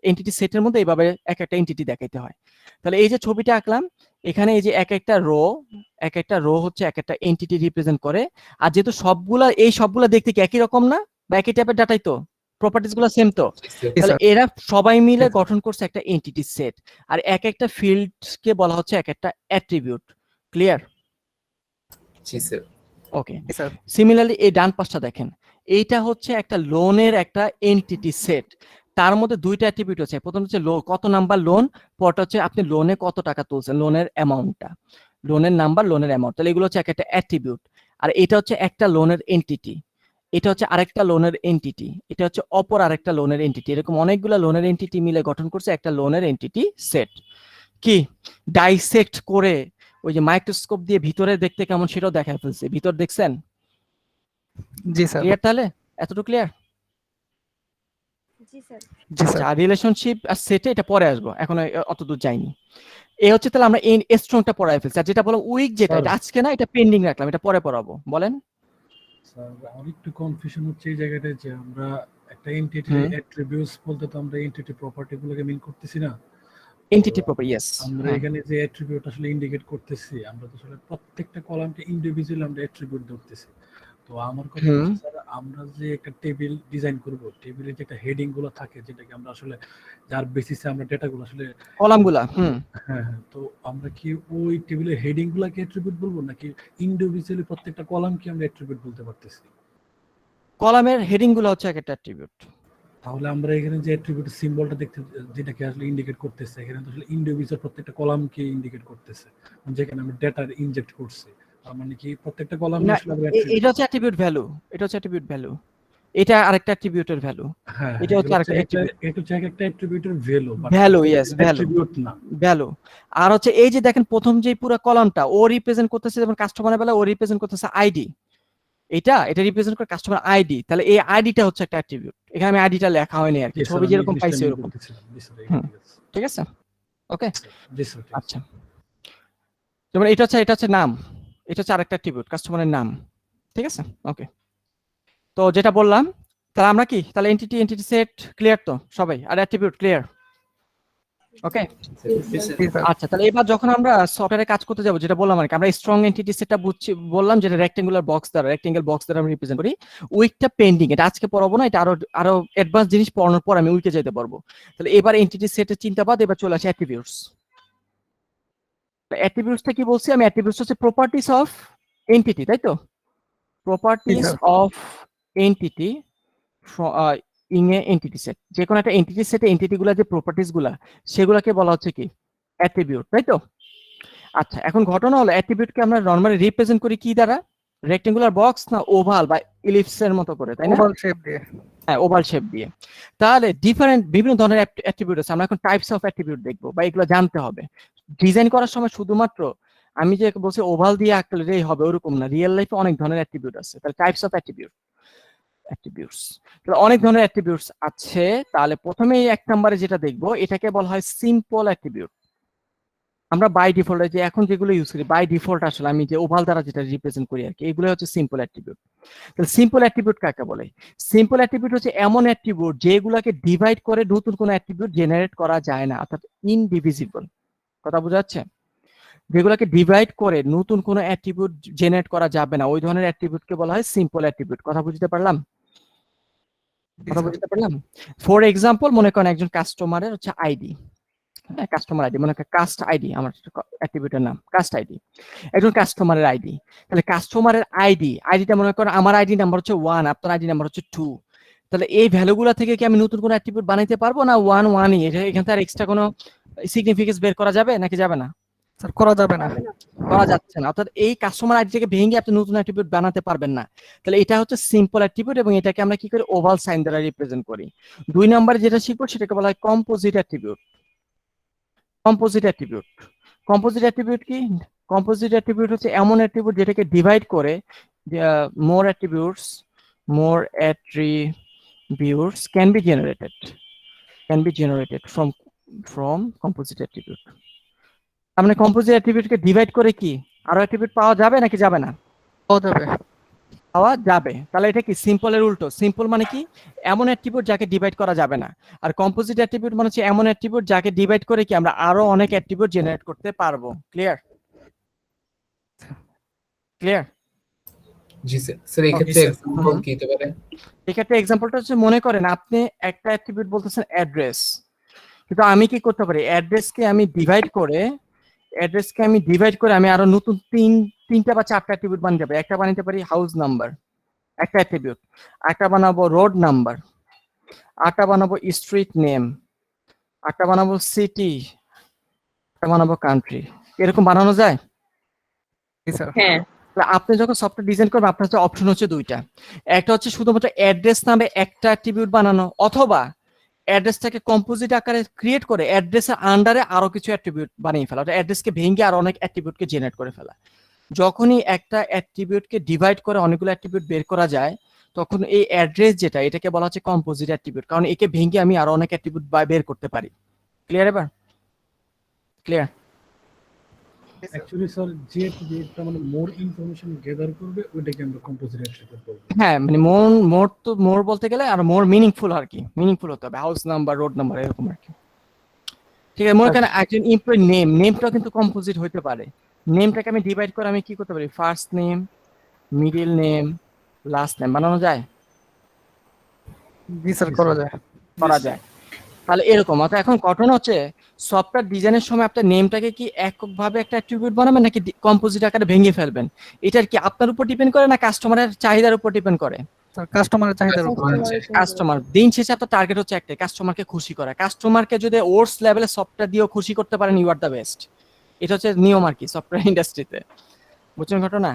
এন্টিটি সেটের মধ্যে এইভাবে এক একটা এন্টিটি দেখাইতে হয়। তাহলে এই যে ছবিটা আঁকলাম, এখানে এই যে এক একটা রো হচ্ছে এক একটা এন্টিটি রিপ্রেজেন্ট করে। আর যেহেতু সবগুলা দেখতে কি একই রকম না, বা একই টাইপের ডাটাই তো, প্রপার্টিজ গুলো সেম তো, তাহলে এরা সবাই মিলে গঠন করছে একটা এন্টিটি সেট। আর এক একটা ফিল্ডকে বলা হচ্ছে এক একটা অ্যাট্রিবিউট। ক্লিয়ার? জি স্যার। ওকে, সিমিলারলি এই ডান পাশটা দেখেন, এইটা হচ্ছে একটা লোনের একটা এন্টিটি সেট। তার মধ্যে দুইটা অ্যাট্রিবিউট আছে। প্রথম হচ্ছে কত নাম্বার লোন, পরটা হচ্ছে আপনি লোনে কত টাকা তুলছেন, লোনের অ্যামাউন্টটা, লোনের নাম্বার, লোনের অ্যামাউন্ট। তাহলে এগুলো হচ্ছে একটা অ্যাট্রিবিউট। আর এটা হচ্ছে একটা লোনের এন্টিটি, এটা হচ্ছে আরেকটা লোনের এন্টিটি, এটা হচ্ছে অপর আরেকটা লোনের এন্টিটি। এরকম অনেকগুলো লোনের এন্টিটি মিলে গঠন করছে একটা লোনের এন্টিটি সেট। কি ডাইসেক্ট করে ওই যে মাইক্রোস্কোপ দিয়ে ভিতরে দেখতে কেমন সেটাও দেখায় ফেলছে। ভিতর দেখছেন? জি স্যার। ক্লিয়ার? তাহলে এতটুকু ক্লিয়ার? জি স্যার। আচ্ছা, রিলেশনশিপ আর সেটে এটা পরে আসবো, এখন অত দূর যাইনি। এই হচ্ছে তাহলে আমরা এই স্ট্রংটা পড়ায় ফেলছি। আর যেটা বলো উইক, যেটা এটা আজকে না, এটা পেন্ডিং রাখলাম, এটা পরে পড়াবো। বলেন স্যার, আমার একটু কনফিউশন হচ্ছে এই জায়গাটায় যে আমরা একটা একটা এন্টিটির অ্যাট্রিবিউটস বলতে তো আমরা এন্টিটি প্রপার্টি গুলোকে মিন করতেছি না। Entity property, yes. আমরা এখানে যে অ্যাট্রিবিউট আসলে ইন্ডিকেট করতেছি, আমরা তো আসলে প্রত্যেকটা কলামকে ইন্ডিভিজুয়ালি আমরা অ্যাট্রিবিউট ধরতেছি। তো আমার কথা হচ্ছে স্যার, আমরা যে একটা টেবিল ডিজাইন করব, টেবিলে যে একটা হেডিং গুলো থাকে, যেটাকে আমরা আসলে যার বেসিসে আমরা ডেটাগুলো আসলে কলামগুলা হ্যাঁ, তো আমরা কি ওই টেবিলের হেডিং গুলাকে অ্যাট্রিবিউট বলবো, নাকি ইন্ডিভিজুয়ালি প্রত্যেকটা কলামকে আমরা অ্যাট্রিবিউট বলতে পারতেছি? কলামের হেডিং গুলো হচ্ছে একটা অ্যাট্রিবিউট। তাহলে আমরা এখানে যে অ্যাট্রিবিউট সিম্বলটা দেখতে, যেটাকে আসলে ইন্ডিকেট করতেছে, এখানে তো আসলে ইন্ডিভিজুয়াল প্রত্যেকটা কলামকে ইন্ডিকেট করতেছে, যেখানে আমরা ডেটা ইনজেক্ট করছি। তার মানে কি প্রত্যেকটা কলাম না, আসলে আমরা এটা হচ্ছে অ্যাট্রিবিউট ভ্যালু, এটা হচ্ছে অ্যাট্রিবিউট ভ্যালু, এটা আরেকটা অ্যাট্রিবিউটের ভ্যালু, হ্যাঁ, এটা হচ্ছে আরেকটা অ্যাট্রিবিউট এটা হচ্ছে একটা অ্যাট্রিবিউটের value, value, yes, value, attribute না, ভ্যালু। আর হচ্ছে এই যে দেখেন প্রথম যে পুরো কলামটা ও রিপ্রেজেন্ট করতেছে, যেমন কাস্টমারের বেলা ও রিপ্রেজেন্ট করতেছে আইডি, এটা রিপ্রেজেন্ট করে কাস্টমার আইডি, তাহলে এই আইডিটা হচ্ছে একটা অ্যাট্রিবিউট। এখানে আমি আইডিটা লেখা হয়নি আর কি, ছবি যেরকম পাইছি এরকম, ঠিক আছে, ওকে, আচ্ছা। যেমন এটা হচ্ছে নাম, এটা হচ্ছে আরেকটা অ্যাট্রিবিউট, কাস্টমারের নাম, ঠিক আছে, ওকে। তো যেটা বললাম, তাহলে আমরা কি, তাহলে এন্টিটি সেট ক্লিয়ার তো সবাই, আর অ্যাট্রিবিউট ক্লিয়ার, ওকে। আচ্ছা, তাহলে এবার যখন আমরা সফটওয়্যারে কাজ করতে যাব, যেটা বললাম আর কি, আমরা স্ট্রং এন্টিটি সেটটা বুঝছি, বললাম যেটা রেক্টেঙ্গুলার বক্স দ্বারা আমরা রিপ্রেজেন্ট করি। উইকটা পেন্ডিং, এটা আজকে পড়াবো না, এটা আরো অ্যাডভান্স জিনিস পড়ানোর পর আমি উইকে যেতে পারবো। তাহলে এবার এন্টিটি সেটের চিন্তাবাদ, এবার চলে আসে অ্যাট্রিবিউটস। অ্যাট্রিবিউটসটা কি বলছি আমি? অ্যাট্রিবিউটস হচ্ছে প্রপার্টিজ অফ এন্টিটি, তাই তো? Properties of entity in a entity set. যে কোনো একটা এন্টিটি সেটে এন্টিটি গুলা যে প্রপার্টিজ গুলা, সেগুলাকে বলা হচ্ছে কি? অ্যাট্রিবিউট, তাই তো? আচ্ছা, এখন ঘটনা হলো অ্যাট্রিবিউটকে আমরা নরমালি রিপ্রেজেন্ট করি কি দ্বারা? রেক্টেঙ্গুলার বক্স না ওভাল বা ইলিপসের মতো করে, তাই না? ওভাল শেপ দিয়ে। হ্যাঁ, ওভাল শেপ দিয়ে। তাহলে বিভিন্ন ধরনের অ্যাট্রিবিউট আছে, আমরা এখন টাইপস অফ অ্যাট্রিবিউট দেখবো, বা এগুলো জানতে হবে। ডিজাইন করার সময় শুধুমাত্র আমি যে বলছি ওভাল দিয়ে আঁকলেই হবে ওরকম না, রিয়েল লাইফে অনেক ধরনের অ্যাট্রিবিউট আছে। তাহলে টাইপস অফ অ্যাট্রিবিউটস, তাহলে অনেক ধরনের অ্যাট্রিবিউটস আছে। তাহলে প্রথমেই 1 নম্বরে যেটা দেখবো, এটাকে বলা হয় সিম্পল অ্যাট্রিবিউট। আমরা বাই ডিফল্ট যে এখন যেগুলো ইউজ করি, বাই ডিফল্ট আসলে আমি যে ওভাল দ্বারা যেটা রিপ্রেজেন্ট করি আর কি, এগুলো হচ্ছে সিম্পল অ্যাট্রিবিউট। তাহলে সিম্পল অ্যাট্রিবিউট কাকে বলে? সিম্পল অ্যাট্রিবিউট হচ্ছে এমন অ্যাট্রিবিউট যেগুলোকে ডিভাইড করে নতুন কোনো অ্যাট্রিবিউট জেনারেট করা যায় না, অর্থাৎ ইনডিভিজিবল। কথা বোঝা যাচ্ছে? যেগুলোকে ডিভাইড করে নতুন কোনো অ্যাট্রিবিউট জেনারেট করা যাবে না, ওই ধরনের অ্যাট্রিবিউটকে বলা হয় সিম্পল অ্যাট্রিবিউট। কথা বুঝতে পারলাম? ফর এক্সাম্পল, মনে করেন একজন কাস্টমারের হচ্ছে আইডি, হ্যাঁ, কাস্টমার আইডি, মনে করেন কাস্ট আইডি, আমার অ্যাট্রিবিউটের নাম কাস্ট আইডি, একজন কাস্টমারের আইডি। তাহলে কাস্টমারের আইডিটা মনে করেন আমার আইডি নাম্বার হচ্ছে 1, আপনার আইডি নাম্বার হচ্ছে 2। তাহলে এই ভ্যালুগুলো থেকে কি আমি নতুন কোনো অ্যাট্রিবিউট বানাইতে পারবো না? 1ই, এখান থেকে আর এক্সট্রা কোনো সিগনিফিকেন্স বের করা যাবে নাকি যাবে না? স্যার করা যাবে না, করা যাচ্ছে না। অর্থাৎ এই কাস্টমার আইডি থেকে ভেঙে আপনি নতুন অ্যাট্রিবিউট বানাতে পারবেন না। তাহলে এটা হচ্ছে সিম্পল অ্যাট্রিবিউট, এবং এটাকে আমরা কি করি? ওভাল সাইন দ্বারা রিপ্রেজেন্ট করি। 2 নম্বরে যেটা শিখবো সেটাকে বলা হয় কম্পোজিট অ্যাট্রিবিউট। কম্পোজিট অ্যাট্রিবিউট কি? কম্পোজিট অ্যাট্রিবিউট হচ্ছে এমন অ্যাট্রিবিউট যেটাকে ডিভাইড করে more attributes can be generated from composite attribute. মানে কম্পোজিট অ্যাট্রিবিউটকে ডিভাইড করে কি আরো অ্যাট্রিবিউট পাওয়া যাবে নাকি যাবে না? পাওয়া যাবে। তাহলে এটা কি সিম্পলের উল্টো। সিম্পল মানে কি? এমন অ্যাট্রিবিউট যাকে ডিভাইড করা যাবে না। আর কম্পোজিট অ্যাট্রিবিউট মানে হচ্ছে এমন অ্যাট্রিবিউট যাকে ডিভাইড করে কি আমরা আরো অনেক অ্যাট্রিবিউট জেনারেট করতে পারবো। ক্লিয়ার? জি স্যার। স্যার এই ক্ষেত্রে এক্সাম্পল কি হতে পারে? এক্ষেত্রে এক্সাম্পলটা হচ্ছে, মনে করেন আপনি একটা অ্যাট্রিবিউট বলতেছেন অ্যাড্রেস, কিন্তু আমি কি করতে পারি? অ্যাড্রেসকে আমি ডিভাইড করে আমি আরো নতুন 3টা বা 4টা অ্যাট্রিবিউট বানাতে পারি। একটা বানাতে পারি হাউস নাম্বার, একটা অ্যাট্রিবিউট। একটা বানাবো রোড নাম্বার, একটা বানাবো স্ট্রিট নেম, একটা বানাবো সিটি, একটা বানাবো কান্ট্রি। এরকম বানানো যায়? হ্যাঁ। আপনি যখন সফটওয়্যার ডিজাইন করবেন, আপনার হচ্ছে অপশন হচ্ছে 2টা। একটা হচ্ছে শুধুমাত্র অ্যাড্রেস নামে একটা অ্যাট্রিবিউট বানানো, অথবা অ্যাড্রেসটাকে কম্পোজিট আকারে ক্রিয়েট করে অ্যাড্রেসের আন্ডারে আরো কিছু অ্যাট্রিবিউট বানিয়ে ফেলা, অ্যাড্রেসকে ভেঙে আর অনেক অ্যাট্রিবিউটকে জেনারেট করে ফেলা। যখনই একটা অ্যাট্রিবিউটকে ডিভাইড করে অনেকগুলো অ্যাট্রিবিউট বের করা যায়, তখন এই অ্যাড্রেস যেটা, এটাকে বলা হচ্ছে কম্পোজিট অ্যাট্রিবিউট, কারণ একে ভেঙে আমি আরো অনেক অ্যাট্রিবিউট বের করতে পারি। ক্লিয়ার? এবার ক্লিয়ার? অ্যাকচুয়ালি স্যার যে অ্যাট্রিবিউটটা মানে মোর ইনফরমেশন গ্যাদার করবে ওইটাকে আমরা কম্পোজিট অ্যাট্রিবিউট বলবো। হ্যাঁ মানে মোর বলতে গেলে আর মোর মিনিংফুল আর কি, মিনিংফুল হতে হবে, হাউস নাম্বার, রোড নাম্বার, এরকম আর কি। ঠিক আছে, মনে করেন একজন এমপ্লয়ি নেমটাও কিন্তু কম্পোজিট হতে পারে। নেমটাকে আমি ডিভাইড করে আমি কি করতে পারি, first name, middle name, last name বানানো যায়? জি স্যার করা যায়। করা যায়। তাহলে এরকম অর্থাৎ এখন ঘটনা হচ্ছে সফটওয়্যার ডিজাইনের সময় আপনার নেমটাকে কি এককভাবে একটা অ্যাট্রিবিউট বানাবেন নাকি কম্পোজিট আকারে ভেঙে ফেলবেন, এটার কি আপনার উপর ডিপেন্ড করে না কাস্টমারের চাহিদার উপর ডিপেন্ড করে? স্যার কাস্টমারের চাহিদার উপর আছে। কাস্টমার দিন শেষে আপনার টার্গেট হচ্ছে একটাই, কাস্টমারকে খুশি করা। কাস্টমারকে যদি ওর্স লেভেলে সফটওয়্যার দিয়েও খুশি করতে পারেন, ইউ আর দ্য বেস্ট। এটা হচ্ছে নিয়ম আর কি সফটওয়্যার ইন্ডাস্ট্রিতে, বুঝছেন ঘটনা?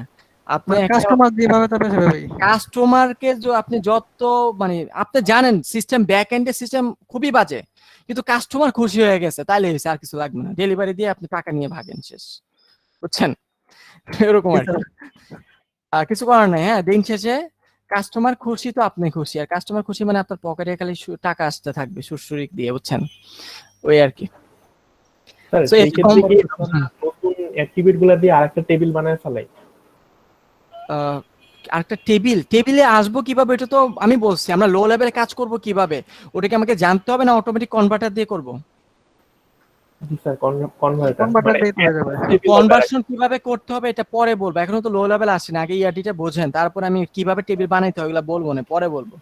আপনি কাস্টমার যেভাবে তবে সেভাবেই। কাস্টমারকে আপনি যত মানে আপনি জানেন সিস্টেম ব্যাক এন্ডের সিস্টেম খুবই বাজে, কিন্তু কাস্টমার খুশি হয়ে গেছে তাইলে হয়েছে, আর কিছু লাগবে না। ডেলিভারি দিয়ে আপনি টাকা নিয়ে ভাগেন, শেষ। বুঝছেন এরকম আর কি, আর কিছু করার নাই। হ্যাঁ, দিন শেষে কাস্টমার খুশি তো আপনি খুশি, আর কাস্টমার খুশি মানে আপনার পকেটে খালি টাকা আসতে থাকবে সুরসুরি দিয়ে, বুঝছেন? ওই আর কি। স্যার So, এই ক্ষেত্রে কি নতুন অ্যাট্রিবিউট গুলা দিয়ে আরেকটা টেবিল বানায় ফেলাই? আরেকটা টেবিলে আসবো কিভাবে, এটা তো আমি বলছি আমরা লো লেভেলে কাজ করব কিভাবে, ওটাকে আমাকে জানতে হবে না অটোমেটিক কনভার্টার দিয়ে করব? জি স্যার, কনভার্টার দিয়ে হয়ে যাবে। কনভার্সন কিভাবে করতে হবে এটা পরে বলবো, এখনো তো লো লেভেল আসেনি, আগে ইআরডিটা বোঝেন, তারপর আমি কিভাবে টেবিল বানাইতে হয় ওগুলা বলবো না, পরে বলবো।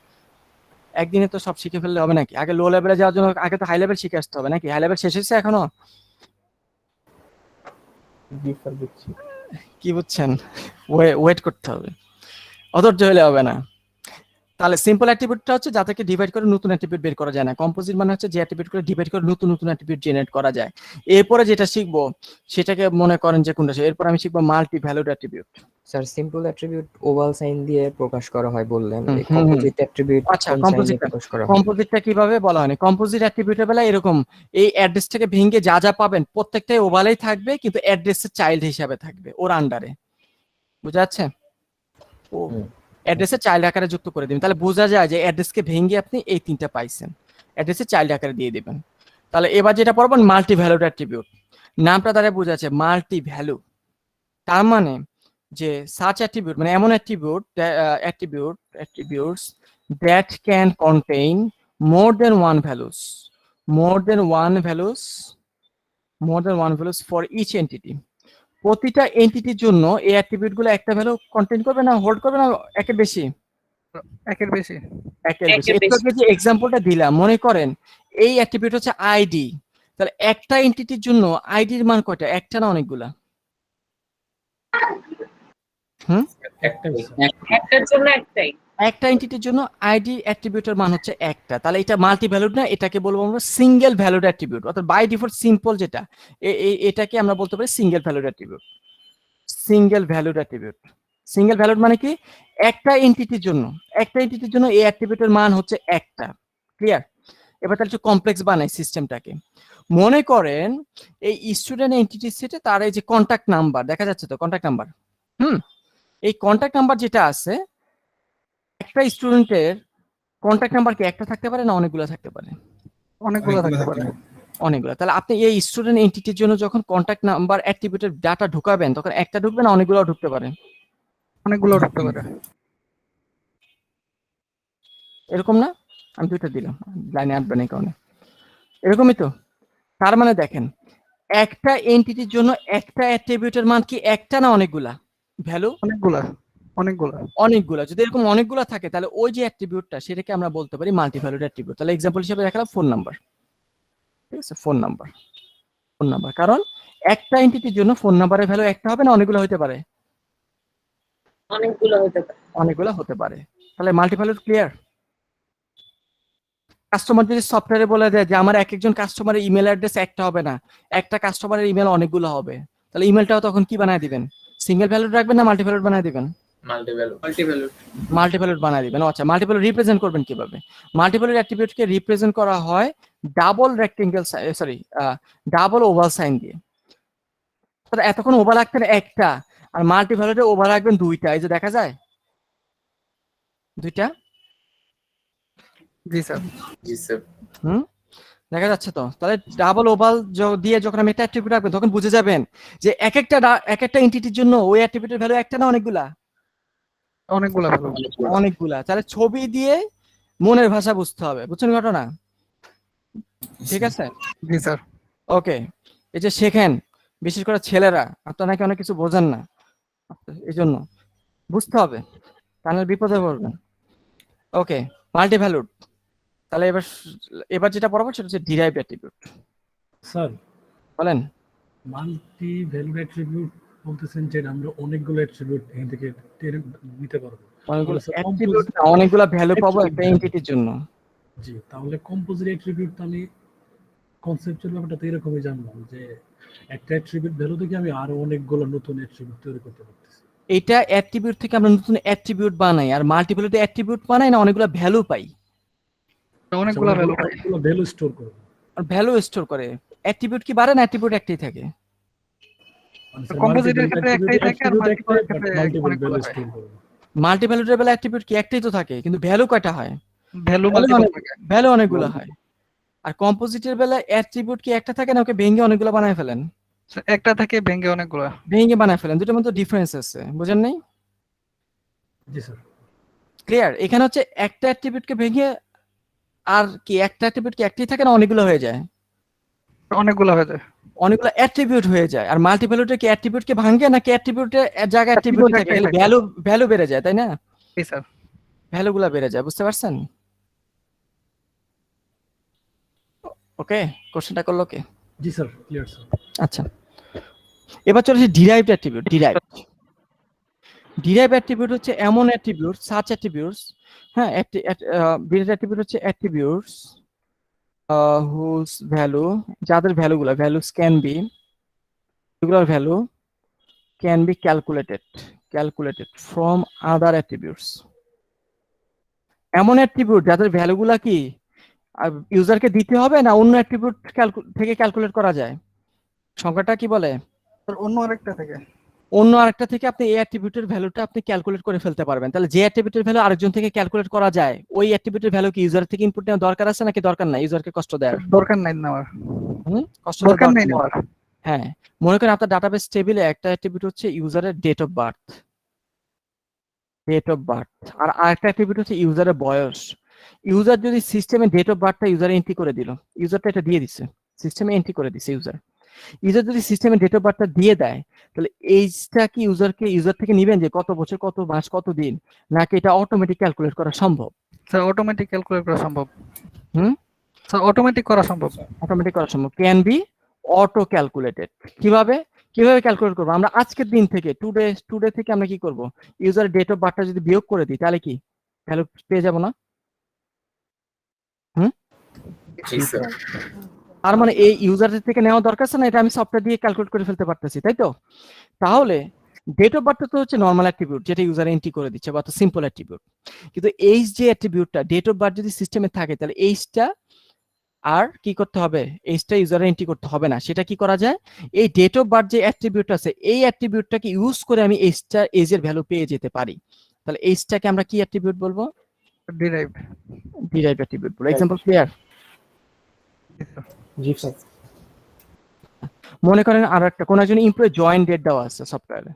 একদিনে তো সব শিখে ফেললে হবে নাকি? আগে লো লেভেলে যাওয়ার জন্য আগে তো হাই লেভেল শিখে আসতে হবে নাকি? হাই লেভেল শেষ হয়েছে এখনো? জি স্যার বুঝছি। কি বুঝছেন? ওয়েট করতে হবে, অধৈর্য হলে হবে না। তাহলে সিম্পল অ্যাট্রিবিউটটা হচ্ছে যাদেরকে ডিভাইড করে নতুন অ্যাট্রিবিউট বের করা যায় না। কম্পোজিট মানে হচ্ছে যে অ্যাট্রিবিউট করে ডিভাইড করে নতুন নতুন অ্যাট্রিবিউট জেনারেট করা যায়। এরপরে যেটা শিখবো সেটাকে মনে করেন যে কোনটা, এরপর আমি শিখবো multi valued attribute. Sir simple attribute oval sign দিয়ে প্রকাশ করা হয় বললেন, কম্পোজিট অ্যাট্রিবিউট আচ্ছা, কম্পোজিটটা কিভাবে বলা হয়নি? কম্পোজিট অ্যাট্রিবিউটের বেলা এরকম, এই অ্যাড্রেসটাকে ভেঙে যা যা পাবেন প্রত্যেকটাই ওভালেই থাকবে, কিন্তু অ্যাড্রেসের চাইল্ড হিসাবে থাকবে ওর আন্ডারে, বুঝা যাচ্ছে? ও অ্যাড্রেসের চাইল্ড আকারে যুক্ত করে দিবেন, তাহলে বোঝা যায় যে অ্যাড্রেসকে ভেঙে আপনি এই তিনটা পাইছেন, অ্যাড্রেসের চাইল্ড আকারে দিয়ে দিবেন। তাহলে এবার যেটা পড়বেন মাল্টি ভ্যালুড অ্যাট্রিবিউট, নামটা দ্বারা বোঝা যাচ্ছে মাল্টি ভ্যালু, তার মানে যে সার্চ অ্যাট্রিবিউট মানে এমন attributes that can contain more than one values for each entity. প্রতিটা এন্টিটির জন্য এই অ্যাট্রিবিউট গুলো একটা ভ্যালু কন্টেইন করবে না, হোল্ড করবে না, একের বেশি? একের বেশি। একটু যে এক্সাম্পলটা দিলাম, মনে করেন এই অ্যাট্রিবিউট হচ্ছে আইডি, তাহলে একটা এন্টিটির জন্য আইডির মান কয়টা, একটা না অনেকগুলা? একটা এন্টিটির জন্য আইডি অ্যাট্রিবিউটের মান হচ্ছে একটা, তাহলে এটা মাল্টি ভ্যালুড না, এটাকে বলবো আমরা সিঙ্গেল ভ্যালুড অ্যাট্রিবিউট, অর্থাৎ বাই ডিফল্ট সিম্পল যেটা এটাকে আমরা বলতে পারি single valued attribute. Single valued মানে কি, একটা এন্টিটির জন্য এই অ্যাট্রিবিউটের মান হচ্ছে একটা। ক্লিয়ার? এবার তাহলে একটু কমপ্লেক্স বানাই সিস্টেমটাকে। মনে করেন এই স্টুডেন্ট এন্টিটি সেটে তার এই যে কন্টাক্ট নাম্বার দেখা যাচ্ছে, তো কন্টাক্ট নাম্বার, এই কন্টাক্ট নাম্বার যেটা আছে, একটা স্টুডেন্টের কন্টাক্ট নাম্বার কি একটা থাকতে পারে না অনেকগুলো থাকতে পারে? অনেকগুলো থাকতে পারে। অনেকগুলো। তাহলে আপনি এই স্টুডেন্ট এন্টিটির জন্য যখন কন্টাক্ট নাম্বার অ্যাট্রিবিউটের ডাটা ঢুকাবেন তখন একটা ঢুকবে না অনেকগুলো ঢুকতে পারে? অনেকগুলো ঢুকতে পারে। এরকম না? আমি দুইটা দিলাম, লাইনে আসবে না এই কারণে। এরকমই তো। তার মানে দেখেন একটা এন্টিটির জন্য একটা অ্যাট্রিবিউটের মান কি একটা না অনেকগুলা ভ্যালু? অনেকগুলা। যদি এরকম অনেকগুলা থাকে তাহলে ওই যে অ্যাট্রিবিউটটা সেটাকে আমরা বলতে পারি মাল্টি ভ্যালুড অ্যাট্রিবিউট। তাহলে এক্সাম্পল হিসেবে দেখালাম ফোন নাম্বার, ঠিক আছে? ফোন নাম্বার কারণ একটা এন্টিটির জন্য ফোন নাম্বারের ভ্যালু একটা হবে না অনেকগুলো হতে পারে? অনেকগুলো হতে পারে। তাহলে মাল্টি ভ্যালুড ক্লিয়ার? কাস্টমার যদি সফটওয়্যারে বলে দেয় যে আমার একজন কাস্টমারের ইমেল অ্যাড্রেস একটা হবে না, একটা কাস্টমারের ইমেল অনেকগুলো হবে, তাহলে ইমেলটাও তখন কি বানায় দিবেন? সিঙ্গেল ভ্যালুড রাখবেন না মাল্টি ভ্যালুড বানায় দিবেন? মাল্টি ভ্যালুড বানায় দিবেন। আচ্ছা, মাল্টি ভ্যালুড রিপ্রেজেন্ট করবেন কিভাবে? মাল্টি ভ্যালুড অ্যাট্রিবিউটকে রিপ্রেজেন্ট করা হয় ডাবল ওভাল সাইন দিয়ে। এতক্ষণ ওভার রাখতেন একটা, আর মাল্টি ভ্যালুডে ওভার রাখবেন দুইটা। এই যে দেখা যায় দুইটা। জি স্যার। দেখা যাচ্ছে তো? তাহলে ডাবল ওভাল দিয়ে যখন আমি একটা অ্যাট্রিবিউট রাখবেন তখন বুঝে যাবেন যে এক একটা এন্টিটির জন্য ওই অ্যাট্রিবিউটের ভ্যালু একটা না অনেকগুলা? অনেকগুলা ভালো। অনেকগুলা। তাহলে ছবি দিয়ে মনের ভাষা বুঝতে হবে, বুঝছেন ঘটনা? ঠিক আছে, জি স্যার। ওকে। এই যে শেখেন, বিশেষ করে ছেলেরা, আপনারা নাকি অনেক কিছু বোঝেন না, এই জন্য বুঝতে হবে, তাহলে বিপদে পড়বেন। ওকে, মাল্টি ভ্যালুড। তাহলে এবার যেটা পড়াবো সেটা হচ্ছে ডিরাইভড অ্যাট্রিবিউট। স্যার বলেন। মাল্টি ভ্যালু অ্যাট্রিবিউট বলতেছেন যে আমরা অনেকগুলো অ্যাট্রিবিউট এখান থেকে নিতে পারবো। অনেকগুলো তাহলে স্যার অ্যাট্রিবিউট না, অনেকগুলো ভ্যালু পাবো একটা attribute এন্টিটির জন্য। জি, তাহলে কম্পোজিট অ্যাট্রিবিউট আমি কনসেপচুয়াল ব্যাপারটা তো এরকমই জানলাম যে একটা অ্যাট্রিবিউট ভ্যালু থেকে আমি আরো অনেকগুলো নতুন অ্যাট্রিবিউট তৈরি করতে পারতেছি। এটা অ্যাট্রিবিউট থেকে আমরা নতুন অ্যাট্রিবিউট বানাই, আর মাল্টি ভ্যালুতে অ্যাট্রিবিউট বানাই না, অনেকগুলো ভ্যালু পাই। অনেকগুলা ভ্যালু পাই। ভ্যালু স্টোর করব। আর ভ্যালু স্টোর করে। অ্যাট্রিবিউট কি বাড়ে না, অ্যাট্রিবিউট একটাই থাকে? কম্পোজিটের ক্ষেত্রে একটাই থাকে আর মাল্টিপলের ক্ষেত্রে অনেকগুলো হয়। মাল্টি ভ্যালুটের বেলা অ্যাট্রিবিউট কি একটাই তো থাকে, কিন্তু ভ্যালু কয়টা হয়? ভ্যালু মাল্টিপল থাকে। ভ্যালু অনেকগুলো হয়। আর কম্পোজিটের বেলা অ্যাট্রিবিউট কি একটা থাকে না, ওকে ভেঙে অনেকগুলো বানায় ফেলেন? একটা থেকে ভেঙে অনেকগুলো ভেঙে বানায় ফেলেন, দুটোর মধ্যে ডিফারেন্স আছে, বুঝেন নাই? জি স্যার। ক্লিয়ার? এখানে হচ্ছে একটা অ্যাট্রিবিউটকে ভেঙে আর কি একটা অ্যাট্রিবিউট কি একটাই থাকে না অনেকগুলো হয়ে যায়? অনেকগুলো হয়ে যায়। অনেকগুলো অ্যাট্রিবিউট হয়ে যায়। আর মাল্টি ভ্যালুটে কি অ্যাট্রিবিউটকে ভাঙে নাকি অ্যাট্রিবিউটের জায়গায় অ্যাট্রিবিউট থাকে? ভ্যালু বেড়ে যায়, তাই না? জি স্যার। ভ্যালুগুলো বেড়ে যায়, বুঝতে পারছেন? ওকে, কোশ্চেনটা করলো কে? জি স্যার, ক্লিয়ার স্যার। আচ্ছা, এবার চলে আসি ডিরাইভড অ্যাট্রিবিউট। ডিরাইভড অ্যাট্রিবিউট হচ্ছে এমন অ্যাট্রিবিউট, সাচ অ্যাট্রিবিউটস, হ্যাঁ, ডিরাইভড অ্যাট্রিবিউট হচ্ছে অ্যাট্রিবিউটস হুজ ভ্যালু, যাদের ভ্যালুস ক্যান বি, এগুলোর value can be calculated from other attributes. এমন অ্যাট্রিবিউট যাদের ভ্যালুগুলা কি ইউজারকে দিতে হবে না অন্য অ্যাট্রিবিউট থেকে ক্যালকুলেট করা যায়? সংখ্যাটা কি বলে? অন্য আরেকটা থেকে। অন্য আরেকটা থেকে আপনি এই অ্যাট্রিবিউটের ভ্যালুটা আপনি ক্যালকুলেট করে ফেলতে পারবেন। তাহলে যে অ্যাট্রিবিউটের ভ্যালু আরেকজন থেকে ক্যালকুলেট করা যায়, ওই অ্যাট্রিবিউটের ভ্যালু কি ইউজার থেকে ইনপুট নেওয়া দরকার আছে নাকি দরকার নাই? ইউজারকে কষ্ট দেওয়ার দরকার নাই নেওয়ার। কষ্ট দরকার নাই নেওয়ার। হ্যাঁ, মনে করেন আপনার ডাটাবেস টেবিলে একটা অ্যাট্রিবিউট হচ্ছে ইউজারের ডেট অফ বার্থ, আর আরেকটা অ্যাট্রিবিউট হচ্ছে ইউজারের বয়স। ইউজার যদি সিস্টেমে ডেট অফ বার্থটা ইউজার এন্ট্রি করে দিল, ইউজারটা এটা দিয়ে দিছে, সিস্টেমে এন্ট্রি করে দিছে ইউজার যদি সিস্টেমে ডেট অফ বার্থটা দিয়ে দেয়, তাহলে এইজটা কি ইউজার থেকে নিবেন যে কত বছর, কত মাস, কত দিন, নাকি এটা অটোমেটিক ক্যালকুলেট করা সম্ভব? স্যার অটোমেটিক ক্যালকুলেট করা সম্ভব। স্যার অটোমেটিক করা সম্ভব। Can be auto calculated. কিভাবে ক্যালকুলেট করবো? আমরা আজকের দিন থেকে টুডে থেকে আমরা কি করব, ইউজারের ডেট অফ বার্থটা যদি বিয়োগ করে দিই তাহলে কি ভ্যালু পেয়ে যাব না? তার মানে এই ইউজারের থেকে নেওয়া দরকার আছে না, এটা আমি সফটওয়্যার দিয়ে ক্যালকুলেট করে ফেলতে পারতেছি, তাই তো? তাহলে ডেট অফ বার্থ তো হচ্ছে নরমাল অ্যাট্রিবিউট যেটা ইউজার এন্ট্রি করে দিচ্ছে, বা সিম্পল অ্যাট্রিবিউট। কিন্তু এইজ যে অ্যাট্রিবিউটটা, ডেট অফ বার্থ যদি সিস্টেমে থাকে, তাহলে এইজটা আর কি করতে হবে? এইজটা ইউজার এন্ট্রি করতে হবে না। সেটা কি করা যায়? এই ডেট অফ বার্থ যে অ্যাট্রিবিউট আছে, এই অ্যাট্রিবিউটটাকে ইউজ করে আমি এজের ভ্যালু পেয়ে যেতে পারি। তাহলে এইজটাকে আমরা কি অ্যাট্রিবিউট বলবো? ডিরাইভড অ্যাট্রিবিউট বলবো। Example clear? জি স্যার। মনে করেন আর একটা কোন একজন এমপ্লয়ি জয়েন ডেট দেওয়া আছে সফটওয়্যারে,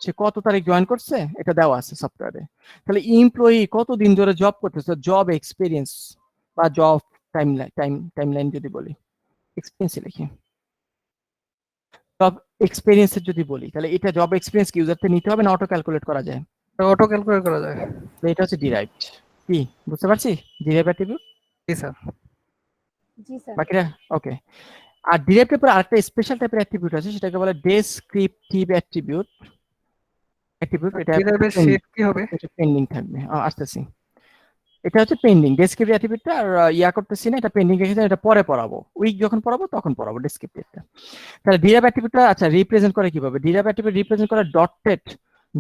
সে কত তারিখ জয়েন করছে এটা দেওয়া আছে সফটওয়্যারে। তাহলে এমপ্লয়ি কতদিন ধরে জব করতেছে, জব এক্সপিরিয়েন্স বা জব টাইমলাইন যদি বলি, এক্সপিরিয়েন্স লিখি, জব এক্সপিরিয়েন্সের যদি বলি, তাহলে এটা জব এক্সপিরিয়েন্স কি ইউজার থেকে নিতে হবে না অটো ক্যালকুলেট করা যায়? অটো ক্যালকুলেট করা যায়। তো এটা হচ্ছে ডিরাইভড। কি বুঝতে পারছি? Derived attribute. জি স্যার। বাকিরা ওকে। আর ডিরাইভড পরে আরেকটা স্পেশাল টাইপের অ্যাট্রিবিউট আছে, সেটাকে বলে ডেসক্রিপটিভ অ্যাট্রিবিউট। এটা ডিরাইভের শেড কি হবে? এটা পেন্ডিং থাকবে, আসতেছি। এটা হচ্ছে পেন্ডিং ডেসক্রিপটিভ অ্যাট্রিবিউটটা, আর করতেছি না, এটা পেন্ডিং রেখেছি, এটা পরে পড়াবো, উইক যখন পড়াবো তখন পড়াবো ডেসক্রিপটিভটা। তাহলে ডিরাইভড অ্যাট্রিবিউটটা আচ্ছা রিপ্রেজেন্ট করে কিভাবে? ডিরাইভড অ্যাট্রিবিউট রিপ্রেজেন্ট করে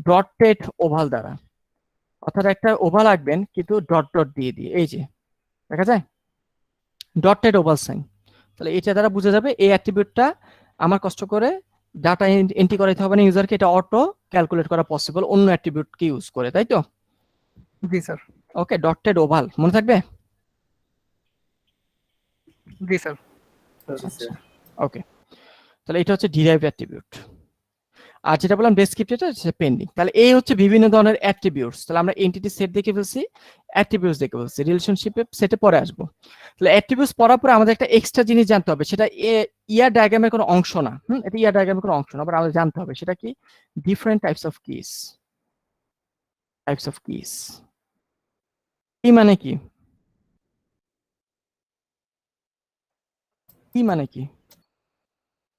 ডটেড ওভাল দ্বারা, অর্থাৎ একটা ওভাল আঁকবেন কিন্তু ডট দিয়ে এই যে দেখা যায় ডটেড ওভাল সাইন। তাহলে এটা দ্বারা বোঝা যাবে এই অ্যাট্রিবিউটটা আমার কষ্ট করে ডাটা এন্ট্রি করাইতে হবে না ইউজারকে, এটা অটো ক্যালকুলেট করা পসিবল অন্য অ্যাট্রিবিউটকে ইউজ করে, তাই তো? জি স্যার। ওকে, ডটেড ওভাল মনে থাকবে? জি স্যার। আচ্ছা ওকে, তাহলে এটা হচ্ছে ডিরাইভড অ্যাট্রিবিউট। আর যেটা বললাম ডেসক্রিপ্টিভ, এটা হচ্ছে পেন্ডিং। তাহলে এই হচ্ছে বিভিন্ন ধরনের অ্যাট্রিবিউটস। তাহলে আমরা এন্টিটি সেট দেখে ফেলছি, অ্যাট্রিবিউটস দেখে ফেলছি, রিলেশনশিপে সেটে পরে আসবো। তাহলে অ্যাট্রিবিউটস পড়ার পরে আমাদের একটা এক্সট্রা জিনিস জানতে হবে, সেটা ইয়ার ডায়াগ্রামের কোনো অংশ না। এটা ইয়ার ডায়াগ্রামের কোনো অংশ না, আবার আমাদের জানতে হবে সেটা কি, different types of kiss. Types of kiss কি মানে কি, কি মানে কি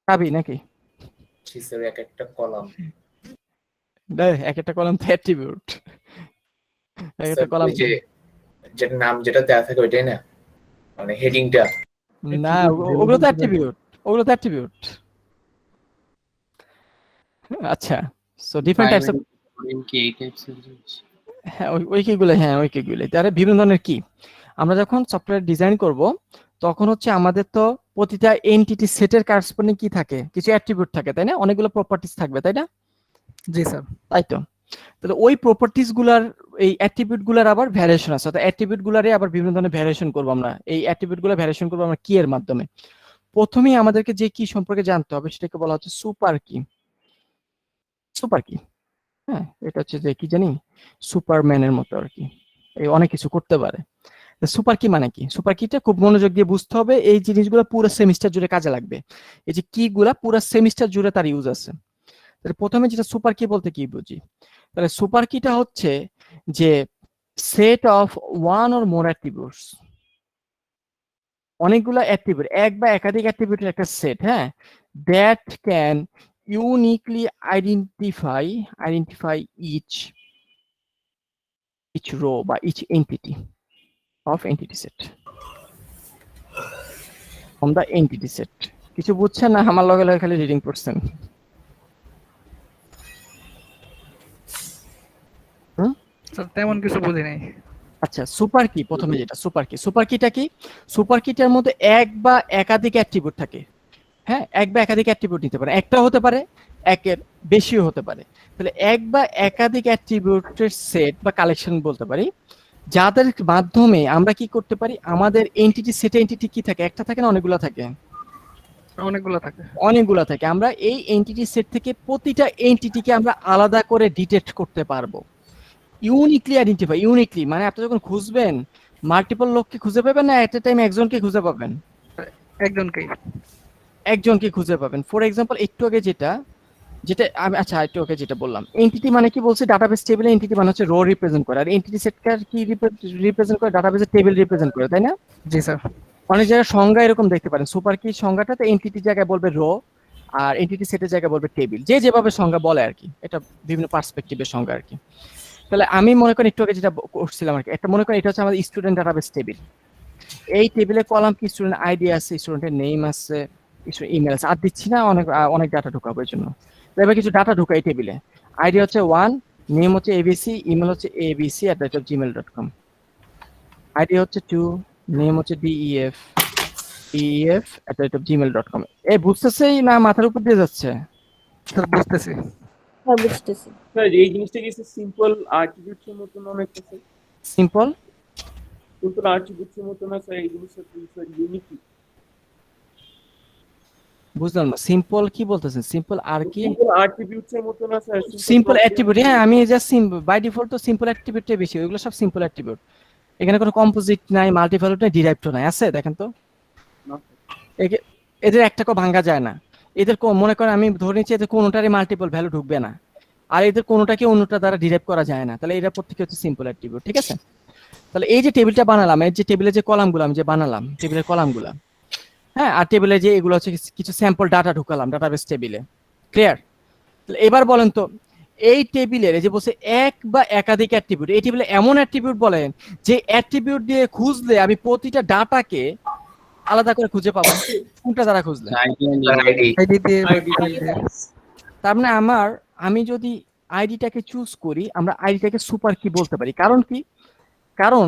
পাবি নাকি? জি স্যার, এক একটা কলাম। এক একটা কলাম তো অ্যাট্রিবিউট, এক একটা কলাম যে যেটা নাম যেটা দেওয়া থাকে ওইটাই না, মানে হেডিংটা? না, ওগুলো তো অ্যাট্রিবিউট, ওগুলো তো অ্যাট্রিবিউট। আচ্ছা, সো ডিফারেন্ট টাইপস অফ কি এই টাইপসের জিনিস? হ্যাঁ ওই কিগুলো, হ্যাঁ ওই কিগুলো। তাহলে বিভিন্ন ধরনের কি, আমরা যখন সফটওয়্যার ডিজাইন করব তখন হচ্ছে আমাদের তো প্রতিটা এন্টিটি সেটের কারেসপন্ডিং কি থাকে, কিছু অ্যাট্রিবিউট থাকে, তাই না? অনেকগুলো প্রপার্টিজ থাকবে, তাই না? জি স্যার। তাই তো। তাহলে ওই প্রপার্টিজ গুলার, এই অ্যাট্রিবিউট গুলার আবার ভ্যারিয়েশন আছে। অর্থাৎ অ্যাট্রিবিউট গুলারে আবার বিভিন্ন ধরনের ভ্যারিয়েশন করবো আমরা। এই অ্যাট্রিবিউট গুলো ভ্যারিয়েশন করবো আমরা কি এর মাধ্যমে। প্রথমেই আমাদেরকে যে কি সম্পর্কে জানতে হবে সেটাকে বলা হচ্ছে সুপার কি। সুপার কি, হ্যাঁ এটা হচ্ছে যে কি জানি, সুপারম্যানের মতো আর কি, এই অনেক কিছু করতে পারে। সুপার কি মানে কি, সুপার কিটা খুব মনোযোগ দিয়ে বুঝতে হবে। এই জিনিসগুলো পুরো সেমিস্টার জুড়ে কাজে লাগবে। এই যে কি গুলা পুরো সেমিস্টার জুড়ে তার ইউজ আছে। তাহলে প্রথমে যেটা সুপার কি বলতে কি বুঝি, তাহলে সুপার কিটা হচ্ছে যে set of one or more attributes, অনেকগুলো অ্যাট্রিবিউট, এক বা একাধিক অ্যাট্রিবিউটের একটা সেট, হ্যাঁ, that can uniquely identify each row বা each entity of entity set from the entity set। কিছু বুঝছেন না? আমার লগে লগে খালি রিডিং করছেন। স্যার তেমন কিছু বুঝি নাই। আচ্ছা, সুপার কি, প্রথমে যেটা সুপার কি, সুপার কিটা কি, সুপার কিটার মধ্যে এক বা একাধিক অ্যাট্রিবিউট থাকে। হ্যাঁ, এক বা একাধিক অ্যাট্রিবিউট নিতে পারে, একটা হতে পারে, একের বেশিও হতে পারে। তাহলে এক বা একাধিক অ্যাট্রিবিউটের সেট বা কালেকশন বলতে পারি, যাদের মাধ্যমে আমরা কি করতে পারি, আমাদের এন্টিটি সেটে এন্টিটি কি থাকে, একটা থাকে না অনেকগুলো থাকে? অনেকগুলো থাকে। অনেকগুলো থাকে। আমরা এই এন্টিটি সেট থেকে প্রতিটা এন্টিটিকে আমরা আলাদা করে ডিটেক্ট করতে পারবো, ইউনিকলি আইডেন্টিফাই। ইউনিকলি মানে আপনি যখন খুঁজবেন মাল্টিপল লোককে খুঁজে পাবেন না এট এ টাইম একজনকে খুঁজে পাবেন? একজনকে খুঁজে পাবেন। ফর এক্সাম্পল একটু আগে যেটা আমি, আচ্ছা একটু আগে যেটা বললাম, এন্টিটি মানে কি বলছে, ডাটাবেস টেবিলে এন্টিটি মানে হচ্ছে রো রিপ্রেজেন্ট করে, আর এন্টিটি সেটকে কি রিপ্রেজেন্ট করে, ডাটাবেসের টেবিল রিপ্রেজেন্ট করে, তাই না? জি স্যার। অনেক জায়গায় সংজ্ঞা এরকম দেখতে পারেন, সুপার কি সংজ্ঞাটাতে এন্টিটি জায়গায় বলবে রো আর এন্টিটি সেটের জায়গায় বলবে টেবিল, যে যেভাবে সংজ্ঞা বলে আর কি, এটা বিভিন্ন পার্সপেক্টিভের সংজ্ঞা আর কি। তাহলে আমি মনে করি একটু আগে যেটা করছিলাম আর কি, একটা মনে করি এটা হচ্ছে আমাদের স্টুডেন্ট ডাটাবেস টেবিল। এই টেবিলে কলাম কি, স্টুডেন্ট আইডি আছে, স্টুডেন্টের নেম আছে, ইমেল আছে, আর দিচ্ছি না, অনেক ডাটা ঢুকাবো এর জন্য। এবার কিছু ডাটা ঢুকাই টেবিলে, আইডি হচ্ছে 1, নেম হচ্ছে এবিসি, ইমেল হচ্ছে abc@gmail.com, আইডি হচ্ছে 2, নেম হচ্ছে def@gmail.com। এই বুঝতেছেই না মাথার উপর দিয়ে যাচ্ছে? স্যার বুঝতেছি। হ্যাঁ বুঝতেছি। স্যার এই জিনিসটা কি সিম্পল আর্টিফিশিয়াল মতো মনে হচ্ছে? সিম্পল আর্টিফিশিয়াল মতো না স্যার, এই জিনিসটা স্যার ইউনিকলি। বুঝলাম না, সিম্পল কি বলতেছেন? সিম্পল আর কি? সিম্পল অ্যাট্রিবিউটসের মতো না স্যার? সিম্পল অ্যাট্রিবিউট, হ্যাঁ আমি জাস্ট বাই ডিফল্ট তো সিম্পল অ্যাট্রিবিউটটাই বেশি, ওইগুলো সব সিম্পল অ্যাট্রিবিউট। এখানে কোনো কম্পোজিট নাই, মাল্টিভ্যালুড নাই, ডিরাইভড নাই, আছে দেখেন তো? এদের একটাকেও ভাঙা যায় না। এদের মনে করেন আমি ধরে নিচ্ছি এদের কোনোটারই মাল্টিপল ভ্যালু ঢুকবে না, আর এদের কোনোটাকে অন্যটা দ্বারা ডিরাইভ করা যায় না। তাহলে এরা প্রত্যেকে হচ্ছে সিম্পল অ্যাট্রিবিউট, ঠিক আছে? তাহলে এই যে টেবিলটা বানালাম, এই যে টেবিলের যে কলামগুলো আমি যে বানালাম, টেবিলের কলামগুলো, হ্যাঁ, আর টেবিলে যে এগুলো হচ্ছে কিছু স্যাম্পল ডাটা ঢুকালাম ডাটাবেস টেবিলে, ক্লিয়ার? তাহলে এবার বলেন তো, এই টেবিলের এই যে বলছে এক বা একাধিক অ্যাট্রিবিউট, এই টেবিলে এমন অ্যাট্রিবিউট বলেন যে অ্যাট্রিবিউট দিয়ে খুঁজলে আমি প্রতিটা ডাটাকে আলাদা করে খুঁজে পাবো, কোনটা দ্বারা খুঁজলে? তার মানে আমি যদি আইডিটাকে চুজ করি, আমরা আইডিটাকে সুপার কি বলতে পারি। কারণ কি? কারণ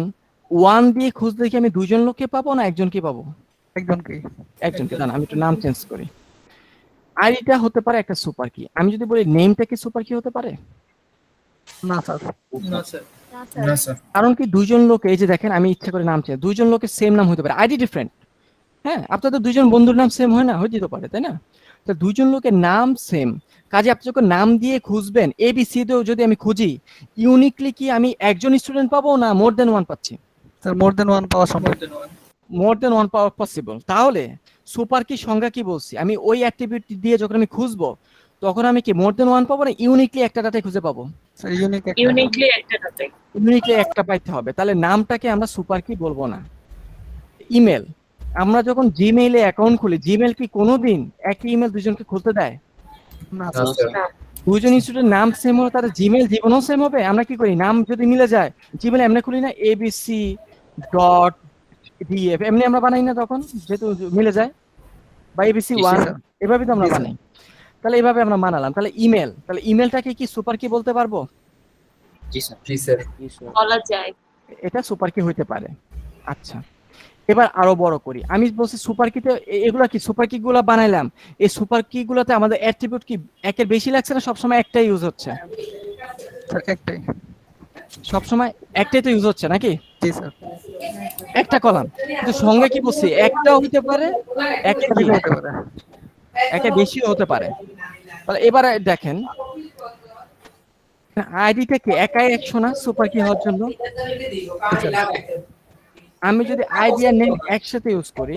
1 দিয়ে খুঁজলে কি আমি দুজন লোককে পাবো না একজনকে পাবো? একজনকে। না আমি একটু নাম চেঞ্জ করি, আইডিটা হতে পারে একটা সুপার কি। আমি যদি বলি নেমটা কি সুপার কি হতে পারে? না স্যার। না স্যার। কারণ কি দুইজন লোক, এই যে দেখেন আমি ইচ্ছা করে নাম চেঞ্জ, দুইজন লোকের সেম নাম হতে পারে, আইডি ডিফারেন্ট, হ্যাঁ, আপনাদের দুইজন বন্ধুর নাম সেম হয় না, হয়ে যেতে পারে, তাই না? তো দুইজন লোকের নাম সেম, কাজে আপনি যখন নাম দিয়ে খুঁজবেন ABC তেও যদি আমি খুঁজি, ইউনিকলি কি আমি একজন স্টুডেন্ট পাবো না মোর দেন ওয়ান পাচ্ছি? স্যার মোর দেন ওয়ান পাওয়া সম্ভব। মোর দেন ওয়ান পাওয়া পসিবল। তাহলে সুপার কি সংজ্ঞা কি বলছি, আমি ওই অ্যাট্রিবিউট দিয়ে যখন আমি খুঁজবো তখন আমি কি মোর দেন ওয়ান পাবো না ইউনিকলি একটা ডাটাই খুঁজে পাবো? স্যার ইউনিক ইউনিকলি একটা ডাটাই। ইউনিকলি একটা পাইতে হবে। তাহলে নামটাকে আমরা সুপার কি বলবো না। ইমেল, আমরা যখন জিমেইলে অ্যাকাউন্ট খুলি, জিমেইল কি কোনোদিন একই ইমেল দুজনকে খুলতে দেয়? না না, স্যার। স্যার। দুজন স্টুডেন্ট নাম সেম হলে তাদের জিমেইল জীবনও সেম হবে? আমরা কি করি, নাম যদি মিলে যায় জিমেইল এমনি খুলি না, ABC.df এমনি আমরা বানাই না তখন, যেহেতু মিলে যায়, বা ABC1 স্যার। এভাবে তো আমরা জি, স্যার। বানাই। তাহলে এভাবে আমরা বানালাম। তাহলে ইমেল, তাহলে ইমেলটাকে কি সুপার কি বলতে পারবো? জি স্যার। জি স্যার। বলা যায়। এটা সুপার কি হইতে পারে। আচ্ছা, এবার আরো বড় করি, আমি বলছি সুপার কিতে এগুলা কি সুপার কি গুলা বানাইলাম, এই সুপার কি গুলাতে আমাদের অ্যাট্রিবিউট কি একের বেশি লাগছে না সবসময় একটাই ইউজ হচ্ছে? স্যার একটাই। সবসময় একটাই তো ইউজ হচ্ছে নাকি? জি স্যার। একটা কলাম, কিন্তু সংজ্ঞা কি বলছি, একটাও হতে পারে, একটা কি হতে পারে। একটা বেশিও হতে পারে। তাহলে এবারে দেখেন আইডিটা কি একাই 100 না সুপার কি হওয়ার জন্য? আমি যদি আইডি আর নেম একসাথে ইউজ করি,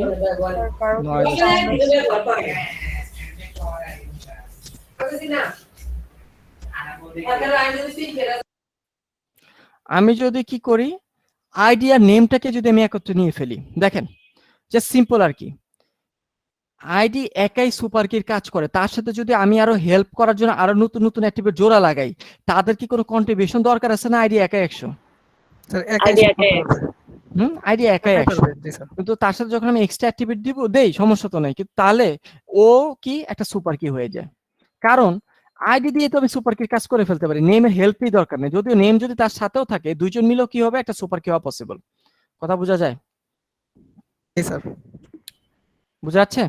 আমি যদি কি করি, আইডি আর নেমটাকে যদি আমি একত্রে নিয়ে ফেলি, দেখেন জাস্ট সিম্পল আর কি, আইডি একাই সুপার কির কাজ করে, তার সাথে যদি আমি আরো হেল্প করার জন্য আরো নতুন নতুন অ্যাট্রিবিউট জোড়া লাগাই, তাদের কি কোনো কন্ট্রিবিউশন দরকার আছে না? আইডি একাই 100। স্যার একাই আইডি একাই 100, জি স্যার। কিন্তু তার সাথে যখন আমি এক্সট্রা অ্যাট্রিবিউট দিব দেই সমস্যা তো নাই, কিন্তু তাহলে ও কি একটা সুপার কি হয়ে যায়, কারণ আইডি দিয়ে তো আমি সুপার কির কাজ করে ফেলতে পারি, নেমের হেল্পই দরকার নেই। যদিও নেম যদি তার সাথেও থাকে, দুইজন মিলেও কি হবে, একটা সুপার কি হওয়া পসিবল। কথা বোঝা যায়? জি স্যার। বোঝা যাচ্ছে?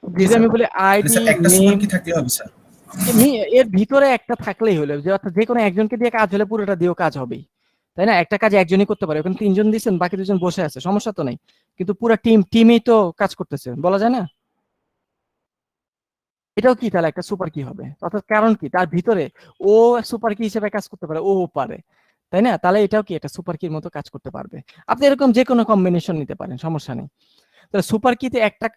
জি যদি আমি স্যার। বলি আইডি স্যার একটা নেম, সুপার কি থাকলে হবে স্যার? এর ভিতরে একটা থাকলেই হলো, যে অর্থাৎ যে কোনো একজনকে দিয়ে কাজ হলে পুরোটা দিয়েও কাজ হবেই, তাই না? একটা কাজ একজনই করতে পারে, ওখানে তিনজন দিচ্ছেন, বাকি দুজন বসে আছে, সমস্যা তো নেই, কিন্তু পুরো টিমই তো কাজ করতেছে, বলা যায় না? এটাও কি তাহলে একটা সুপার কি হবে, অর্থাৎ কারণ কি তার ভিতরে ও সুপার কি হিসেবে কাজ করতে পারে, ও পারে, তাই না? তাহলে এটাও কি একটা সুপার কির মতো কাজ করতে পারবে। আপনি এরকম যে কোনো কম্বিনেশন নিতে পারেন, সমস্যা নেই। তাহলে সুপার কিতে একটা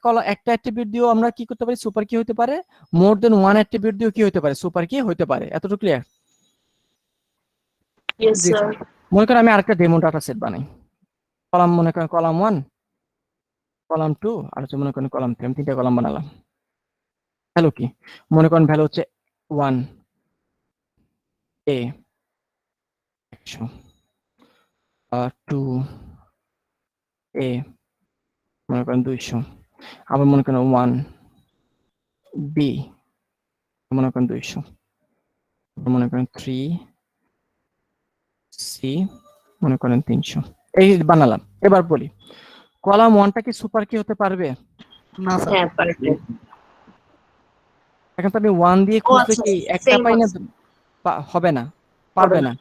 অ্যাট্রিবিউট দিয়েও আমরা কি করতে পারি, সুপার কি হতে পারে, মোর দেন ওয়ান অ্যাট্রিবিউট দিয়েও কি হতে পারে, সুপার কি হতে পারে। এতটুকু ক্লিয়ার? Yes sir. মনে করেন আমি আরেকটা ডেমো ডাটা সেট বানাই, কলাম মনে করেন কলাম 1, কলাম 2 আর হচ্ছে মনে করেন কলাম 3, আমি 3টা কলাম বানালাম। ভ্যালু কি মনে করেন, ভ্যালু হচ্ছে 1 a 100, 2 a মনে করেন 200, আবার মনে করেন 1 b মনে করেন 200, মনে করেন 3 c মনে করেন 300। এই বানালাম। এবার বলি কলাম 1টা কি সুপার কি হতে পারবে? না স্যার। হ্যাঁ পারবে। এখন তো আমি 1 দিয়ে খুঁজলে কি একটা পাই না, হবে না, পারবে না।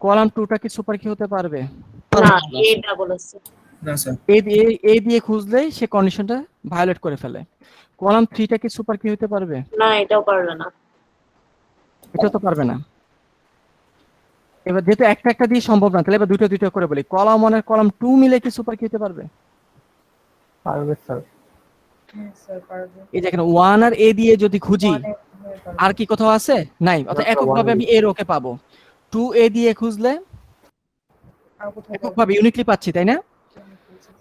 কলাম 2টা কি সুপার কি হতে পারবে? না, এ ডাবল আছে। না স্যার। এ দিয়ে খুঁজলেই সে কন্ডিশনটা ভায়োলেট করে ফেলে। কলাম 3টা কি সুপার কি হতে পারবে? না, এটাও পারবে না। এটা তো পারবে না। এবার যেহেতু একটা একটা দিয়ে সম্ভব না, তাহলে এবার দুটো দুটো করে বলি, কলাম 1 আর কলাম 2 মিলে কি সুপার কি হতে পারবে? পারবে স্যার। এই দেখেন 1 আর এ দিয়ে যদি খুঁজি, আর কি কোথাও আছে? নাই, অর্থাৎ এককভাবে আমি এর ওকে পাবো। 2 এ দিয়ে খুঁজলে এককভাবে ইউনিকলি পাচ্ছি, তাই না?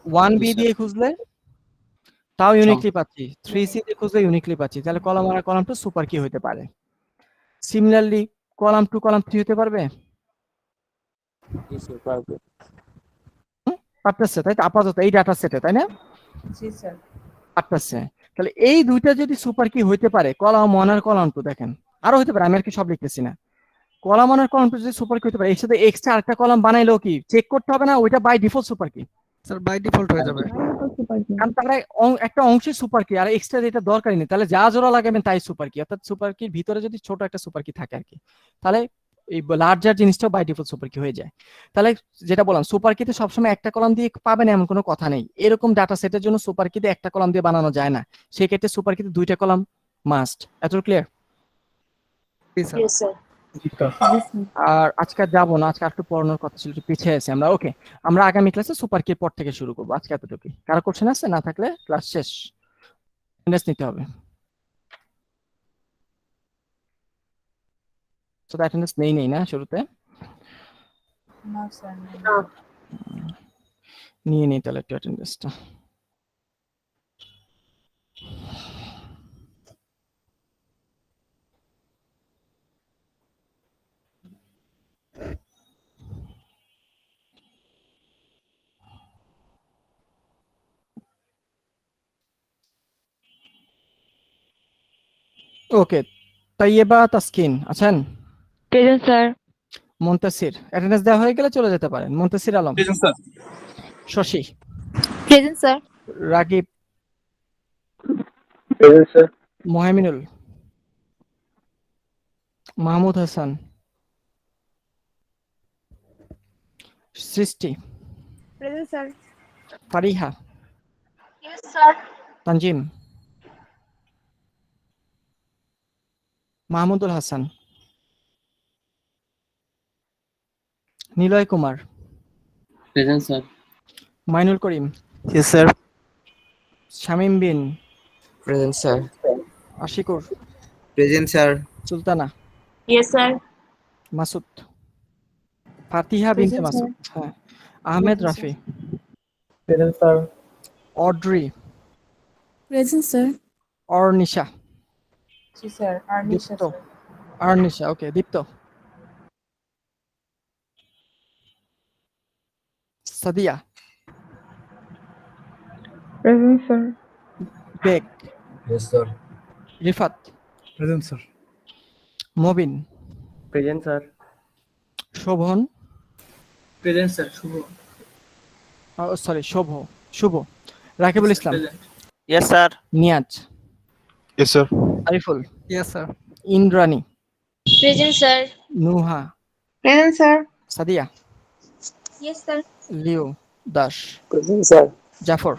1 বি দিয়ে খুঁজলে তাও ইউনিকলি পাচ্ছি, 3 সি দিয়ে খুঁজলে ইউনিকলি পাচ্ছি। তাহলে কলাম 1 আর কলাম 2 সুপার কি হতে পারে। সিমিলারলি কলাম 2 কলাম 3 হতে পারবে? পারতেছে, তাই তো? আপাতত এই ডাটা সেটে, তাই না? জি স্যার। পারতেছে। তাহলে এই দুইটা যদি সুপার কি হইতে পারে, কলাম 1 আর কলাম 2, দেখেন আরো হইতে পারে, আমি আর কি সব লিখতেছি না। কলাম 1 আর কলাম 2 যদি সুপার কি হতে পারে, এর সাথে এক্সট্রা আরেকটা কলাম বানাইলেও কি চেক করতে হবে না, ওইটা by default super key. Sir by default হয়ে যাবে। কারণ তারা একটা অংশে সুপার কি, আর এক্সট্রা এটা দরকারই নেই। তাহলে যা জোড়া লাগাবেন তাই সুপার কি, অর্থাৎ সুপার কির ভিতরে যদি ছোট একটা সুপার কি থাকে আর কি, তাহলে এই লার্জার জিনিসটাও বাই ডিফল্ট সুপার কি হয়ে যায়। তাহলে যেটা বললাম, সুপার কিতে সবসময় একটা কলাম দিয়ে পাবেন এমন কোনো কথা নেই। এরকম ডাটা সেটের জন্য সুপার কিতে একটা কলাম দিয়ে বানানো যায় না, সেক্ষেত্রে সুপার কিতে দুইটা কলাম মাস্ট। এত ক্লিয়ার? আর আজকে আর যাবো না, আজকে একটু পড়ানোর কথা ছিল, একটু পিছিয়ে আছি আমরা। ওকে, আমরা আগামী ক্লাসে সুপার কির পর থেকে শুরু করবো। আজকে এতটুকুই। কারো কোশ্চেন আছে? না থাকলে ক্লাস শেষ, অ্যাটেন্ডেন্স নিতে হবে। তো অ্যাটেন্ডেন্স নেই না শুরুতে? নিয়ে নিই তাহলে একটু অ্যাটেন্ডেন্সটা। ওকে, তাইয়েবা তাসকিন আছেন? Present sir. মুনতাসির, অ্যাটেন্ডেন্স দেওয়া হয়ে গেলে চলে যেতে পারেন। Muntasir Alam, Shoshi, present sir. Ragib, Mohaminul, Mahmud Hasan, Srishti, present sir. Fariha, yes sir. Tanzim, Mahmudul Hasan, Niloy Kumar, present sir. Mainul Karim, yes sir. Shamim Bin, present sir. Ashikur, present sir. Sultana, yes sir. Masud, Fatiha Binte Masud, হ্যাঁ, Ahmed Rafi, present sir. Audrey, present sir. Arnisha, জি sir. Dipto, Arnisha, okay, Dipto, Sadia, present sir. Beg, yes sir. Rifat, present sir. Mobin, present sir. Shovon, present sir. Shuvo. Sorry Shuvo, Rakibul Islam, yes sir. Niaz, yes sir. Ariful, yes sir. Indrani, present sir. Nuha, present sir. Sadia, yes sir. Leo Das, present sir. Zafar,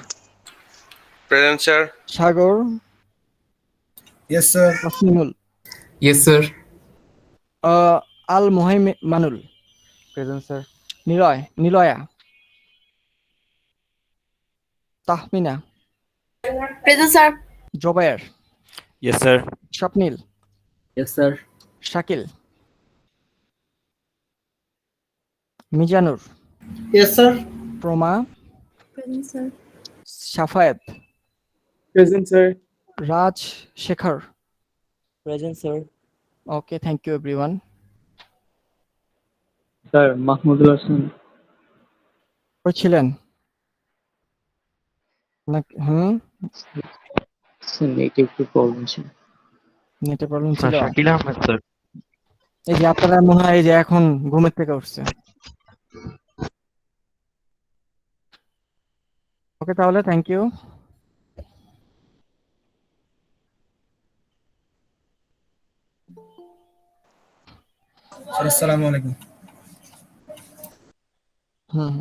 present sir. Sagar, yes sir. Tasminul, yes sir. Al Mohaimanul, present sir. Niloya, Tahmina, present sir. Zobayer, yes sir. Swapnil, yes sir. Shakil, Mizanur, yes sir. Proma, present sir. Safayet, present sir. Raj Shekhar. Present sir. Okay, thank you everyone. Sir Mahmudul Hasan. কই ছিলেন? হুম, নেটে একটু প্রবলেম ছিল। নেটে প্রবলেম ছিল। শাকিল আহমেদ স্যার। এই যে আপনারা মনে হয় এই যে এখন ঘুমের থেকে উঠছে। ওকে, তাহলে থ্যাংক ইউ। স্যার আসসালামু আলাইকুম। হুম।